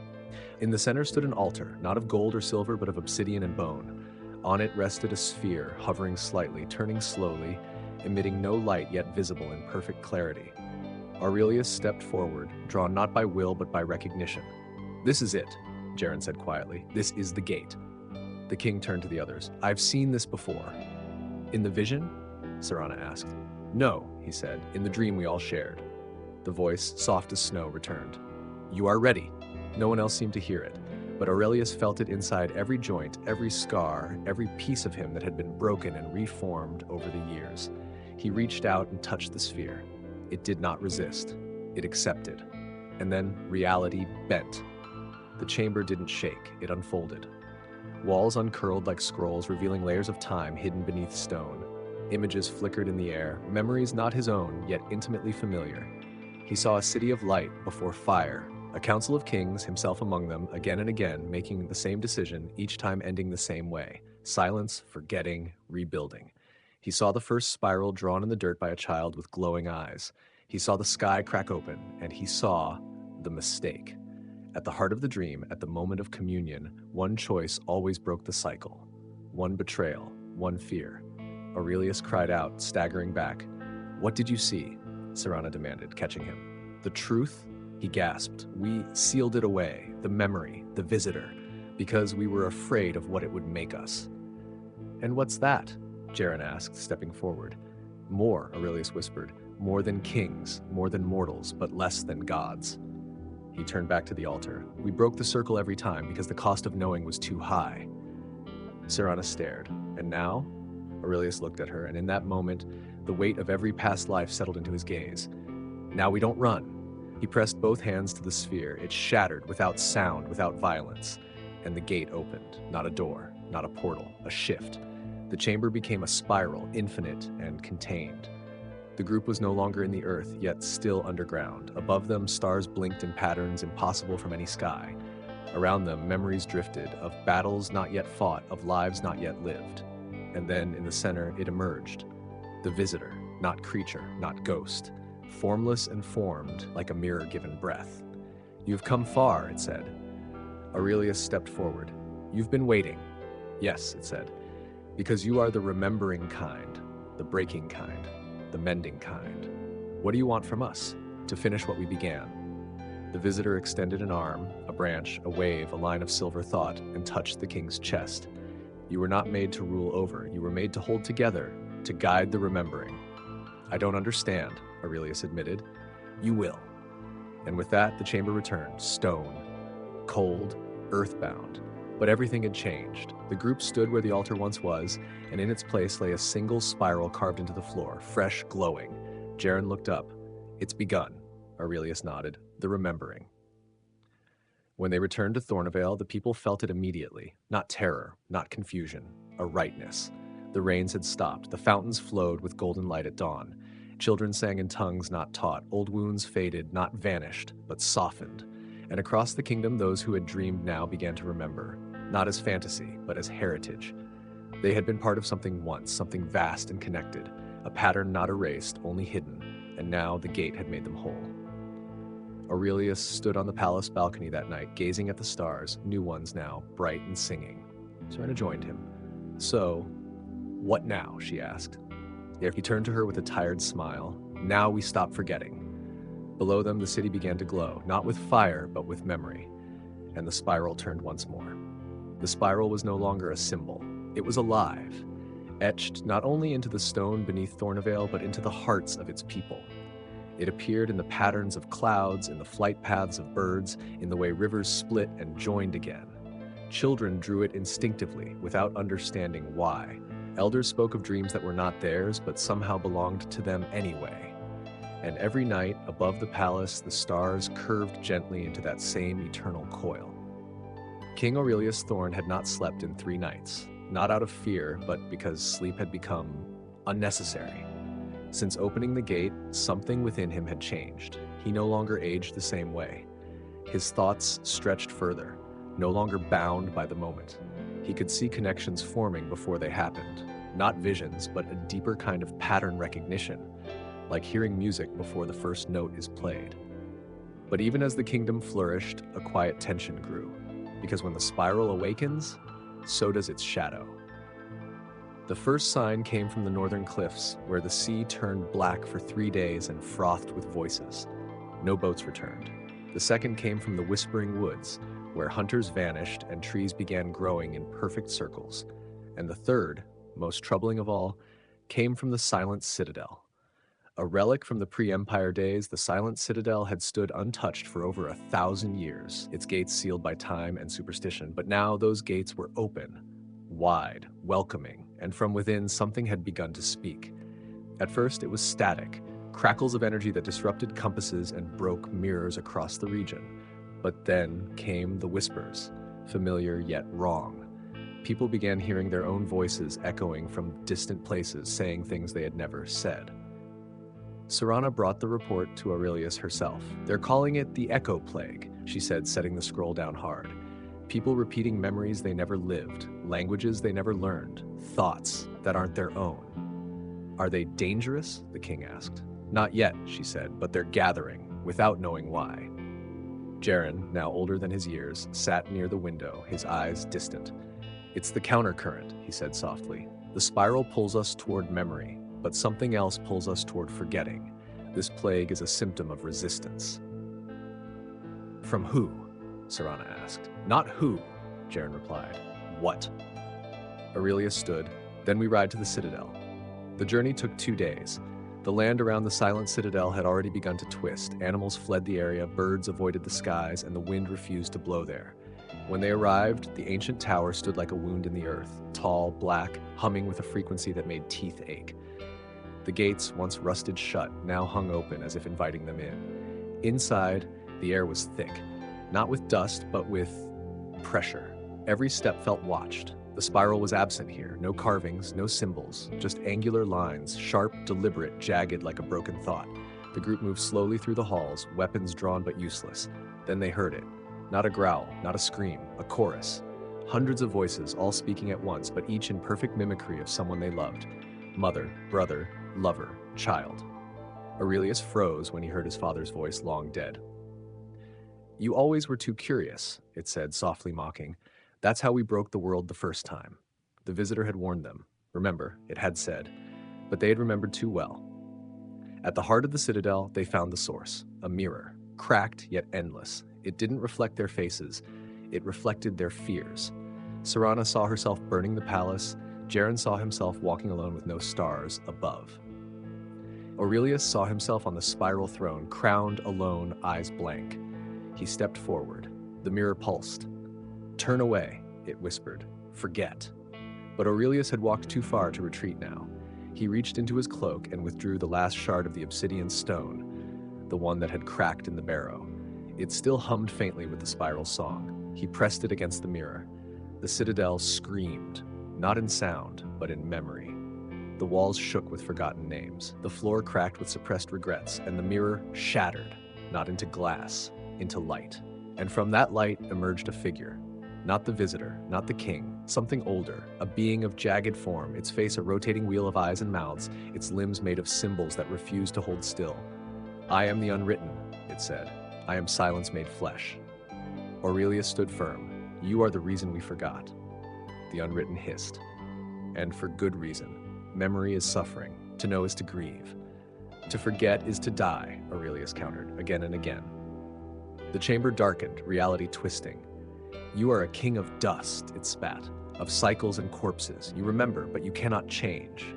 In the center stood an altar, not of gold or silver, but of obsidian and bone. On it rested a sphere, hovering slightly, turning slowly, emitting no light yet visible in perfect clarity. Aurelius stepped forward, drawn not by will but by recognition. This is it, Jaren said quietly. This is the gate. The king turned to the others. I've seen this before. In the vision? Serana asked. No, he said, in the dream we all shared. The voice, soft as snow, returned. You are ready. No one else seemed to hear it, but Aurelius felt it inside every joint, every scar, every piece of him that had been broken and reformed over the years. He reached out and touched the sphere. It did not resist. It accepted. And then reality bent. The chamber didn't shake. It unfolded. Walls uncurled like scrolls, revealing layers of time hidden beneath stone. Images flickered in the air, memories not his own, yet intimately familiar. He saw a city of light before fire, a council of kings, himself among them, again and again, making the same decision, each time ending the same way: silence, forgetting, rebuilding. He saw the first spiral drawn in the dirt by a child with glowing eyes. He saw the sky crack open, and he saw the mistake. At the heart of the dream, at the moment of communion, one choice always broke the cycle. One betrayal, one fear. Aurelius cried out, staggering back. "What did you see?" Serana demanded, catching him. "The truth?" He gasped. "We sealed it away, the memory, the visitor, because we were afraid of what it would make us." "And what's that?" Jaren asked, stepping forward. "More," Aurelius whispered. "More than kings, more than mortals, but less than gods." He turned back to the altar. "We broke the circle every time because the cost of knowing was too high." Serana stared. "And now?" Aurelius looked at her, and in that moment, the weight of every past life settled into his gaze. "Now we don't run." He pressed both hands to the sphere. It shattered without sound, without violence. And the gate opened. Not a door, not a portal, a shift. The chamber became a spiral, infinite and contained. The group was no longer in the earth, yet still underground. Above them, stars blinked in patterns impossible from any sky. Around them, memories drifted, of battles not yet fought, of lives not yet lived. And then, in the center, it emerged. The visitor, not creature, not ghost. Formless and formed, like a mirror given breath. "You've come far," it said. Aurelius stepped forward. "You've been waiting." "Yes," it said, "because you are the remembering kind, the breaking kind, the mending kind. What do you want from us? To finish what we began." The visitor extended an arm, a branch, a wave, a line of silver thought, and touched the king's chest. "You were not made to rule over. You were made to hold together, to guide the remembering." "I don't understand," Aurelius admitted. "You will." And with that, the chamber returned, stone, cold, earthbound. But everything had changed. The group stood where the altar once was, and in its place lay a single spiral carved into the floor, fresh, glowing. Jaren looked up. "It's begun," Aurelius nodded. "The remembering." When they returned to Thornvale, the people felt it immediately. Not terror, not confusion, a rightness. The rains had stopped. The fountains flowed with golden light at dawn. Children sang in tongues not taught. Old wounds faded, not vanished, but softened. And across the kingdom, those who had dreamed now began to remember, not as fantasy, but as heritage. They had been part of something once, something vast and connected, a pattern not erased, only hidden, and now the gate had made them whole. Aurelius stood on the palace balcony that night, gazing at the stars, new ones now, bright and singing. Serena joined him. "So, what now?" she asked. He turned to her with a tired smile. "Now we stop forgetting." Below them, the city began to glow, not with fire, but with memory. And the spiral turned once more. The spiral was no longer a symbol. It was alive, etched not only into the stone beneath Thornvale, but into the hearts of its people. It appeared in the patterns of clouds, in the flight paths of birds, in the way rivers split and joined again. Children drew it instinctively, without understanding why. Elders spoke of dreams that were not theirs, but somehow belonged to them anyway. And every night, above the palace, the stars curved gently into that same eternal coil. King Aurelius Thorn had not slept in 3 nights, not out of fear, but because sleep had become unnecessary. Since opening the gate, something within him had changed. He no longer aged the same way. His thoughts stretched further, no longer bound by the moment. He could see connections forming before they happened. Not visions, but a deeper kind of pattern recognition, like hearing music before the first note is played. But even as the kingdom flourished, a quiet tension grew, because when the spiral awakens, so does its shadow. The first sign came from the northern cliffs, where the sea turned black for 3 days and frothed with voices. No boats returned. The second came from the whispering woods, where hunters vanished and trees began growing in perfect circles. And the third, most troubling of all, came from the Silent Citadel. A relic from the pre-Empire days, the Silent Citadel had stood untouched for over 1,000 years, its gates sealed by time and superstition. But now those gates were open, wide, welcoming, and from within something had begun to speak. At first it was static, crackles of energy that disrupted compasses and broke mirrors across the region. But then came the whispers, familiar yet wrong. People began hearing their own voices echoing from distant places, saying things they had never said. Serana brought the report to Aurelius herself. "They're calling it the Echo Plague," she said, setting the scroll down hard. "People repeating memories they never lived, languages they never learned, thoughts that aren't their own." "Are they dangerous?" the king asked. "Not yet," she said, "but they're gathering, without knowing why." Jaren, now older than his years, sat near the window, his eyes distant. "It's the countercurrent," he said softly. "The spiral pulls us toward memory, but something else pulls us toward forgetting. This plague is a symptom of resistance." "From who?" Serana asked. "Not who," Jaren replied. "What?" Aurelius stood. "Then we ride to the citadel." The journey took 2 days. The land around the silent citadel had already begun to twist. Animals fled the area, birds avoided the skies, and the wind refused to blow there. When they arrived, the ancient tower stood like a wound in the earth, tall, black, humming with a frequency that made teeth ache. The gates, once rusted shut, now hung open as if inviting them in. Inside, the air was thick, not with dust, but with pressure. Every step felt watched. The spiral was absent here, no carvings, no symbols, just angular lines, sharp, deliberate, jagged like a broken thought. The group moved slowly through the halls, weapons drawn but useless. Then they heard it. Not a growl, not a scream, a chorus. Hundreds of voices, all speaking at once, but each in perfect mimicry of someone they loved. Mother, brother, lover, child. Aurelius froze when he heard his father's voice, long dead. "You always were too curious," it said, softly mocking. "That's how we broke the world the first time." The visitor had warned them. Remember, it had said. But they had remembered too well. At the heart of the citadel, they found the source, a mirror, cracked yet endless. It didn't reflect their faces. It reflected their fears. Serana saw herself burning the palace. Jaren saw himself walking alone with no stars above. Aurelius saw himself on the spiral throne, crowned, alone, eyes blank. He stepped forward. The mirror pulsed. "Turn away," it whispered. "Forget." But Aurelius had walked too far to retreat now. He reached into his cloak and withdrew the last shard of the obsidian stone, the one that had cracked in the barrow. It still hummed faintly with the spiral song. He pressed it against the mirror. The citadel screamed, not in sound, but in memory. The walls shook with forgotten names. The floor cracked with suppressed regrets, and the mirror shattered, not into glass, into light. And from that light emerged a figure. Not the visitor, not the king, something older, a being of jagged form, its face a rotating wheel of eyes and mouths, its limbs made of symbols that refused to hold still. "I am the unwritten," it said. "I am silence made flesh." Aurelius stood firm. "You are the reason we forgot." The unwritten hissed. "And for good reason. Memory is suffering. To know is to grieve. To forget is to die," Aurelius countered, again and again. The chamber darkened, reality twisting. "You are a king of dust," it spat, "of cycles and corpses. You remember, but you cannot change."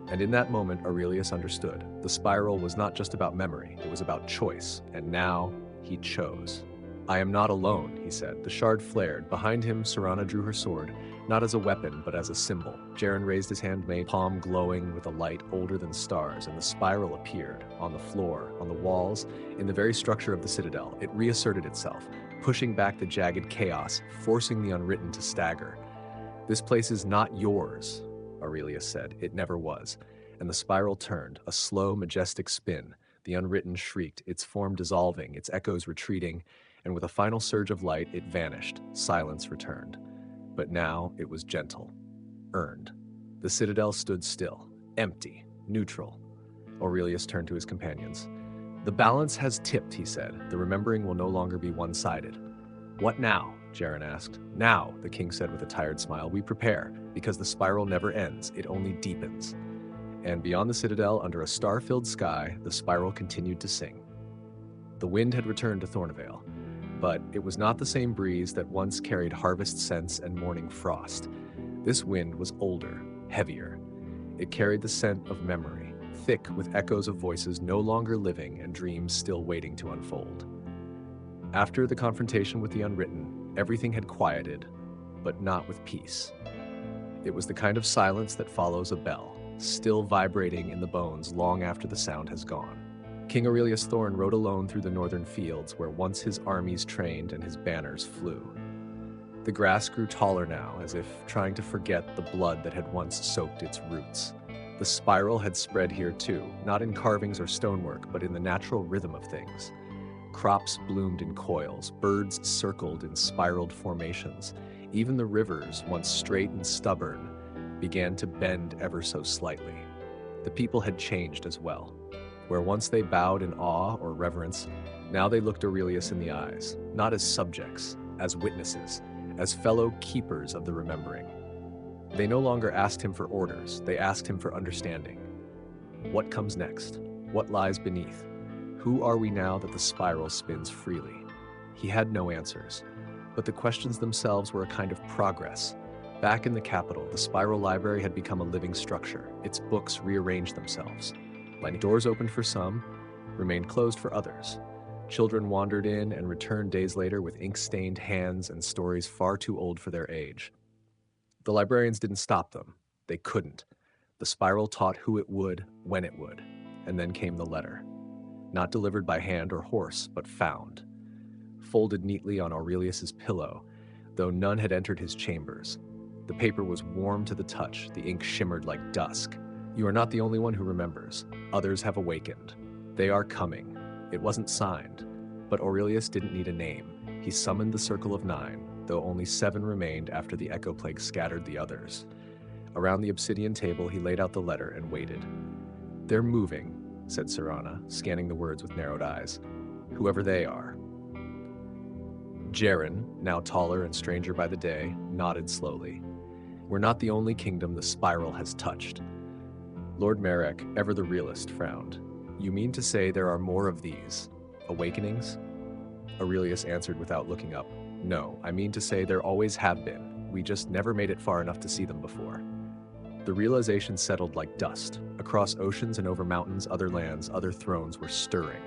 And in that moment, Aurelius understood. The spiral was not just about memory, it was about choice, and now he chose. "I am not alone," he said. The shard flared. Behind him, Serana drew her sword, not as a weapon, but as a symbol. Jaren raised his handmade palm glowing with a light older than stars, and the spiral appeared, on the floor, on the walls, in the very structure of the citadel. It reasserted itself, pushing back the jagged chaos, forcing the unwritten to stagger. "This place is not yours," Aurelius said. It never was. And the spiral turned, a slow, majestic spin. The unwritten shrieked, its form dissolving, its echoes retreating, and with a final surge of light, it vanished. Silence returned. But now it was gentle, earned. The citadel stood still, empty, neutral. Aurelius turned to his companions. "The balance has tipped," he said. "The remembering will no longer be one-sided." "What now?" Jaren asked. "Now," the king said with a tired smile, "we prepare, because the spiral never ends, it only deepens." And beyond the citadel, under a star-filled sky, the spiral continued to sing. The wind had returned to Thornvale, but it was not the same breeze that once carried harvest scents and morning frost. This wind was older, heavier. It carried the scent of memory, thick with echoes of voices no longer living and dreams still waiting to unfold. After the confrontation with the unwritten, everything had quieted, but not with peace. It was the kind of silence that follows a bell, still vibrating in the bones long after the sound has gone. King Aurelius Thorn rode alone through the northern fields where once his armies trained and his banners flew. The grass grew taller now, as if trying to forget the blood that had once soaked its roots. The spiral had spread here too, not in carvings or stonework, but in the natural rhythm of things. Crops bloomed in coils, birds circled in spiraled formations. Even the rivers, once straight and stubborn, began to bend ever so slightly. The people had changed as well. Where once they bowed in awe or reverence, now they looked Aurelius in the eyes, not as subjects, as witnesses, as fellow keepers of the remembering. They no longer asked him for orders, they asked him for understanding. What comes next? What lies beneath? Who are we now that the spiral spins freely? He had no answers, but the questions themselves were a kind of progress. Back in the capital, the spiral library had become a living structure. Its books rearranged themselves. Doors opened for some, remained closed for others. Children wandered in and returned days later with ink-stained hands and stories far too old for their age. The librarians didn't stop them. They couldn't. The spiral taught who it would, when it would. And then came the letter. Not delivered by hand or horse, but found. Folded neatly on Aurelius's pillow, though none had entered his chambers. The paper was warm to the touch, the ink shimmered like dusk. You are not the only one who remembers. Others have awakened. They are coming. It wasn't signed, but Aurelius didn't need a name. He summoned the Circle of Nine, though only 7 remained after the echo plague scattered the others. Around the obsidian table, he laid out the letter and waited. "They're moving," said Sirana, scanning the words with narrowed eyes. "Whoever they are." Jaren, now taller and stranger by the day, nodded slowly. "We're not the only kingdom the spiral has touched." Lord Marek, ever the realist, frowned. "You mean to say there are more of these awakenings?" Aurelius answered without looking up. "No, I mean to say there always have been. We just never made it far enough to see them before." The realization settled like dust. Across oceans and over mountains, other lands, other thrones were stirring.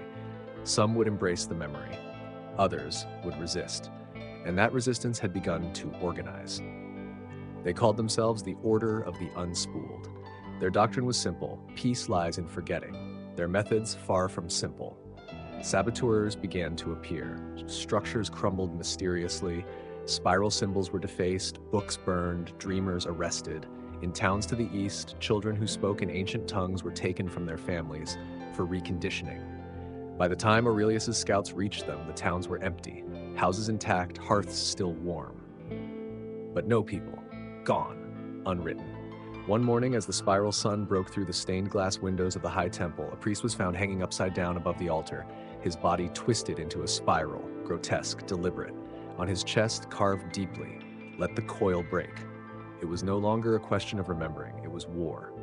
Some would embrace the memory. Others would resist. And that resistance had begun to organize. They called themselves the Order of the Unspooled. Their doctrine was simple: peace lies in forgetting. Their methods far from simple. Saboteurs began to appear. Structures crumbled mysteriously. Spiral symbols were defaced, books burned, dreamers arrested. In towns to the east, children who spoke in ancient tongues were taken from their families for reconditioning. By the time Aurelius's scouts reached them, the towns were empty, houses intact, hearths still warm. But no people. Gone. Unwritten. One morning, as the spiral sun broke through the stained glass windows of the high temple, a priest was found hanging upside down above the altar, his body twisted into a spiral, grotesque, deliberate. On his chest, carved deeply, "Let the coil break." It was no longer a question of remembering, it was war.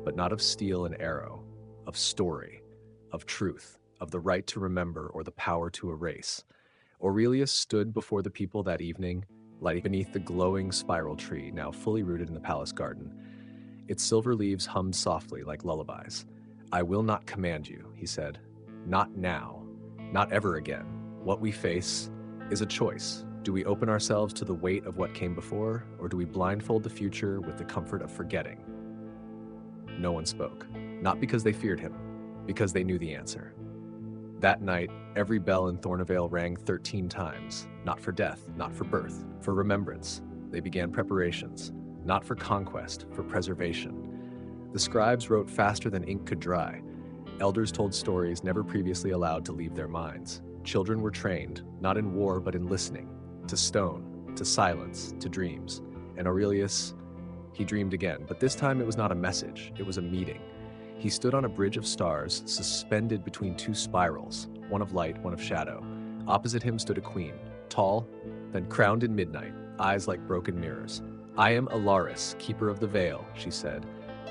But not of steel and arrow, of story, of truth, of the right to remember or the power to erase. Aurelius stood before the people that evening, lighting beneath the glowing spiral tree, now fully rooted in the palace garden. Its silver leaves hummed softly like lullabies. "I will not command you," he said. "Not now. Not ever again. What we face is a choice. Do we open ourselves to the weight of what came before, or do we blindfold the future with the comfort of forgetting?" No one spoke. Not because they feared him, because they knew the answer. That night, every bell in Thornvale rang 13 times. Not for death, not for birth, for remembrance. They began preparations. Not for conquest, for preservation. The scribes wrote faster than ink could dry. Elders told stories never previously allowed to leave their minds. Children were trained, not in war but in listening, to stone, to silence, to dreams. And Aurelius, he dreamed again, but this time it was not a message, it was a meeting. He stood on a bridge of stars, suspended between 2 spirals, one of light, one of shadow. Opposite him stood a queen, tall, then crowned in midnight, eyes like broken mirrors. "I am Alaris, keeper of the veil," she said,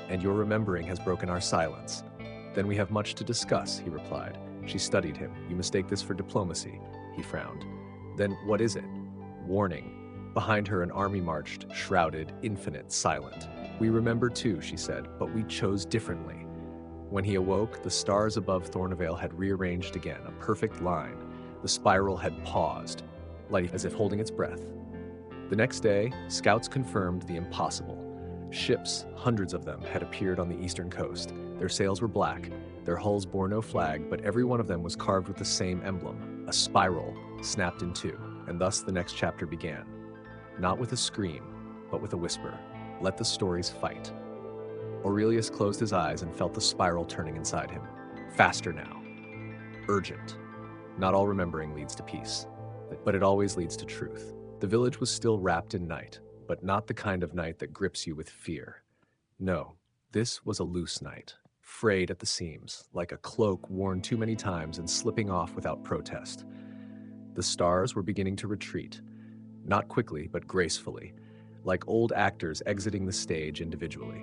"and your remembering has broken our silence." "Then we have much to discuss," he replied. She studied him. "You mistake this for diplomacy," he frowned. "Then what is it?" "Warning." Behind her an army marched, shrouded, infinite, silent. "We remember too," she said, "but we chose differently." When he awoke, the stars above Thornvale had rearranged again, a perfect line. The spiral had paused, like as if holding its breath. The next day, scouts confirmed the impossible. Ships, hundreds of them, had appeared on the eastern coast. Their sails were black. Their hulls bore no flag, but every one of them was carved with the same emblem, a spiral snapped in two, and thus the next chapter began. not with a scream, but with a whisper. Let the stories fight. Aurelius closed his eyes and felt the spiral turning inside him. Faster now. Urgent. Not all remembering leads to peace, but it always leads to truth. The village was still wrapped in night, but not the kind of night that grips you with fear. No, this was a loose night, frayed at the seams, like a cloak worn too many times and slipping off without protest. The stars were beginning to retreat, not quickly, but gracefully, like old actors exiting the stage individually.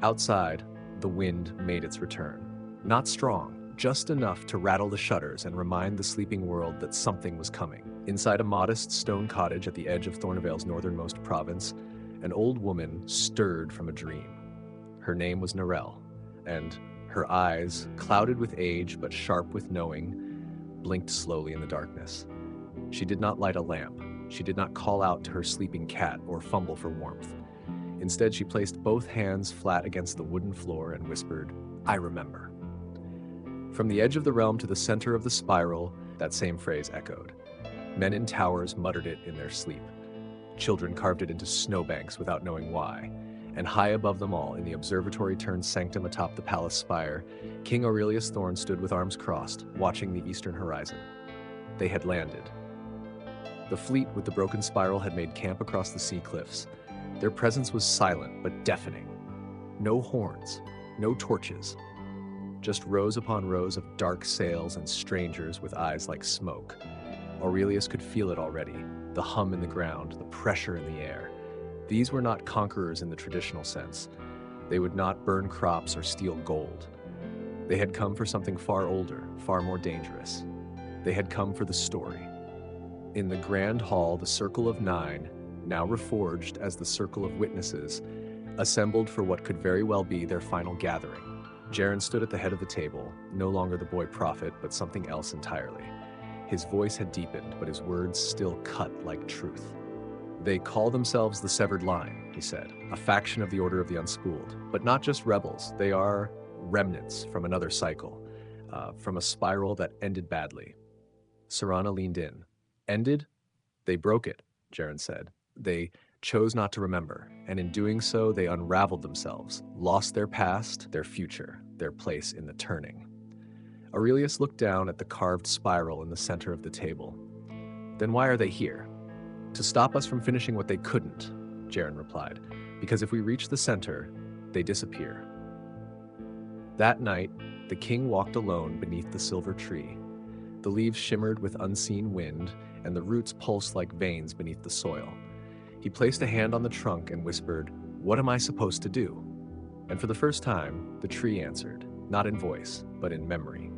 Outside, the wind made its return. Not strong, just enough to rattle the shutters and remind the sleeping world that something was coming. Inside a modest stone cottage at the edge of Thornvale's northernmost province, an old woman stirred from a dream. Her name was Narelle, and her eyes, clouded with age but sharp with knowing, blinked slowly in the darkness. She did not light a lamp. She did not call out to her sleeping cat or fumble for warmth. Instead, she placed both hands flat against the wooden floor and whispered, "I remember." From the edge of the realm to the center of the spiral, that same phrase echoed. Men in towers muttered it in their sleep. Children carved it into snowbanks without knowing why. And high above them all, in the observatory-turned-sanctum atop the palace spire, King Aurelius Thorn stood with arms crossed, watching the eastern horizon. They had landed. The fleet with the broken spiral had made camp across the sea cliffs. Their presence was silent but deafening. No horns, no torches, just rows upon rows of dark sails and strangers with eyes like smoke. Aurelius could feel it already, the hum in the ground, the pressure in the air. These were not conquerors in the traditional sense. They would not burn crops or steal gold. They had come for something far older, far more dangerous. They had come for the story. In the grand hall, the Circle of Nine, now reforged as the Circle of Witnesses, assembled for what could very well be their final gathering. Jaren stood at the head of the table, no longer the boy prophet, but something else entirely. His voice had deepened, but his words still cut like truth. "They call themselves the Severed Line," he said, "a faction of the Order of the Unspooled, but not just rebels. They are remnants from another cycle, from a spiral that ended badly." Serana leaned in. "Ended? They broke it," Jaren said. "They chose not to remember, and in doing so, they unraveled themselves, lost their past, their future, their place in the turning." Aurelius looked down at the carved spiral in the center of the table. "Then why are they here?" "To stop us from finishing what they couldn't," Jaren replied. "Because if we reach the center, they disappear." That night, the king walked alone beneath the silver tree. The leaves shimmered with unseen wind, and the roots pulsed like veins beneath the soil. He placed a hand on the trunk and whispered, "What am I supposed to do?" And for the first time, the tree answered, not in voice, but in memory.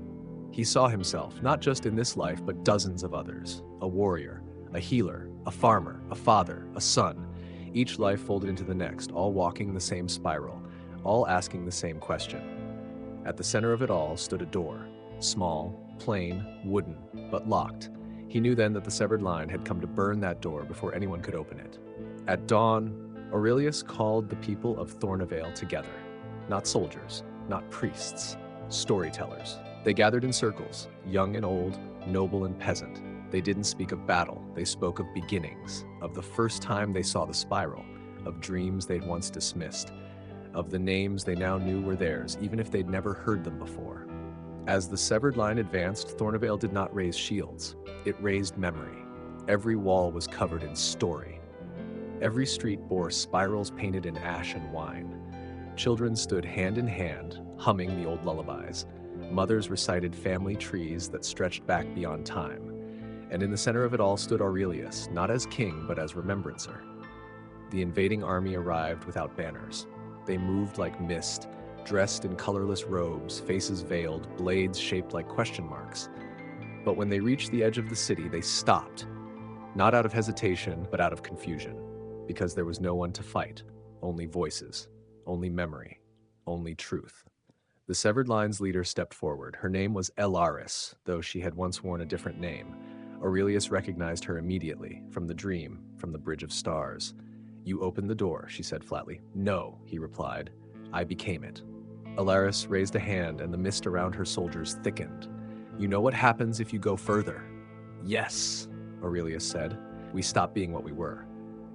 He saw himself, not just in this life, but dozens of others. A warrior, a healer, a farmer, a father, a son. Each life folded into the next, all walking the same spiral, all asking the same question. At the center of it all stood a door, small, plain, wooden, but locked. He knew then that the Severed Line had come to burn that door before anyone could open it. At dawn, Aurelius called the people of Thornvale together. Not soldiers, not priests, storytellers. They gathered in circles, young and old, noble and peasant. They didn't speak of battle, they spoke of beginnings, of the first time they saw the spiral, of dreams they'd once dismissed, of the names they now knew were theirs, even if they'd never heard them before. As the Severed Line advanced, Thornvale did not raise shields. It raised memory. Every wall was covered in story. Every street bore spirals painted in ash and wine. Children stood hand in hand, humming the old lullabies. Mothers recited family trees that stretched back beyond time. And in the center of it all stood Aurelius, not as king, but as remembrancer. The invading army arrived without banners. They moved like mist, dressed in colorless robes, faces veiled, blades shaped like question marks. But when they reached the edge of the city, they stopped, not out of hesitation, but out of confusion, because there was no one to fight, only voices, only memory, only truth. The Severed Line's leader stepped forward. Her name was Elaris, though she had once worn a different name. Aurelius recognized her immediately, from the dream, from the Bridge of Stars. "You opened the door," she said flatly. "No," he replied. "I became it." Elaris raised a hand, and the mist around her soldiers thickened. "You know what happens if you go further?" "Yes," Aurelius said. "We stop being what we were."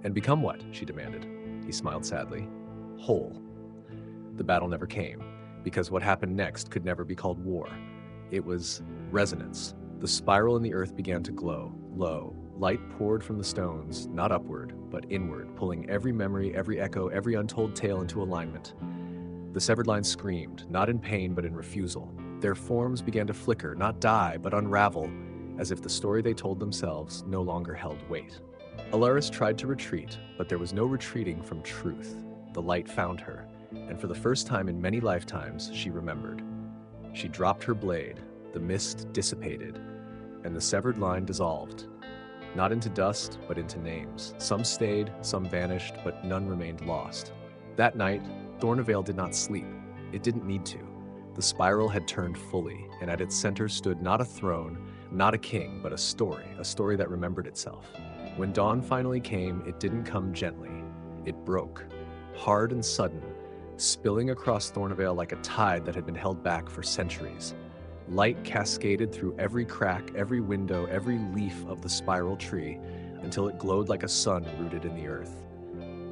And become what? She demanded. He smiled sadly. Whole. The battle never came, because what happened next could never be called war. It was resonance. The spiral in the earth began to glow, low. Light poured from the stones, not upward, but inward, pulling every memory, every echo, every untold tale into alignment. The severed lines screamed, not in pain, but in refusal. Their forms began to flicker, not die, but unravel, as if the story they told themselves no longer held weight. Alaris tried to retreat, but there was no retreating from truth. The light found her, and for the first time in many lifetimes, she remembered. She dropped her blade, the mist dissipated, and the severed line dissolved. Not into dust, but into names. Some stayed, some vanished, but none remained lost. That night, Thornavale did not sleep. It didn't need to. The spiral had turned fully, and at its center stood not a throne, not a king, but a story that remembered itself. When dawn finally came, it didn't come gently. It broke, hard and sudden, spilling across Thornavale like a tide that had been held back for centuries. Light cascaded through every crack, every window, every leaf of the spiral tree, until it glowed like a sun rooted in the earth.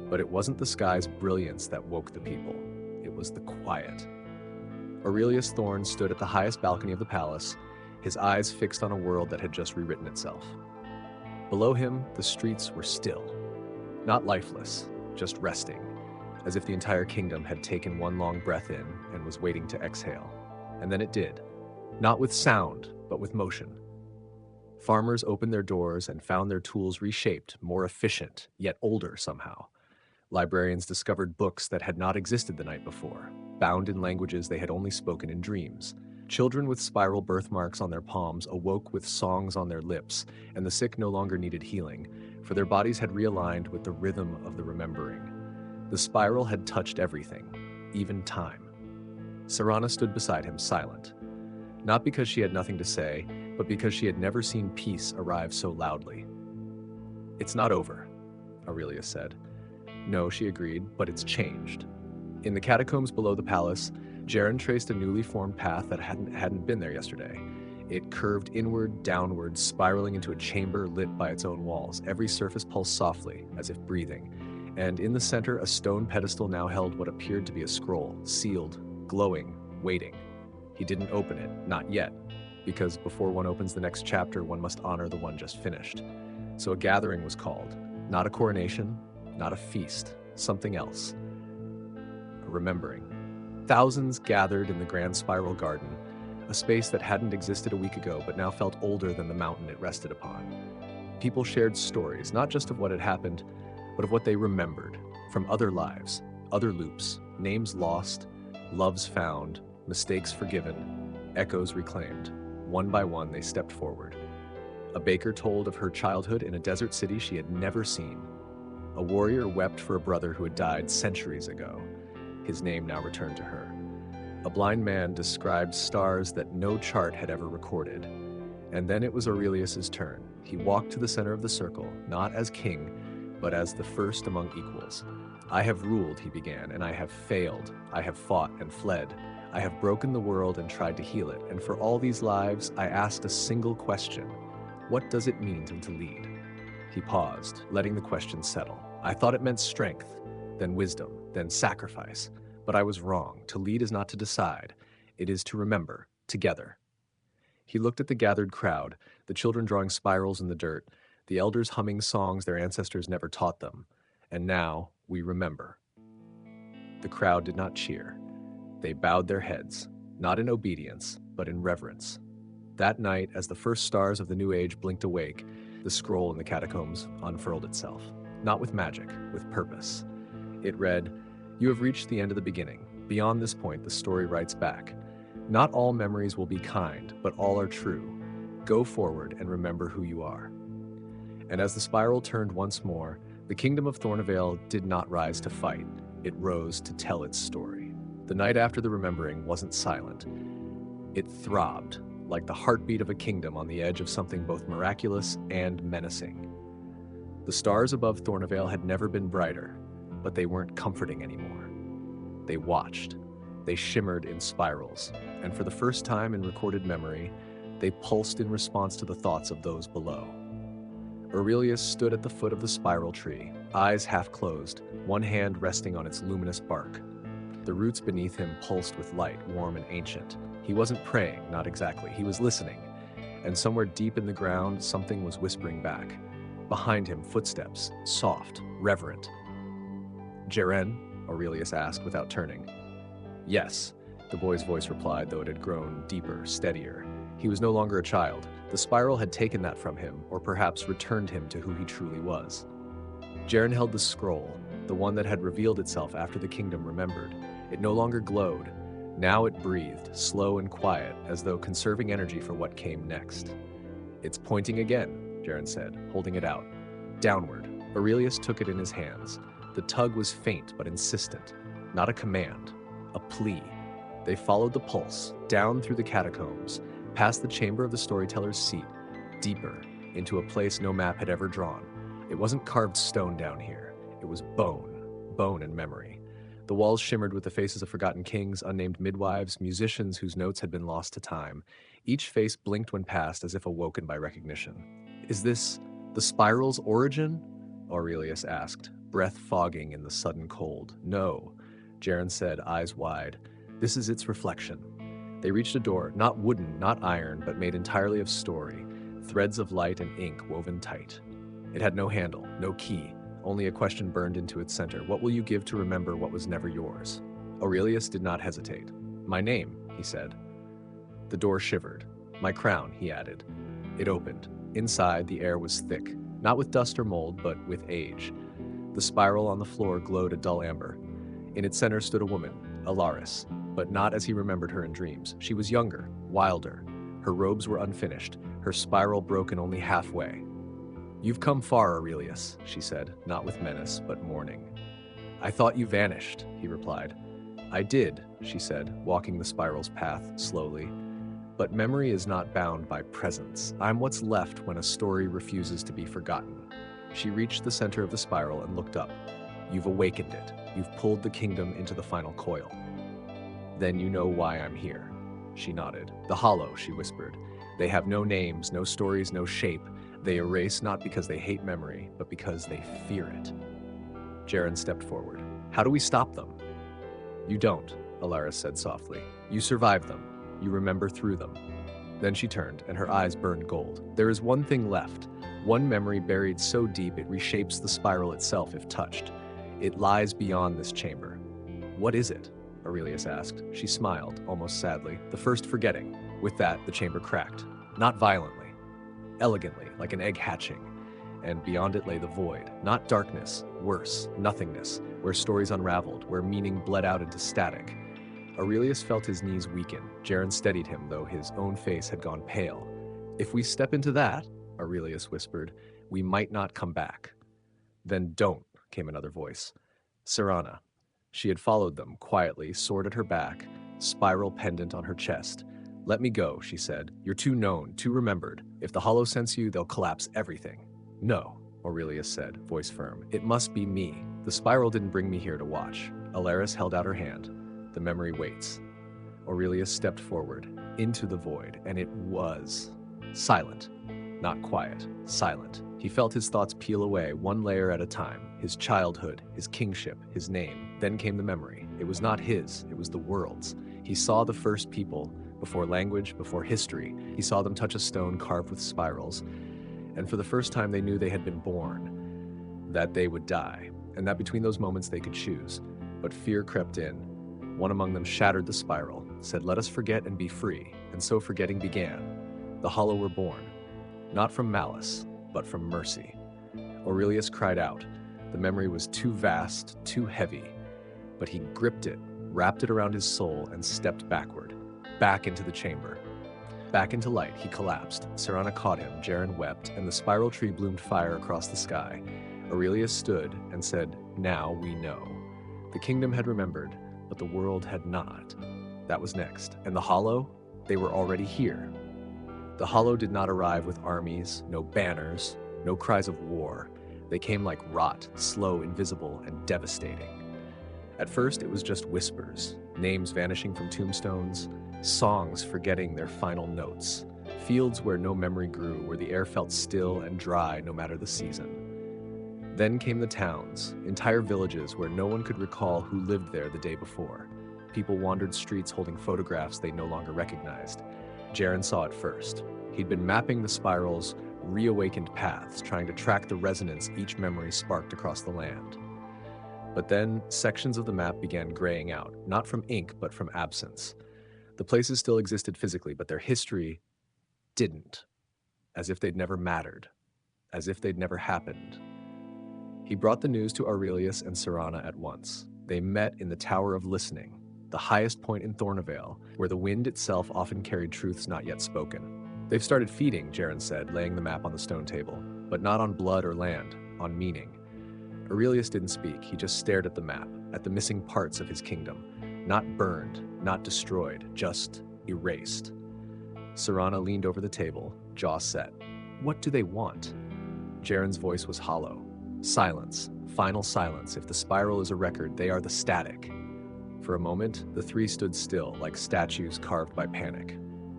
But it wasn't the sky's brilliance that woke the people. It was the quiet. Aurelius Thorn stood at the highest balcony of the palace, his eyes fixed on a world that had just rewritten itself. Below him, the streets were still. Not lifeless, just resting, as if the entire kingdom had taken one long breath in and was waiting to exhale. And then it did. Not with sound, but with motion. Farmers opened their doors and found their tools reshaped, more efficient, yet older somehow. Librarians discovered books that had not existed the night before, bound in languages they had only spoken in dreams. Children with spiral birthmarks on their palms awoke with songs on their lips, and the sick no longer needed healing, for their bodies had realigned with the rhythm of the remembering. The spiral had touched everything, even time. Serana stood beside him, silent. Not because she had nothing to say, but because she had never seen peace arrive so loudly. "It's not over," Aurelius said. "No," she agreed, "but it's changed." In the catacombs below the palace, Jaren traced a newly formed path that hadn't been there yesterday. It curved inward, downward, spiraling into a chamber lit by its own walls. Every surface pulsed softly, as if breathing. And in the center, a stone pedestal now held what appeared to be a scroll, sealed, glowing, waiting. He didn't open it, not yet, because before one opens the next chapter, one must honor the one just finished. So a gathering was called. Not a coronation, not a feast, something else. A remembering. Thousands gathered in the grand spiral garden, a space that hadn't existed a week ago but now felt older than the mountain it rested upon. People shared stories, not just of what had happened, but of what they remembered, from other lives, other loops, names lost, loves found, mistakes forgiven, echoes reclaimed. One by one, they stepped forward. A baker told of her childhood in a desert city she had never seen. A warrior wept for a brother who had died centuries ago. His name now returned to her. A blind man described stars that no chart had ever recorded. And then it was Aurelius's turn. He walked to the center of the circle, not as king, but as the first among equals. "I have ruled," he began, "and I have failed. I have fought and fled. I have broken the world and tried to heal it. And for all these lives, I asked a single question. What does it mean to lead?" He paused, letting the question settle. "I thought it meant strength, then wisdom, then sacrifice. But I was wrong. To lead is not to decide. It is to remember, together." He looked at the gathered crowd, the children drawing spirals in the dirt, the elders humming songs their ancestors never taught them. And now we remember. The crowd did not cheer. They bowed their heads, not in obedience, but in reverence. That night, as the first stars of the new age blinked awake, the scroll in the catacombs unfurled itself. Not with magic, with purpose. It read, "You have reached the end of the beginning. Beyond this point, the story writes back. Not all memories will be kind, but all are true. Go forward and remember who you are." And as the spiral turned once more, the kingdom of Thornavale did not rise to fight. It rose to tell its story. The night after the remembering wasn't silent. It throbbed, like the heartbeat of a kingdom on the edge of something both miraculous and menacing. The stars above Thornavale had never been brighter, but they weren't comforting anymore. They watched. They shimmered in spirals, and for the first time in recorded memory, they pulsed in response to the thoughts of those below. Aurelius stood at the foot of the spiral tree, eyes half closed, one hand resting on its luminous bark. The roots beneath him pulsed with light, warm and ancient. He wasn't praying, not exactly. He was listening. And somewhere deep in the ground, something was whispering back. Behind him, footsteps, soft, reverent. "Jaren?" Aurelius asked without turning. "Yes," the boy's voice replied, though it had grown deeper, steadier. He was no longer a child. The spiral had taken that from him, or perhaps returned him to who he truly was. Jaren held the scroll, the one that had revealed itself after the kingdom remembered. It no longer glowed. Now it breathed, slow and quiet, as though conserving energy for what came next. "It's pointing again," Jaren said, holding it out. Downward. Aurelius took it in his hands. The tug was faint but insistent. Not a command, a plea. They followed the pulse, down through the catacombs, past the chamber of the storyteller's seat, deeper, into a place no map had ever drawn. It wasn't carved stone down here. It was bone and memory. The walls shimmered with the faces of forgotten kings, unnamed midwives, musicians whose notes had been lost to time. Each face blinked when passed as if awoken by recognition. "Is this the spiral's origin?" Aurelius asked, breath fogging in the sudden cold. "No," Jaren said, eyes wide. "This is its reflection." They reached a door, not wooden, not iron, but made entirely of story, threads of light and ink woven tight. It had no handle, no key, only a question burned into its center. "What will you give to remember what was never yours?" Aurelius did not hesitate. "My name," he said. The door shivered. "My crown," he added. It opened. Inside, the air was thick, not with dust or mold, but with age. The spiral on the floor glowed a dull amber. In its center stood a woman, Alaris, but not as he remembered her in dreams. She was younger, wilder. Her robes were unfinished, her spiral broken only halfway. "You've come far, Aurelius," she said, not with menace, but mourning. "I thought you vanished," he replied. "I did," she said, walking the spiral's path slowly. "But memory is not bound by presence. I'm what's left when a story refuses to be forgotten." She reached the center of the spiral and looked up. "You've awakened it. You've pulled the kingdom into the final coil." "Then you know why I'm here." She nodded. "The Hollow," she whispered. "They have no names, no stories, no shape. They erase not because they hate memory, but because they fear it." Jaren stepped forward. "How do we stop them?" "You don't," Alaris said softly. "You survive them. You remember through them." Then she turned, and her eyes burned gold. "There is one thing left, one memory buried so deep it reshapes the spiral itself if touched. It lies beyond this chamber." "What is it?" Aurelius asked. She smiled, almost sadly. "The first forgetting." With that, the chamber cracked. Not violently. Elegantly, like an egg hatching. And beyond it lay the void. Not darkness, worse, nothingness, where stories unraveled, where meaning bled out into static. Aurelius felt his knees weaken. Jaren steadied him, though his own face had gone pale. "If we step into that," Aurelius whispered, "we might not come back." "Then don't," came another voice. Serana. She had followed them, quietly, sword at her back, spiral pendant on her chest. "Let me go," she said. "You're too known, too remembered. If the Hollow sense you, they'll collapse everything." "No," Aurelius said, voice firm. "It must be me. The spiral didn't bring me here to watch." Alaris held out her hand. "The memory waits." Aurelius stepped forward, into the void, and it was silent. Not quiet, silent. He felt his thoughts peel away, one layer at a time. His childhood, his kingship, his name. Then came the memory. It was not his, it was the world's. He saw the first people, before language, before history. He saw them touch a stone carved with spirals. And for the first time they knew they had been born, that they would die, and that between those moments they could choose. But fear crept in. One among them shattered the spiral, said, "Let us forget and be free." And so forgetting began. The Hollow were born, not from malice, but from mercy. Aurelius cried out. The memory was too vast, too heavy, but he gripped it, wrapped it around his soul, and stepped backward, back into the chamber. Back into light, he collapsed. Serana caught him, Jaren wept, and the spiral tree bloomed fire across the sky. Aurelius stood and said, "Now we know." The kingdom had remembered, but the world had not. That was next. And the Hollow? They were already here. The Hollow did not arrive with armies, no banners, no cries of war. They came like rot, slow, invisible, and devastating. At first, it was just whispers, names vanishing from tombstones, songs forgetting their final notes, fields where no memory grew, where the air felt still and dry no matter the season. Then came the towns, entire villages where no one could recall who lived there the day before. People wandered streets holding photographs they no longer recognized. Jaren saw it first. He'd been mapping the spiral's reawakened paths, trying to track the resonance each memory sparked across the land. But then, sections of the map began graying out, not from ink, but from absence. The places still existed physically, but their history didn't, as if they'd never mattered, as if they'd never happened. He brought the news to Aurelius and Serana at once. They met in the Tower of Listening, the highest point in Thornavale, where the wind itself often carried truths not yet spoken. "They've started feeding," Jaren said, laying the map on the stone table, "but not on blood or land, on meaning." Aurelius didn't speak. He just stared at the map, at the missing parts of his kingdom. Not burned, not destroyed, just erased. Serana leaned over the table, jaw set. "What do they want?" Jaren's voice was hollow. "Silence, final silence. If the spiral is a record, they are the static." For a moment, the three stood still, like statues carved by panic.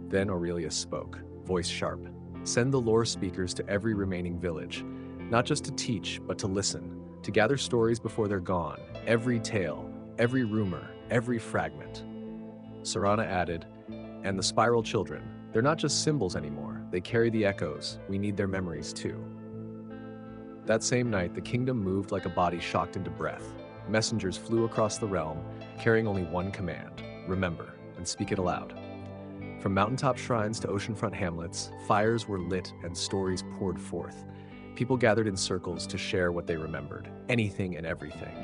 Then Aurelius spoke, voice sharp. "Send the lore speakers to every remaining village, not just to teach, but to listen, to gather stories before they're gone, every tale, every rumor, every fragment." Serana added, "And the spiral children, they're not just symbols anymore. They carry the echoes. We need their memories too." That same night, the kingdom moved like a body shocked into breath. Messengers flew across the realm, carrying only one command: remember, and speak it aloud. From mountaintop shrines to oceanfront hamlets, fires were lit and stories poured forth. People gathered in circles to share what they remembered, anything and everything.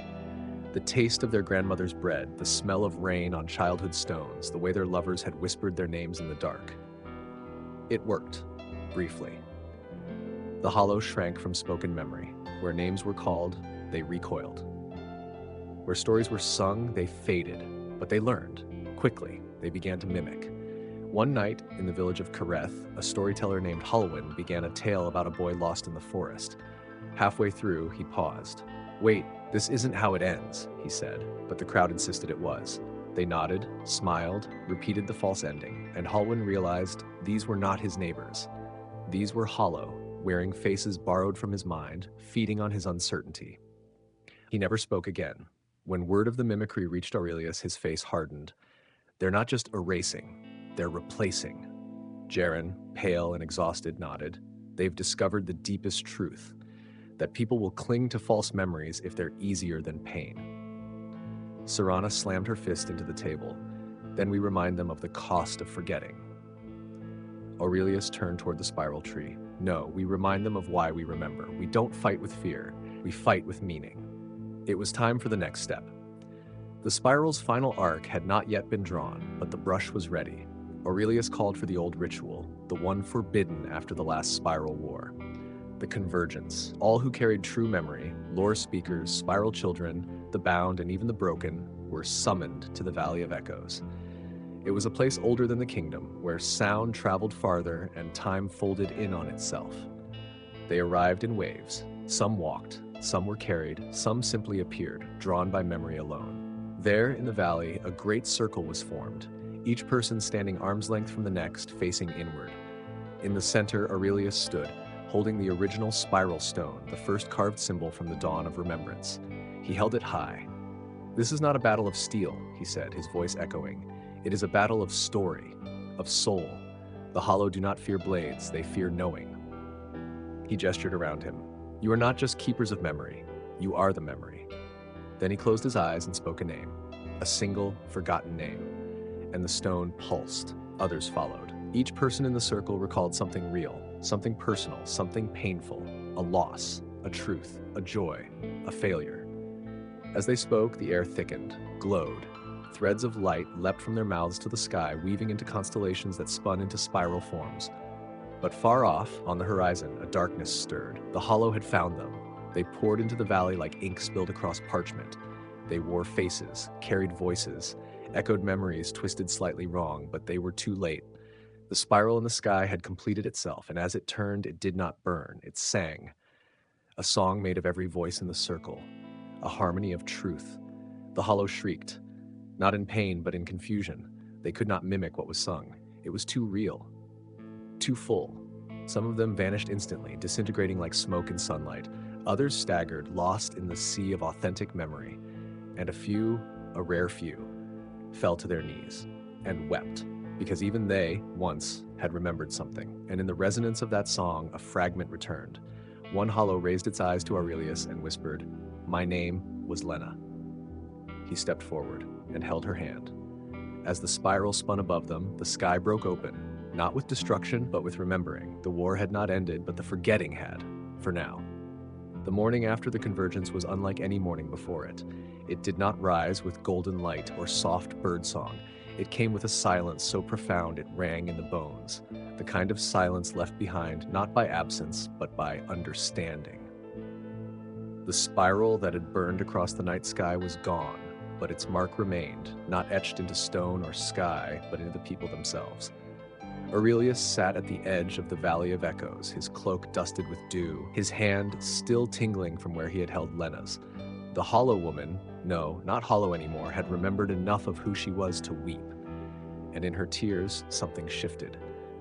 The taste of their grandmother's bread, the smell of rain on childhood stones, the way their lovers had whispered their names in the dark. It worked, briefly. The hollow shrank from spoken memory. Where names were called, they recoiled. Where stories were sung, they faded, but they learned. Quickly, they began to mimic. One night, in the village of Kareth, a storyteller named Hullwyn began a tale about a boy lost in the forest. Halfway through, he paused. "Wait, this isn't how it ends," he said, but the crowd insisted it was. They nodded, smiled, repeated the false ending, and Hullwyn realized these were not his neighbors. These were hollow, wearing faces borrowed from his mind, feeding on his uncertainty. He never spoke again. When word of the mimicry reached Aurelius, his face hardened. "They're not just erasing, they're replacing." Jaren, pale and exhausted, nodded. "They've discovered the deepest truth, that people will cling to false memories if they're easier than pain." Serana slammed her fist into the table. "Then we remind them of the cost of forgetting." Aurelius turned toward the spiral tree. "No, we remind them of why we remember. We don't fight with fear, we fight with meaning." It was time for the next step. The spiral's final arc had not yet been drawn, but the brush was ready. Aurelius called for the old ritual, the one forbidden after the last spiral war. The convergence. All who carried true memory, lore speakers, spiral children, the bound, and even the broken, were summoned to the Valley of Echoes. It was a place older than the kingdom, where sound traveled farther and time folded in on itself. They arrived in waves. Some walked, some were carried, some simply appeared, drawn by memory alone. There, in the valley, a great circle was formed, each person standing arm's length from the next, facing inward. In the center, Aurelius stood, holding the original spiral stone, the first carved symbol from the dawn of remembrance. He held it high. "This is not a battle of steel," he said, his voice echoing. "It is a battle of story, of soul. The hollow do not fear blades, they fear knowing." He gestured around him. "You are not just keepers of memory, you are the memory." Then he closed his eyes and spoke a name, a single, forgotten name. And the stone pulsed. Others followed. Each person in the circle recalled something real, something personal, something painful, a loss, a truth, a joy, a failure. As they spoke, the air thickened, glowed. Threads of light leapt from their mouths to the sky, weaving into constellations that spun into spiral forms. But far off, on the horizon, a darkness stirred. The hollow had found them. They poured into the valley like ink spilled across parchment. They wore faces, carried voices, echoed memories twisted slightly wrong, but they were too late. The spiral in the sky had completed itself, and as it turned, it did not burn, it sang. A song made of every voice in the circle, a harmony of truth. The hollow shrieked, not in pain, but in confusion. They could not mimic what was sung. It was too real. too full. Some of them vanished instantly, disintegrating like smoke in sunlight. Others staggered, lost in the sea of authentic memory. And a few, a rare few, fell to their knees and wept, because even they, once, had remembered something. And in the resonance of that song, a fragment returned. One hollow raised its eyes to Aurelius and whispered, "My name was Lena." He stepped forward and held her hand. As the spiral spun above them, the sky broke open, not with destruction, but with remembering. The war had not ended, but the forgetting had, for now. The morning after the convergence was unlike any morning before it. It did not rise with golden light or soft birdsong. It came with a silence so profound it rang in the bones, the kind of silence left behind not by absence, but by understanding. The spiral that had burned across the night sky was gone, but its mark remained, not etched into stone or sky, but into the people themselves. Aurelius sat at the edge of the Valley of Echoes, his cloak dusted with dew, his hand still tingling from where he had held Lena's. The hollow woman, no, not hollow anymore, had remembered enough of who she was to weep. And in her tears, something shifted.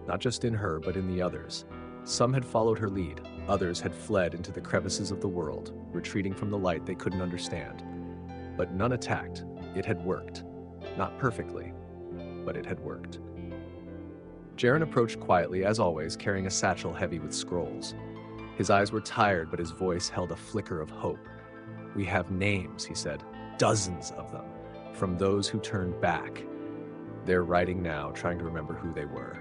Not just in her, but in the others. Some had followed her lead. Others had fled into the crevices of the world, retreating from the light they couldn't understand. But none attacked. It had worked. Not perfectly, but it had worked. Jaren approached quietly, as always, carrying a satchel heavy with scrolls. His eyes were tired, but his voice held a flicker of hope. "We have names," he said, "dozens of them, from those who turned back. They're writing now, trying to remember who they were."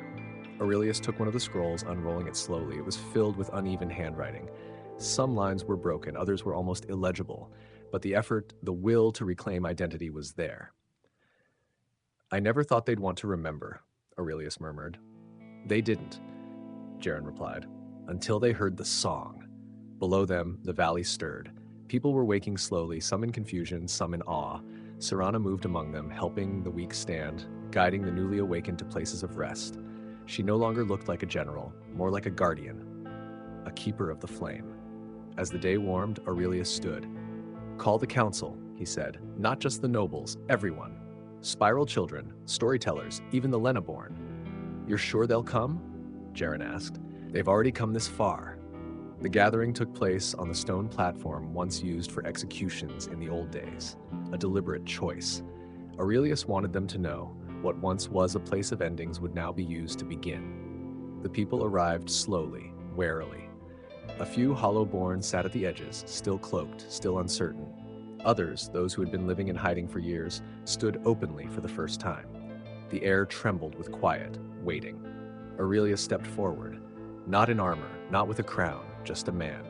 Aurelius took one of the scrolls, unrolling it slowly. It was filled with uneven handwriting. Some lines were broken, others were almost illegible, but the effort, the will to reclaim identity was there. "I never thought they'd want to remember," Aurelius murmured. "They didn't," Jaren replied, "until they heard the song." Below them, the valley stirred. People were waking slowly, some in confusion, some in awe. Serana moved among them, helping the weak stand, guiding the newly awakened to places of rest. She no longer looked like a general, more like a guardian, a keeper of the flame. As the day warmed, Aurelius stood. "Call the council," he said, "not just the nobles, everyone. Spiral children, storytellers, even the Lenaborn." "You're sure they'll come?" Jaren asked. "They've already come this far." The gathering took place on the stone platform once used for executions in the old days, a deliberate choice. Aurelius wanted them to know what once was a place of endings would now be used to begin. The people arrived slowly, warily. A few hollow-born sat at the edges, still cloaked, still uncertain. Others, those who had been living in hiding for years, stood openly for the first time. The air trembled with quiet, waiting. Aurelius stepped forward, not in armor, not with a crown, just a man.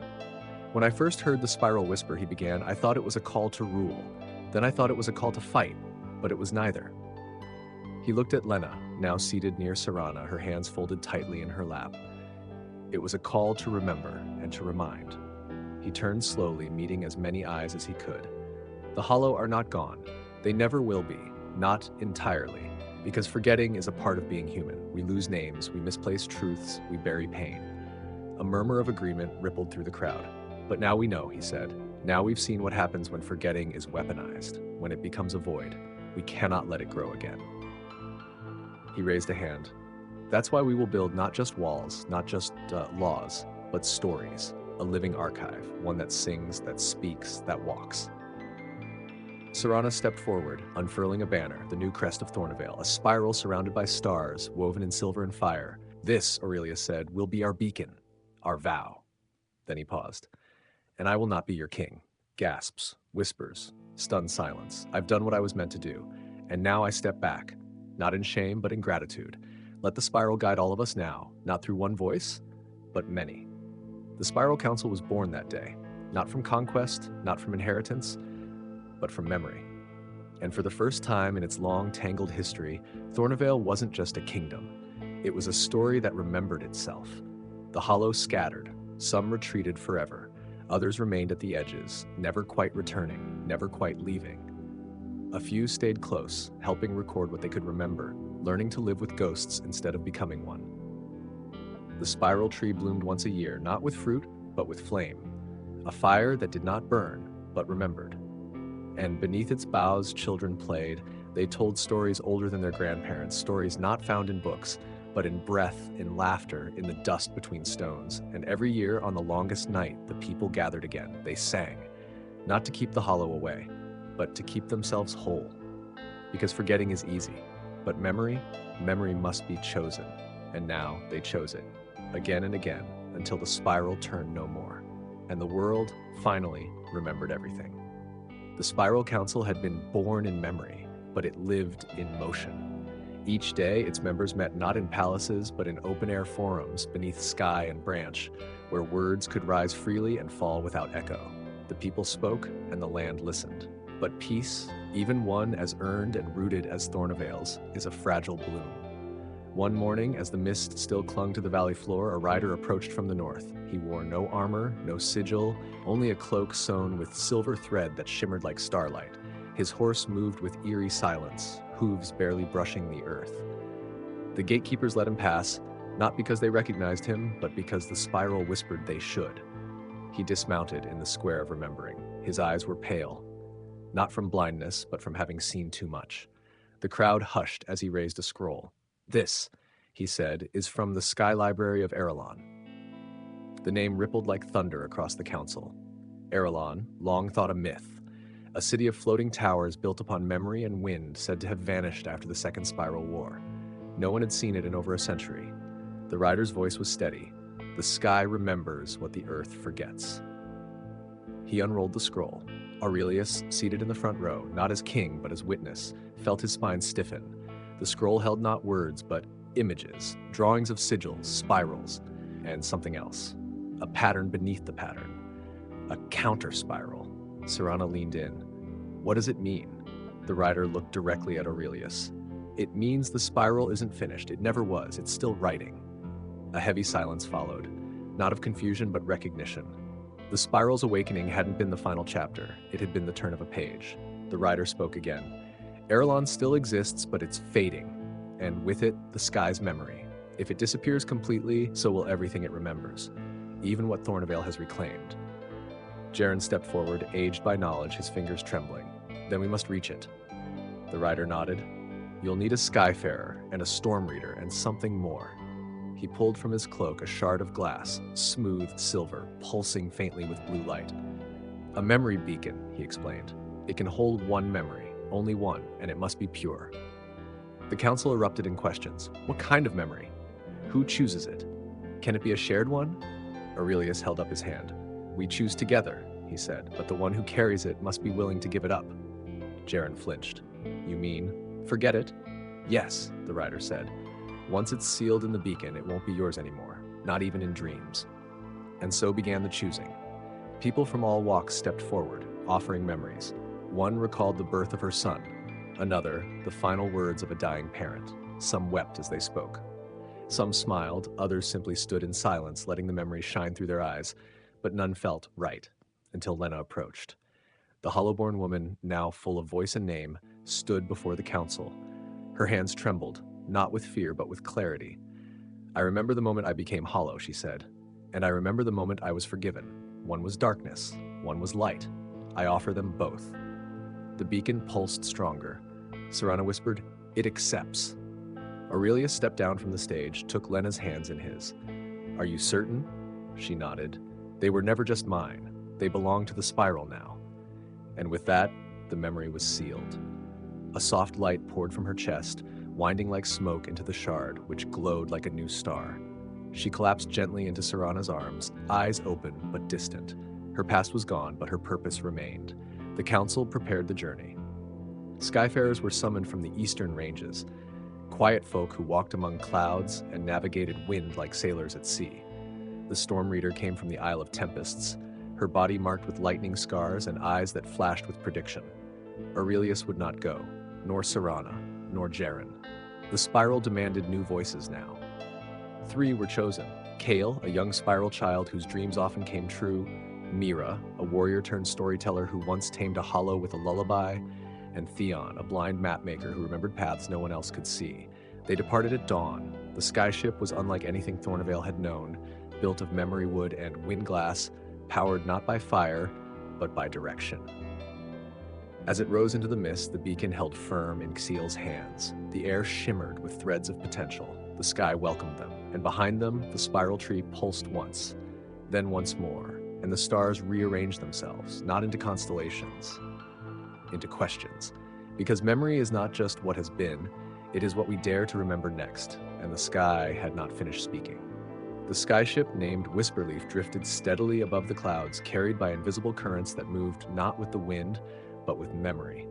"When I first heard the spiral whisper," he began, "I thought it was a call to rule. Then I thought it was a call to fight, but it was neither." He looked at Lena, now seated near Serana, her hands folded tightly in her lap. It was a call to remember and to remind. He turned slowly, meeting as many eyes as he could. "The hollow are not gone. They never will be, not entirely, because forgetting is a part of being human. We lose names, we misplace truths, we bury pain." A murmur of agreement rippled through the crowd. "But now we know," he said. "Now we've seen what happens when forgetting is weaponized, when it becomes a void. We cannot let it grow again." He raised a hand. "That's why we will build not just walls, not just laws, but stories, a living archive, one that sings, that speaks, that walks." Serana stepped forward, unfurling a banner, the new crest of Thornvale, a spiral surrounded by stars, woven in silver and fire. "This," Aurelius said, "will be our beacon, our vow." Then he paused. "And I will not be your king." Gasps, whispers, stunned silence. "I've done what I was meant to do, and now I step back, not in shame, but in gratitude. Let the spiral guide all of us now, not through one voice, but many." The Spiral Council was born that day, not from conquest, not from inheritance, but from memory. And for the first time in its long, tangled history, Thornvale wasn't just a kingdom. It was a story that remembered itself. The hollow scattered, some retreated forever, others remained at the edges, never quite returning, never quite leaving. A few stayed close, helping record what they could remember, learning to live with ghosts instead of becoming one. The spiral tree bloomed once a year, not with fruit, but with flame. A fire that did not burn, but remembered. And beneath its boughs, children played. They told stories older than their grandparents, stories not found in books, but in breath, in laughter, in the dust between stones. And every year, on the longest night, the people gathered again. They sang, not to keep the hollow away, but to keep themselves whole. Because forgetting is easy, but memory must be chosen. And now they chose it, again and again, until the spiral turned no more. And the world, finally, remembered everything. The Spiral Council had been born in memory, but it lived in motion. Each day, its members met not in palaces, but in open-air forums beneath sky and branch, where words could rise freely and fall without echo. The people spoke, and the land listened. But peace, even one as earned and rooted as Thornavale's, is a fragile bloom. One morning, as the mist still clung to the valley floor, a rider approached from the north. He wore no armor, no sigil, only a cloak sewn with silver thread that shimmered like starlight. His horse moved with eerie silence, hooves barely brushing the earth. The gatekeepers let him pass, not because they recognized him, but because the spiral whispered they should. He dismounted in the square of remembering. His eyes were pale, not from blindness, but from having seen too much. The crowd hushed as he raised a scroll. "This," he said, "is from the Sky Library of Virelorn." The name rippled like thunder across the council. Virelorn, long thought a myth, a city of floating towers built upon memory and wind, said to have vanished after the Second Spiral War. No one had seen it in over a century. The rider's voice was steady. The sky remembers what the earth forgets. He unrolled the scroll. Aurelius, seated in the front row, not as king but as witness, felt his spine stiffen. The scroll held not words, but images, drawings of sigils, spirals, and something else. A pattern beneath the pattern. A counter-spiral. Serana leaned in. "What does it mean?" The rider looked directly at Aurelius. "It means the spiral isn't finished. It never was. It's still writing." A heavy silence followed, not of confusion but recognition. The spiral's awakening hadn't been the final chapter. It had been the turn of a page. The rider spoke again. Virelorn still exists, but it's fading, and with it, the sky's memory. If it disappears completely, so will everything it remembers, even what Thornavale has reclaimed. Jaren stepped forward, aged by knowledge, his fingers trembling. "Then we must reach it." The rider nodded. "You'll need a skyfarer and a storm reader and something more." He pulled from his cloak a shard of glass, smooth silver, pulsing faintly with blue light. "A memory beacon," he explained. "It can hold one memory. Only one, and it must be pure." The council erupted in questions. What kind of memory? Who chooses it? Can it be a shared one? Aurelius held up his hand. "We choose together," he said, "but the one who carries it must be willing to give it up." Jaren flinched. "You mean, forget it?" "Yes," the rider said. "Once it's sealed in the beacon, it won't be yours anymore, not even in dreams." And so began the choosing. People from all walks stepped forward, offering memories. One recalled the birth of her son, another, the final words of a dying parent. Some wept as they spoke. Some smiled, others simply stood in silence, letting the memory shine through their eyes, but none felt right, until Lena approached. The Hollowborn woman, now full of voice and name, stood before the council. Her hands trembled, not with fear, but with clarity. "I remember the moment I became hollow," she said, "and I remember the moment I was forgiven. One was darkness, one was light. I offer them both." The beacon pulsed stronger. Serana whispered, "It accepts." Aurelius stepped down from the stage, took Lena's hands in his. "Are you certain?" She nodded. "They were never just mine. They belong to the spiral now." And with that, the memory was sealed. A soft light poured from her chest, winding like smoke into the shard, which glowed like a new star. She collapsed gently into Serana's arms, eyes open but distant. Her past was gone, but her purpose remained. The council prepared the journey. Skyfarers were summoned from the eastern ranges, quiet folk who walked among clouds and navigated wind like sailors at sea. The storm reader came from the Isle of Tempests, her body marked with lightning scars and eyes that flashed with prediction. Aurelius would not go, nor Serana, nor Jaren. The spiral demanded new voices now. 3 were chosen: Kale, a young spiral child whose dreams often came true; Mira, a warrior-turned-storyteller who once tamed a hollow with a lullaby; and Theon, a blind mapmaker who remembered paths no one else could see. They departed at dawn. The skyship was unlike anything Thornavale had known, built of memory wood and wind glass, powered not by fire, but by direction. As it rose into the mist, the beacon held firm in Xeel's hands. The air shimmered with threads of potential. The The sky welcomed them, and behind them, the spiral tree pulsed once, then once more, and the stars rearranged themselves, not into constellations, into questions. Because memory is not just what has been, it is what we dare to remember next, and the sky had not finished speaking. The skyship named Whisperleaf drifted steadily above the clouds, carried by invisible currents that moved not with the wind, but with memory.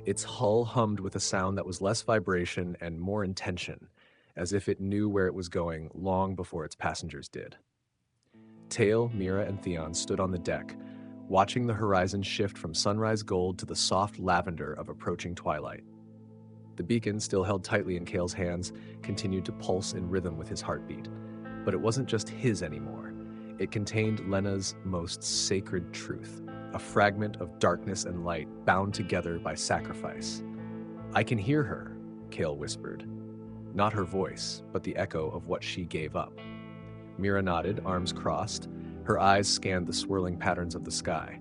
Its hull hummed with a sound that was less vibration and more intention, as if it knew where it was going long before its passengers did. Tail, Mira, and Theon stood on the deck, watching the horizon shift from sunrise gold to the soft lavender of approaching twilight. The beacon, still held tightly in Kale's hands, continued to pulse in rhythm with his heartbeat. But it wasn't just his anymore. It contained Lena's most sacred truth, a fragment of darkness and light bound together by sacrifice. "I can hear her," Kale whispered. Not her voice, but the echo of what she gave up. Mira nodded, arms crossed. Her eyes scanned the swirling patterns of the sky.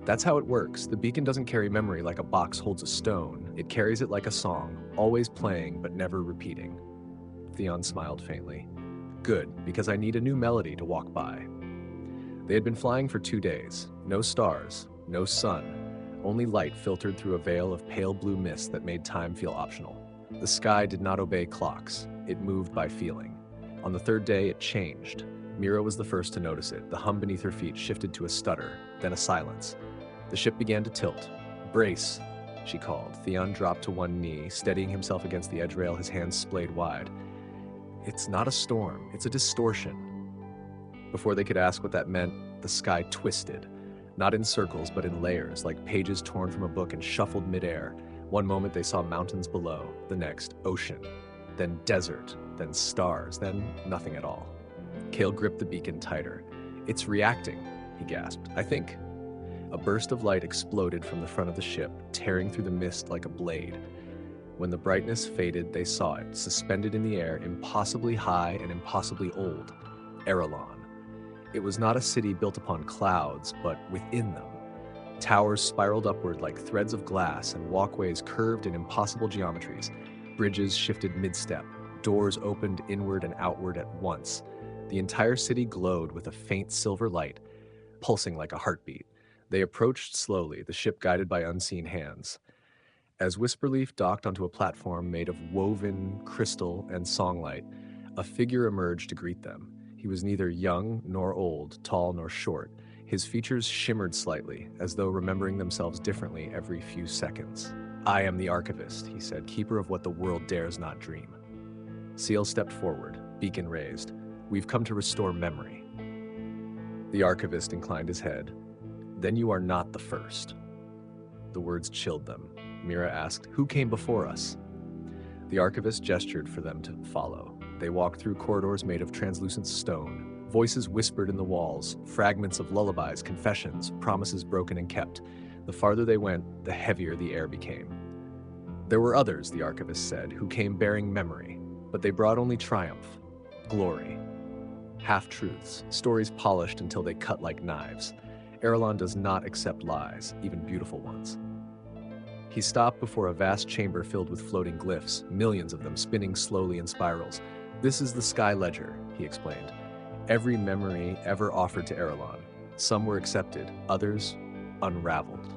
"That's how it works. The beacon doesn't carry memory like a box holds a stone. It carries it like a song, always playing but never repeating." Theon smiled faintly. "Good, because I need a new melody to walk by." They had been flying for 2 days. No stars, no sun, only light filtered through a veil of pale blue mist that made time feel optional. The sky did not obey clocks. It moved by feeling. On the 3rd day, it changed. Mira was the first to notice it. The hum beneath her feet shifted to a stutter, then a silence. The ship began to tilt. "Brace," she called. Theon dropped to one knee, steadying himself against the edge rail, his hands splayed wide. "It's not a storm, it's a distortion." Before they could ask what that meant, the sky twisted. Not in circles, but in layers, like pages torn from a book and shuffled midair. One moment they saw mountains below, the next, ocean. Then desert, then stars, then nothing at all. Kale gripped the beacon tighter. "It's reacting," he gasped. "I think." A burst of light exploded from the front of the ship, tearing through the mist like a blade. When the brightness faded, they saw it, suspended in the air, impossibly high and impossibly old. Virelorn. It was not a city built upon clouds, but within them. Towers spiraled upward like threads of glass, and walkways curved in impossible geometries. Bridges shifted mid-step. Doors opened inward and outward at once. The entire city glowed with a faint silver light, pulsing like a heartbeat. They approached slowly, the ship guided by unseen hands. As Whisperleaf docked onto a platform made of woven crystal and songlight, a figure emerged to greet them. He was neither young nor old, tall nor short. His features shimmered slightly, as though remembering themselves differently every few seconds. "I am the Archivist," he said, "keeper of what the world dares not dream." Seal stepped forward, beacon raised. "We've come to restore memory." The Archivist inclined his head. "Then you are not the first." The words chilled them. Mira asked, "Who came before us?" The Archivist gestured for them to follow. They walked through corridors made of translucent stone. Voices whispered in the walls, fragments of lullabies, confessions, promises broken and kept. The farther they went, the heavier the air became. "There were others," the Archivist said, "who came bearing memory, but they brought only triumph, glory. Half-truths, stories polished until they cut like knives. Virelorn does not accept lies, even beautiful ones." He stopped before a vast chamber filled with floating glyphs, millions of them spinning slowly in spirals. "This is the Sky Ledger," he explained. "Every memory ever offered to Virelorn. Some were accepted, others unraveled."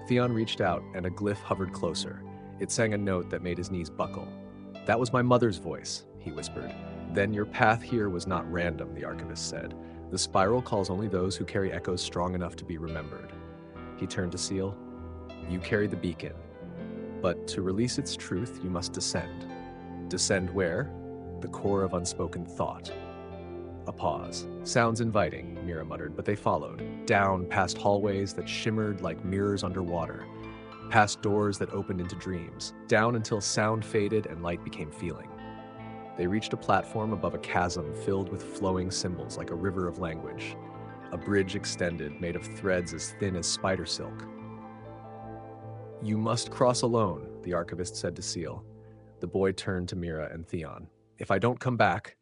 Theon reached out, and a glyph hovered closer. It sang a note that made his knees buckle. "That was my mother's voice," he whispered. "Then your path here was not random," the Archivist said. "The spiral calls only those who carry echoes strong enough to be remembered." He turned to Seal. "You carry the beacon. But to release its truth, you must descend." "Descend where?" "The core of unspoken thought." A pause. "Sounds inviting," Mira muttered, but they followed. Down, past hallways that shimmered like mirrors underwater. Past doors that opened into dreams. Down until sound faded and light became feeling. They reached a platform above a chasm filled with flowing symbols like a river of language. A bridge extended, made of threads as thin as spider silk. "You must cross alone," the Archivist said to Seal. The boy turned to Mira and Theon. "If I don't come back—"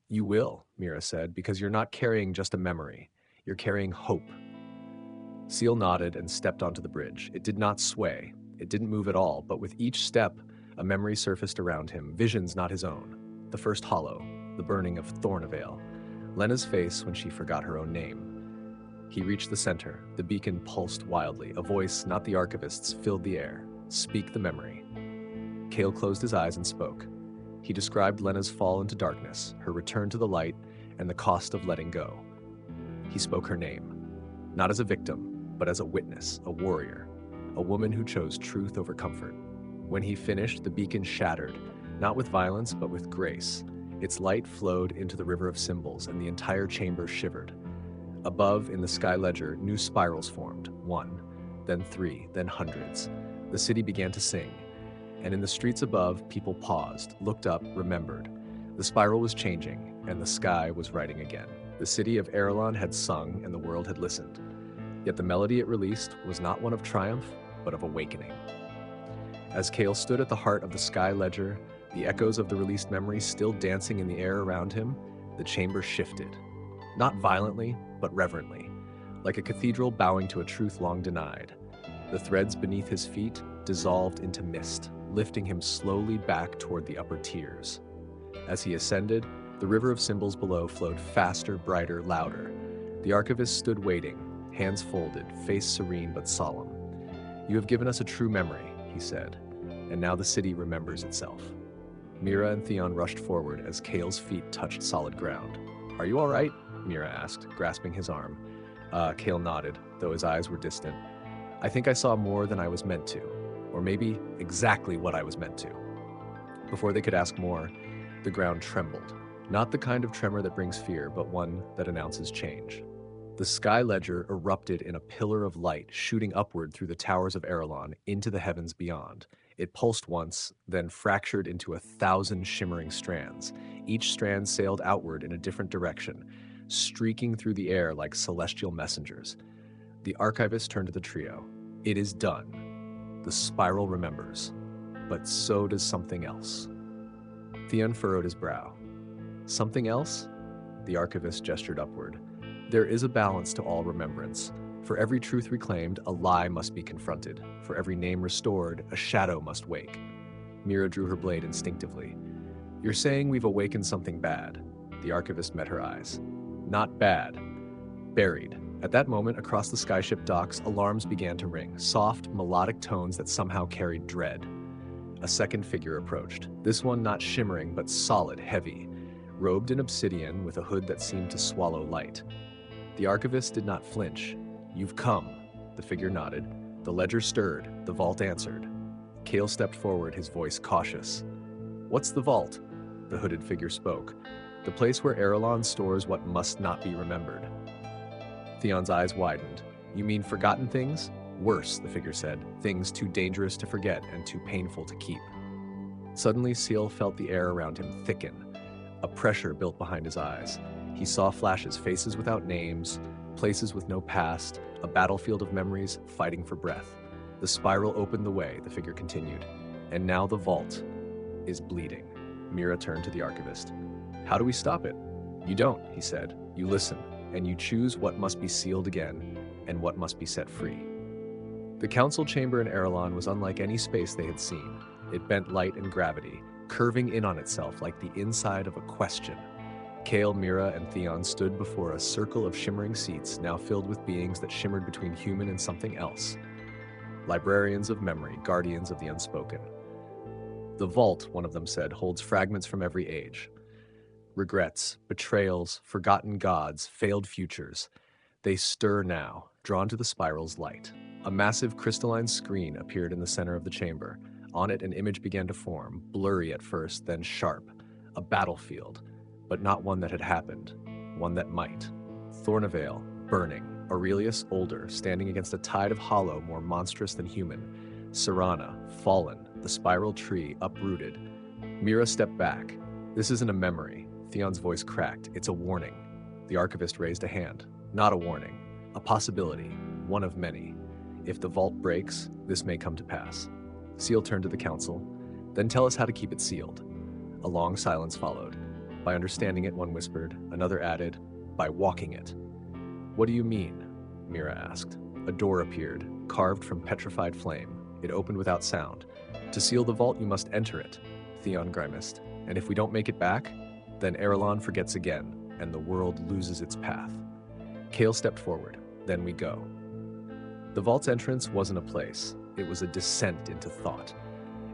"You will," Mira said, "because you're not carrying just a memory. You're carrying hope." Seal nodded and stepped onto the bridge. It did not sway. It didn't move at all, but with each step, A memory surfaced around him, visions not his own. The first hollow, the burning of Thornavale, Lena's face when she forgot her own name. He reached the center. The beacon pulsed wildly. A voice, not the archivist's, filled the air. Speak the memory. Cale closed his eyes and spoke. He described Lena's fall into darkness, her return to the light, and the cost of letting go. He spoke her name, not as a victim, but as a witness, a warrior, a woman who chose truth over comfort. When he finished, the beacon shattered, not with violence, but with grace. Its light flowed into the river of symbols, and the entire chamber shivered. Above, in the sky ledger, new spirals formed, 1, then 3, then hundreds. The city began to sing, and in the streets above, people paused, looked up, remembered. The spiral was changing, and the sky was writing again. The city of Virelorn had sung, and the world had listened. Yet the melody it released was not one of triumph, but of awakening. As Cale stood at the heart of the sky ledger, the echoes of the released memory still dancing in the air around him, the chamber shifted. Not violently, but reverently, like a cathedral bowing to a truth long denied. The threads beneath his feet dissolved into mist, lifting him slowly back toward the upper tiers. As he ascended, the river of symbols below flowed faster, brighter, louder. The archivist stood waiting, hands folded, face serene but solemn. "You have given us a true memory," he said, "and now the city remembers itself." Mira and Theon rushed forward as Cale's feet touched solid ground. "Are you all right?" Mira asked, grasping his arm. Cale nodded, though his eyes were distant. "I think I saw more than I was meant to, or maybe exactly what I was meant to." Before they could ask more, the ground trembled. Not the kind of tremor that brings fear, but one that announces change. The sky ledger erupted in a pillar of light, shooting upward through the towers of Virelorn into the heavens beyond. It pulsed once, then fractured into 1,000 shimmering strands. Each strand sailed outward in a different direction, streaking through the air like celestial messengers. The archivist turned to the trio. "It is done. The spiral remembers. But so does something else." Theon furrowed his brow. "Something else?" The archivist gestured upward. "There is a balance to all remembrance. For every truth reclaimed, a lie must be confronted. For every name restored, a shadow must wake." Mira drew her blade instinctively. "You're saying we've awakened something bad?" The archivist met her eyes. "Not bad. Buried." At that moment, across the skyship docks, alarms began to ring, soft, melodic tones that somehow carried dread. A second figure approached, this one not shimmering but solid, heavy, robed in obsidian with a hood that seemed to swallow light. The archivist did not flinch. "You've come." The figure nodded. The ledger stirred. The vault answered. Cale stepped forward, his voice cautious. "What's the vault?" The hooded figure spoke. "The place where Virelorn stores what must not be remembered." Theon's eyes widened. "You mean forgotten things?" "Worse," the figure said. "Things too dangerous to forget and too painful to keep." Suddenly, Seal felt the air around him thicken. A pressure built behind his eyes. He saw flashes, faces without names, places with no past, a battlefield of memories fighting for breath. The spiral opened the way, the figure continued. "And now the vault is bleeding." Mira turned to the archivist. "How do we stop it?" "You don't," he said. "You listen, and you choose what must be sealed again, and what must be set free." The council chamber in Virelorn was unlike any space they had seen. It bent light and gravity, curving in on itself like the inside of a question. Cale, Mira, and Theon stood before a circle of shimmering seats, now filled with beings that shimmered between human and something else. Librarians of memory, guardians of the unspoken. "The vault," one of them said, "holds fragments from every age. Regrets, betrayals, forgotten gods, failed futures. They stir now, drawn to the spiral's light." A massive crystalline screen appeared in the center of the chamber. On it, an image began to form, blurry at first, then sharp. A battlefield, but not one that had happened, one that might. Thornavale, burning. Aurelius, older, standing against a tide of hollow more monstrous than human. Serana, fallen, the spiral tree uprooted. Mira stepped back. "This isn't a memory." Theon's voice cracked. "It's a warning." The archivist raised a hand. "Not a warning. A possibility. One of many. If the vault breaks, this may come to pass." Seal turned to the council. "Then tell us how to keep it sealed." A long silence followed. "By understanding it," one whispered. Another added, "By walking it." "What do you mean?" Mira asked. A door appeared, carved from petrified flame. It opened without sound. To seal the vault, you must enter it, Theon grimaced. And if we don't make it back, then Virelorn forgets again, and the world loses its path. Cale stepped forward. Then we go. The vault's entrance wasn't a place. It was a descent into thought.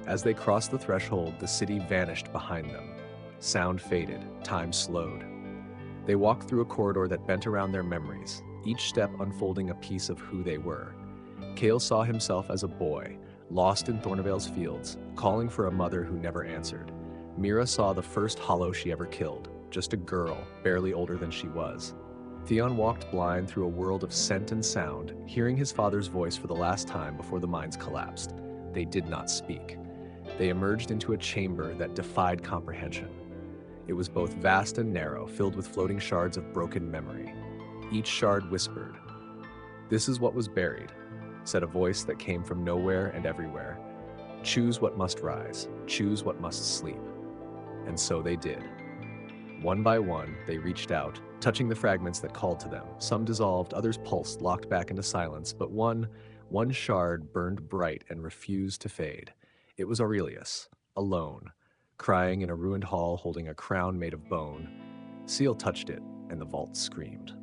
As they crossed the threshold, the city vanished behind them. Sound faded, time slowed. They walked through a corridor that bent around their memories, each step unfolding a piece of who they were. Cale saw himself as a boy, lost in Thornavale's fields, calling for a mother who never answered. Mira saw the first hollow she ever killed, just a girl, barely older than she was. Theon walked blind through a world of scent and sound, hearing his father's voice for the last time before the mines collapsed. They did not speak. They emerged into a chamber that defied comprehension. It was both vast and narrow, filled with floating shards of broken memory. Each shard whispered. "This is what was buried," said a voice that came from nowhere and everywhere. "Choose what must rise, choose what must sleep." And so they did. One by one, they reached out, touching the fragments that called to them. Some dissolved, others pulsed, locked back into silence, but one shard burned bright and refused to fade. It was Aurelius, alone, crying in a ruined hall holding a crown made of bone. Seal touched it, and the vault screamed.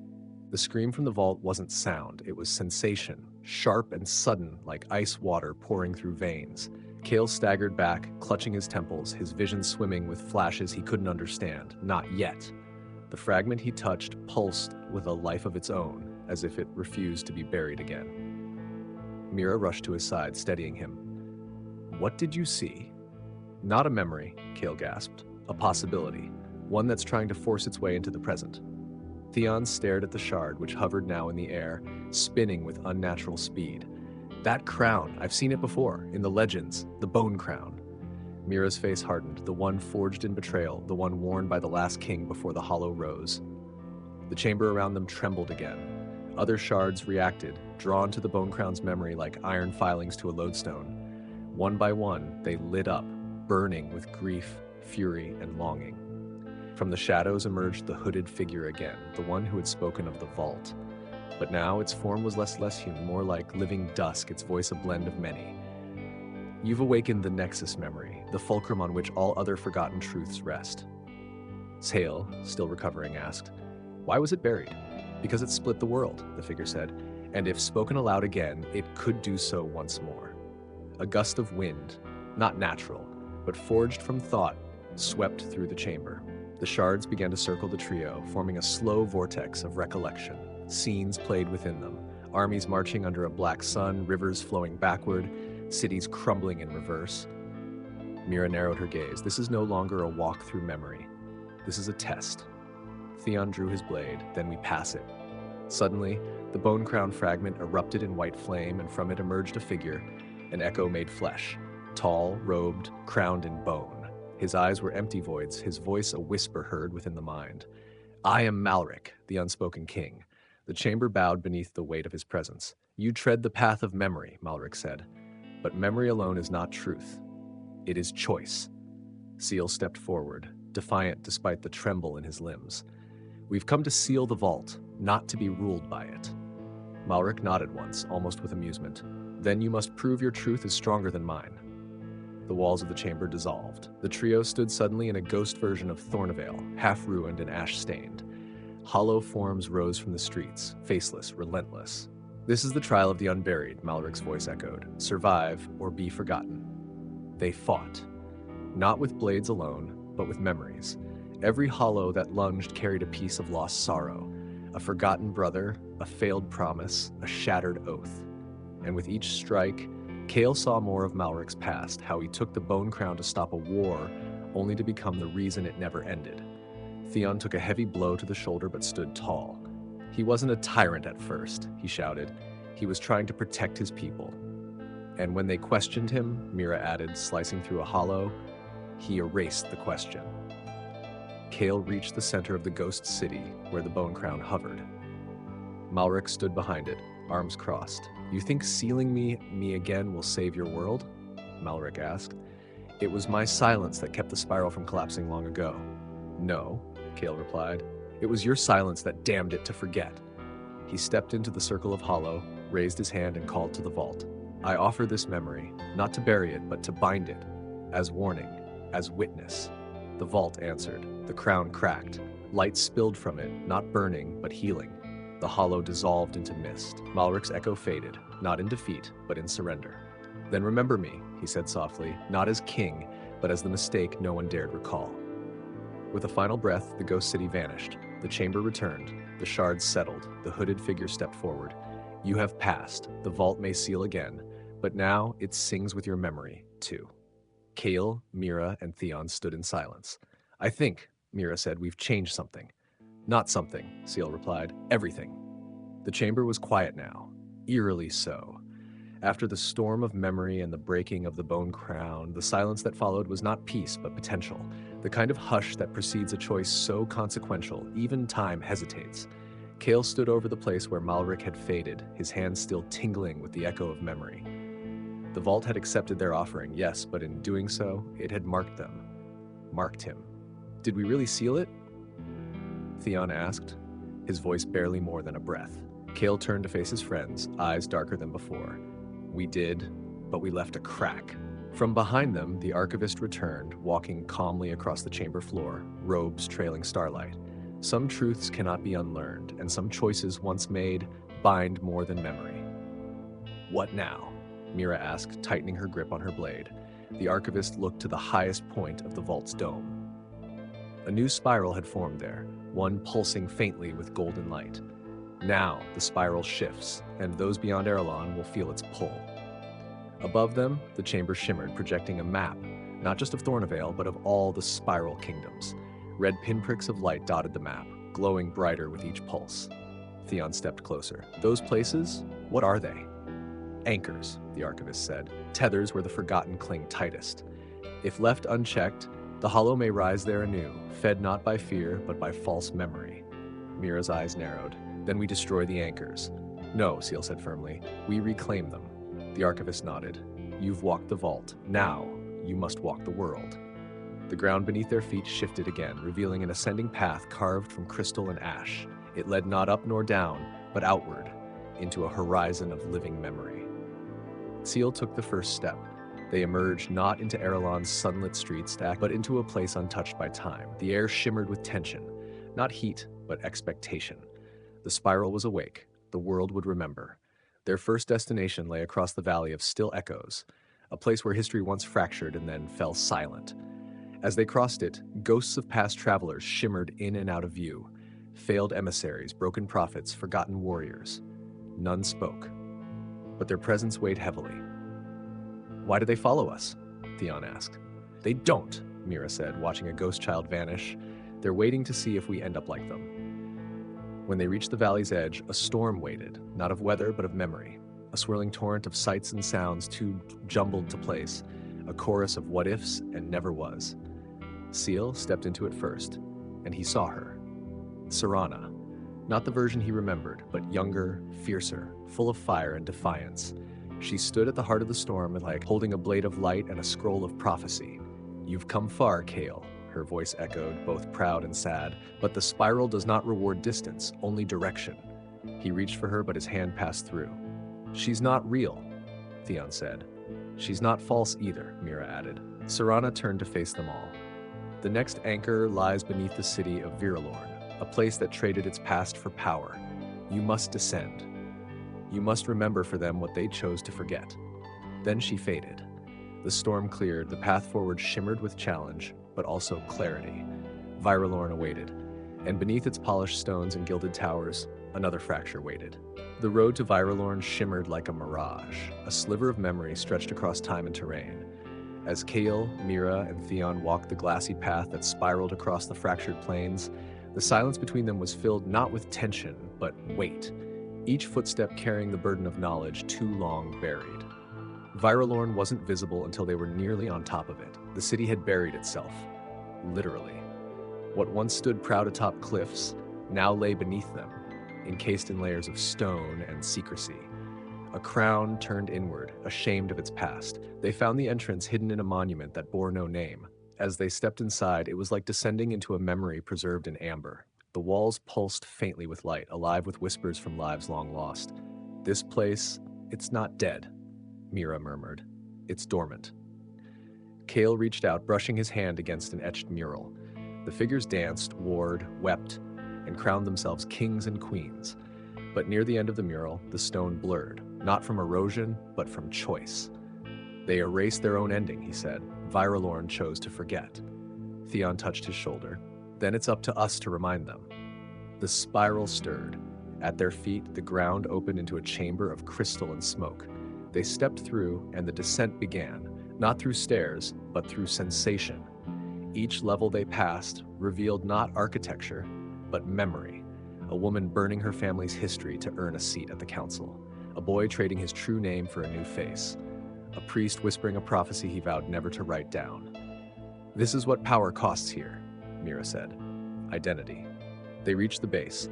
The scream from the vault wasn't sound, it was sensation, sharp and sudden like ice water pouring through veins. Cale staggered back, clutching his temples, his vision swimming with flashes he couldn't understand. Not yet. The fragment he touched pulsed with a life of its own, as if it refused to be buried again. Mira rushed to his side, steadying him. "What did you see?" "Not a memory," Cale gasped. "A possibility. One that's trying to force its way into the present." Theon stared at the shard, which hovered now in the air, spinning with unnatural speed. "That crown, I've seen it before, in the legends, the Bone Crown." Mira's face hardened, the one forged in betrayal, the one worn by the last king before the hollow rose. The chamber around them trembled again. Other shards reacted, drawn to the Bone Crown's memory like iron filings to a lodestone. One by one, they lit up, burning with grief, fury, and longing. From the shadows emerged the hooded figure again, the one who had spoken of the vault. But now its form was less human, more like living dusk, its voice a blend of many. "You've awakened the Nexus memory, the fulcrum on which all other forgotten truths rest." Sale, still recovering, asked, "Why was it buried?" "Because it split the world," the figure said, "and if spoken aloud again, it could do so once more." A gust of wind, not natural, but forged from thought, swept through the chamber. The shards began to circle the trio, forming a slow vortex of recollection. Scenes played within them, armies marching under a black sun, rivers flowing backward, cities crumbling in reverse. Mira narrowed her gaze. This is no longer a walk through memory. This is a test. Theon drew his blade, then we pass it. Suddenly, the bone crown fragment erupted in white flame, and from it emerged a figure, an echo made flesh, tall, robed, crowned in bone. His eyes were empty voids, his voice a whisper heard within the mind. "I am Malric, the unspoken king." The chamber bowed beneath the weight of his presence. "You tread the path of memory," Malric said. "But memory alone is not truth. It is choice." Seal stepped forward, defiant despite the tremble in his limbs. "We've come to seal the vault, not to be ruled by it." Malric nodded once, almost with amusement. "Then you must prove your truth is stronger than mine." The walls of the chamber dissolved. The trio stood suddenly in a ghost version of Thornavale, half-ruined and ash-stained. Hollow forms rose from the streets, faceless, relentless. "This is the trial of the unburied," Malric's voice echoed. "Survive or be forgotten." They fought. Not with blades alone, but with memories. Every hollow that lunged carried a piece of lost sorrow, a forgotten brother, a failed promise, a shattered oath. And with each strike, Cale saw more of Malric's past, how he took the Bone Crown to stop a war, only to become the reason it never ended. Theon took a heavy blow to the shoulder but stood tall. He wasn't a tyrant at first, he shouted. He was trying to protect his people. And when they questioned him, Mira added, slicing through a hollow, he erased the question. Cale reached the center of the ghost city, where the Bone Crown hovered. Malric stood behind it, arms crossed. "You think sealing me again will save your world?" Malric asked. "It was my silence that kept the spiral from collapsing long ago." "No," Cale replied. "It was your silence that damned it to forget." He stepped into the circle of hollow, raised his hand and called to the vault. I offer this memory, not to bury it, but to bind it, as warning, as witness. The vault answered. The crown cracked. Light spilled from it, not burning, but healing. The hollow dissolved into mist. Malric's echo faded, not in defeat, but in surrender. Then remember me, he said softly, not as king, but as the mistake no one dared recall. With a final breath, the ghost city vanished. The chamber returned. The shards settled. The hooded figure stepped forward. You have passed. The vault may seal again, but now it sings with your memory, too. Kale, Mira, and Theon stood in silence. I think, Mira said, we've changed something. Not something, Seal replied. Everything. The chamber was quiet now, eerily so. After the storm of memory and the breaking of the bone crown, the silence that followed was not peace, but potential. The kind of hush that precedes a choice so consequential, even time hesitates. Kale stood over the place where Malric had faded, his hands still tingling with the echo of memory. The vault had accepted their offering, yes, but in doing so, it had marked them. Marked him. Did we really seal it? Theon asked, his voice barely more than a breath. Kale turned to face his friends, eyes darker than before. We did, but we left a crack. From behind them, the archivist returned, walking calmly across the chamber floor, robes trailing starlight. Some truths cannot be unlearned, and some choices once made bind more than memory. What now? Mira asked, tightening her grip on her blade. The archivist looked to the highest point of the vault's dome. A new spiral had formed there, one pulsing faintly with golden light. Now the spiral shifts, and those beyond Virelorn will feel its pull. Above them, the chamber shimmered, projecting a map, not just of Thornvale, but of all the spiral kingdoms. Red pinpricks of light dotted the map, glowing brighter with each pulse. Theon stepped closer. Those places, what are they? Anchors, the archivist said, tethers where the forgotten cling tightest. If left unchecked, the hollow may rise there anew, fed not by fear, but by false memory. Mira's eyes narrowed. Then we destroy the anchors. No, Seal said firmly. We reclaim them. The archivist nodded. You've walked the vault. Now, you must walk the world. The ground beneath their feet shifted again, revealing an ascending path carved from crystal and ash. It led not up nor down, but outward, into a horizon of living memory. Seal took the first step. They emerged not into Virelorn's sunlit street stack, but into a place untouched by time. The air shimmered with tension, not heat, but expectation. The spiral was awake. The world would remember. Their first destination lay across the valley of still echoes, a place where history once fractured and then fell silent. As they crossed it, ghosts of past travelers shimmered in and out of view. Failed emissaries, broken prophets, forgotten warriors. None spoke, but their presence weighed heavily. Why do they follow us? Theon asked. They don't, Mira said, watching a ghost child vanish. They're waiting to see if we end up like them. When they reached the valley's edge, a storm waited, not of weather, but of memory. A swirling torrent of sights and sounds too jumbled to place, a chorus of what-ifs and never was. Seal stepped into it first, and he saw her. Serana. Not the version he remembered, but younger, fiercer, full of fire and defiance. She stood at the heart of the storm like holding a blade of light and a scroll of prophecy. You've come far, Kale, her voice echoed, both proud and sad. But the spiral does not reward distance, only direction. He reached for her, but his hand passed through. She's not real, Theon said. She's not false either, Mira added. Serana turned to face them all. The next anchor lies beneath the city of Virelorn, a place that traded its past for power. You must descend. You must remember for them what they chose to forget. Then she faded. The storm cleared, the path forward shimmered with challenge, but also clarity. Virelorn awaited, and beneath its polished stones and gilded towers, another fracture waited. The road to Virelorn shimmered like a mirage, a sliver of memory stretched across time and terrain. As Kale, Mira, and Theon walked the glassy path that spiraled across the fractured plains, the silence between them was filled not with tension, but weight, each footstep carrying the burden of knowledge too long buried. Virelorn wasn't visible until they were nearly on top of it. The city had buried itself, literally. What once stood proud atop cliffs now lay beneath them, encased in layers of stone and secrecy. A crown turned inward, ashamed of its past. They found the entrance hidden in a monument that bore no name. As they stepped inside, it was like descending into a memory preserved in amber. The walls pulsed faintly with light, alive with whispers from lives long lost. This place, it's not dead, Mira murmured. It's dormant. Kale reached out, brushing his hand against an etched mural. The figures danced, warred, wept, and crowned themselves kings and queens. But near the end of the mural, the stone blurred, not from erosion, but from choice. They erased their own ending, he said. Virelorn chose to forget. Theon touched his shoulder. Then it's up to us to remind them. The spiral stirred. At their feet, the ground opened into a chamber of crystal and smoke. They stepped through, and the descent began, not through stairs, but through sensation. Each level they passed revealed not architecture, but memory. A woman burning her family's history to earn a seat at the council. A boy trading his true name for a new face. A priest whispering a prophecy he vowed never to write down. This is what power costs here, Mira said. Identity. They reached the base.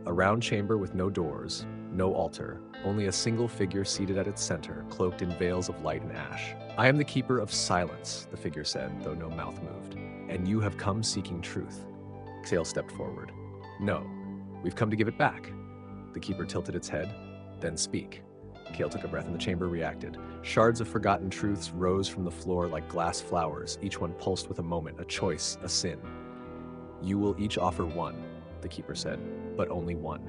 A round chamber with no doors, no altar, only a single figure seated at its center, cloaked in veils of light and ash. I am the keeper of silence, the figure said, though no mouth moved. And you have come seeking truth. Kale stepped forward. No, we've come to give it back. The keeper tilted its head. Then speak. Kale took a breath and the chamber reacted. Shards of forgotten truths rose from the floor like glass flowers, each one pulsed with a moment, a choice, a sin. You will each offer one, the keeper said, but only one.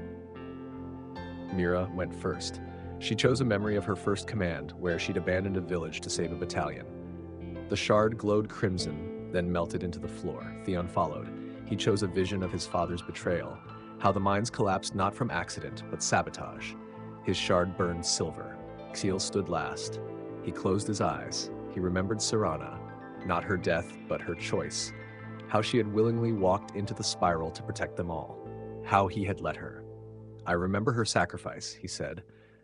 Mira went first. She chose a memory of her first command, where she'd abandoned a village to save a battalion. The shard glowed crimson, then melted into the floor. Theon followed. He chose a vision of his father's betrayal, how the mines collapsed not from accident, but sabotage. His shard burned silver. Kale stood last. He closed his eyes. He remembered Serana, not her death, but her choice. How she had willingly walked into the spiral to protect them all. How he had let her. I remember her sacrifice, he said,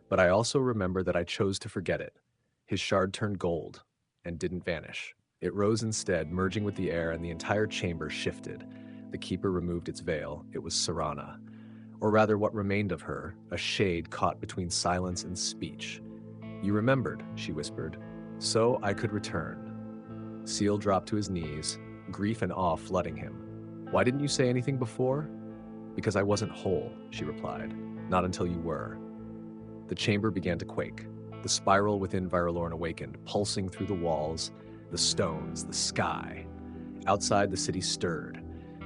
but I also remember that I chose to forget it. His shard turned gold and didn't vanish. It rose instead, merging with the air, and the entire chamber shifted. The keeper removed its veil. It was Serana. Or rather, what remained of her, a shade caught between silence and speech. You remembered, she whispered, so I could return. Seal dropped to his knees, grief and awe flooding him. Why didn't you say anything before? Because I wasn't whole, she replied. Not until you were. The chamber began to quake. The spiral within Virelorn awakened, pulsing through the walls, the stones, the sky. Outside, the city stirred.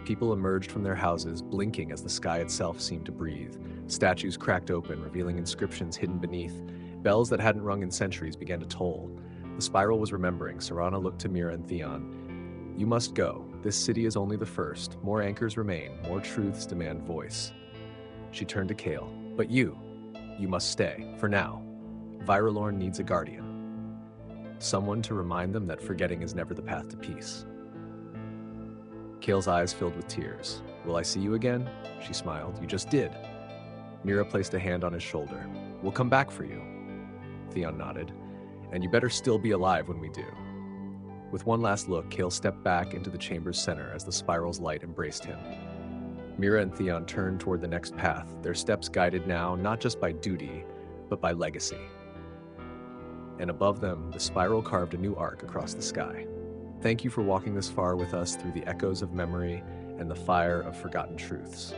People emerged from their houses, blinking as the sky itself seemed to breathe. Statues cracked open, revealing inscriptions hidden beneath. Bells that hadn't rung in centuries began to toll. The spiral was remembering. Serana looked to Mira and Theon. You must go. This city is only the first. More anchors remain. More truths demand voice. She turned to Kale. But you must stay, for now. Virelorn needs a guardian. Someone to remind them that forgetting is never the path to peace. Kale's eyes filled with tears. Will I see you again? She smiled. You just did. Mira placed a hand on his shoulder. We'll come back for you. Theon nodded. And you better still be alive when we do. With one last look, Kale stepped back into the chamber's center as the spiral's light embraced him. Mira and Theon turned toward the next path, their steps guided now not just by duty, but by legacy. And above them, the spiral carved a new arc across the sky. Thank you for walking this far with us through the echoes of memory and the fire of forgotten truths.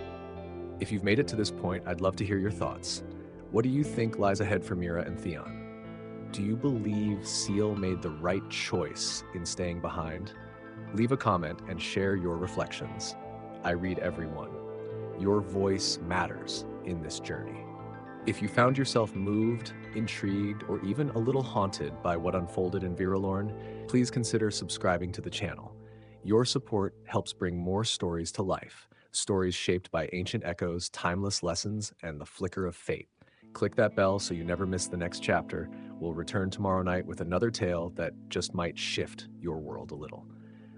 If you've made it to this point, I'd love to hear your thoughts. What do you think lies ahead for Mira and Theon? Do you believe Seal made the right choice in staying behind? Leave a comment and share your reflections. I read every one. Your voice matters in this journey. If you found yourself moved, intrigued, or even a little haunted by what unfolded in Virelorn, please consider subscribing to the channel. Your support helps bring more stories to life, stories shaped by ancient echoes, timeless lessons, and the flicker of fate. Click that bell so you never miss the next chapter. We'll return tomorrow night with another tale that just might shift your world a little.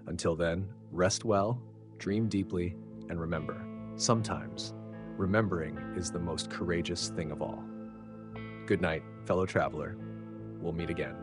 Until then, rest well, dream deeply, and remember, sometimes remembering is the most courageous thing of all. Good night, fellow traveler. We'll meet again.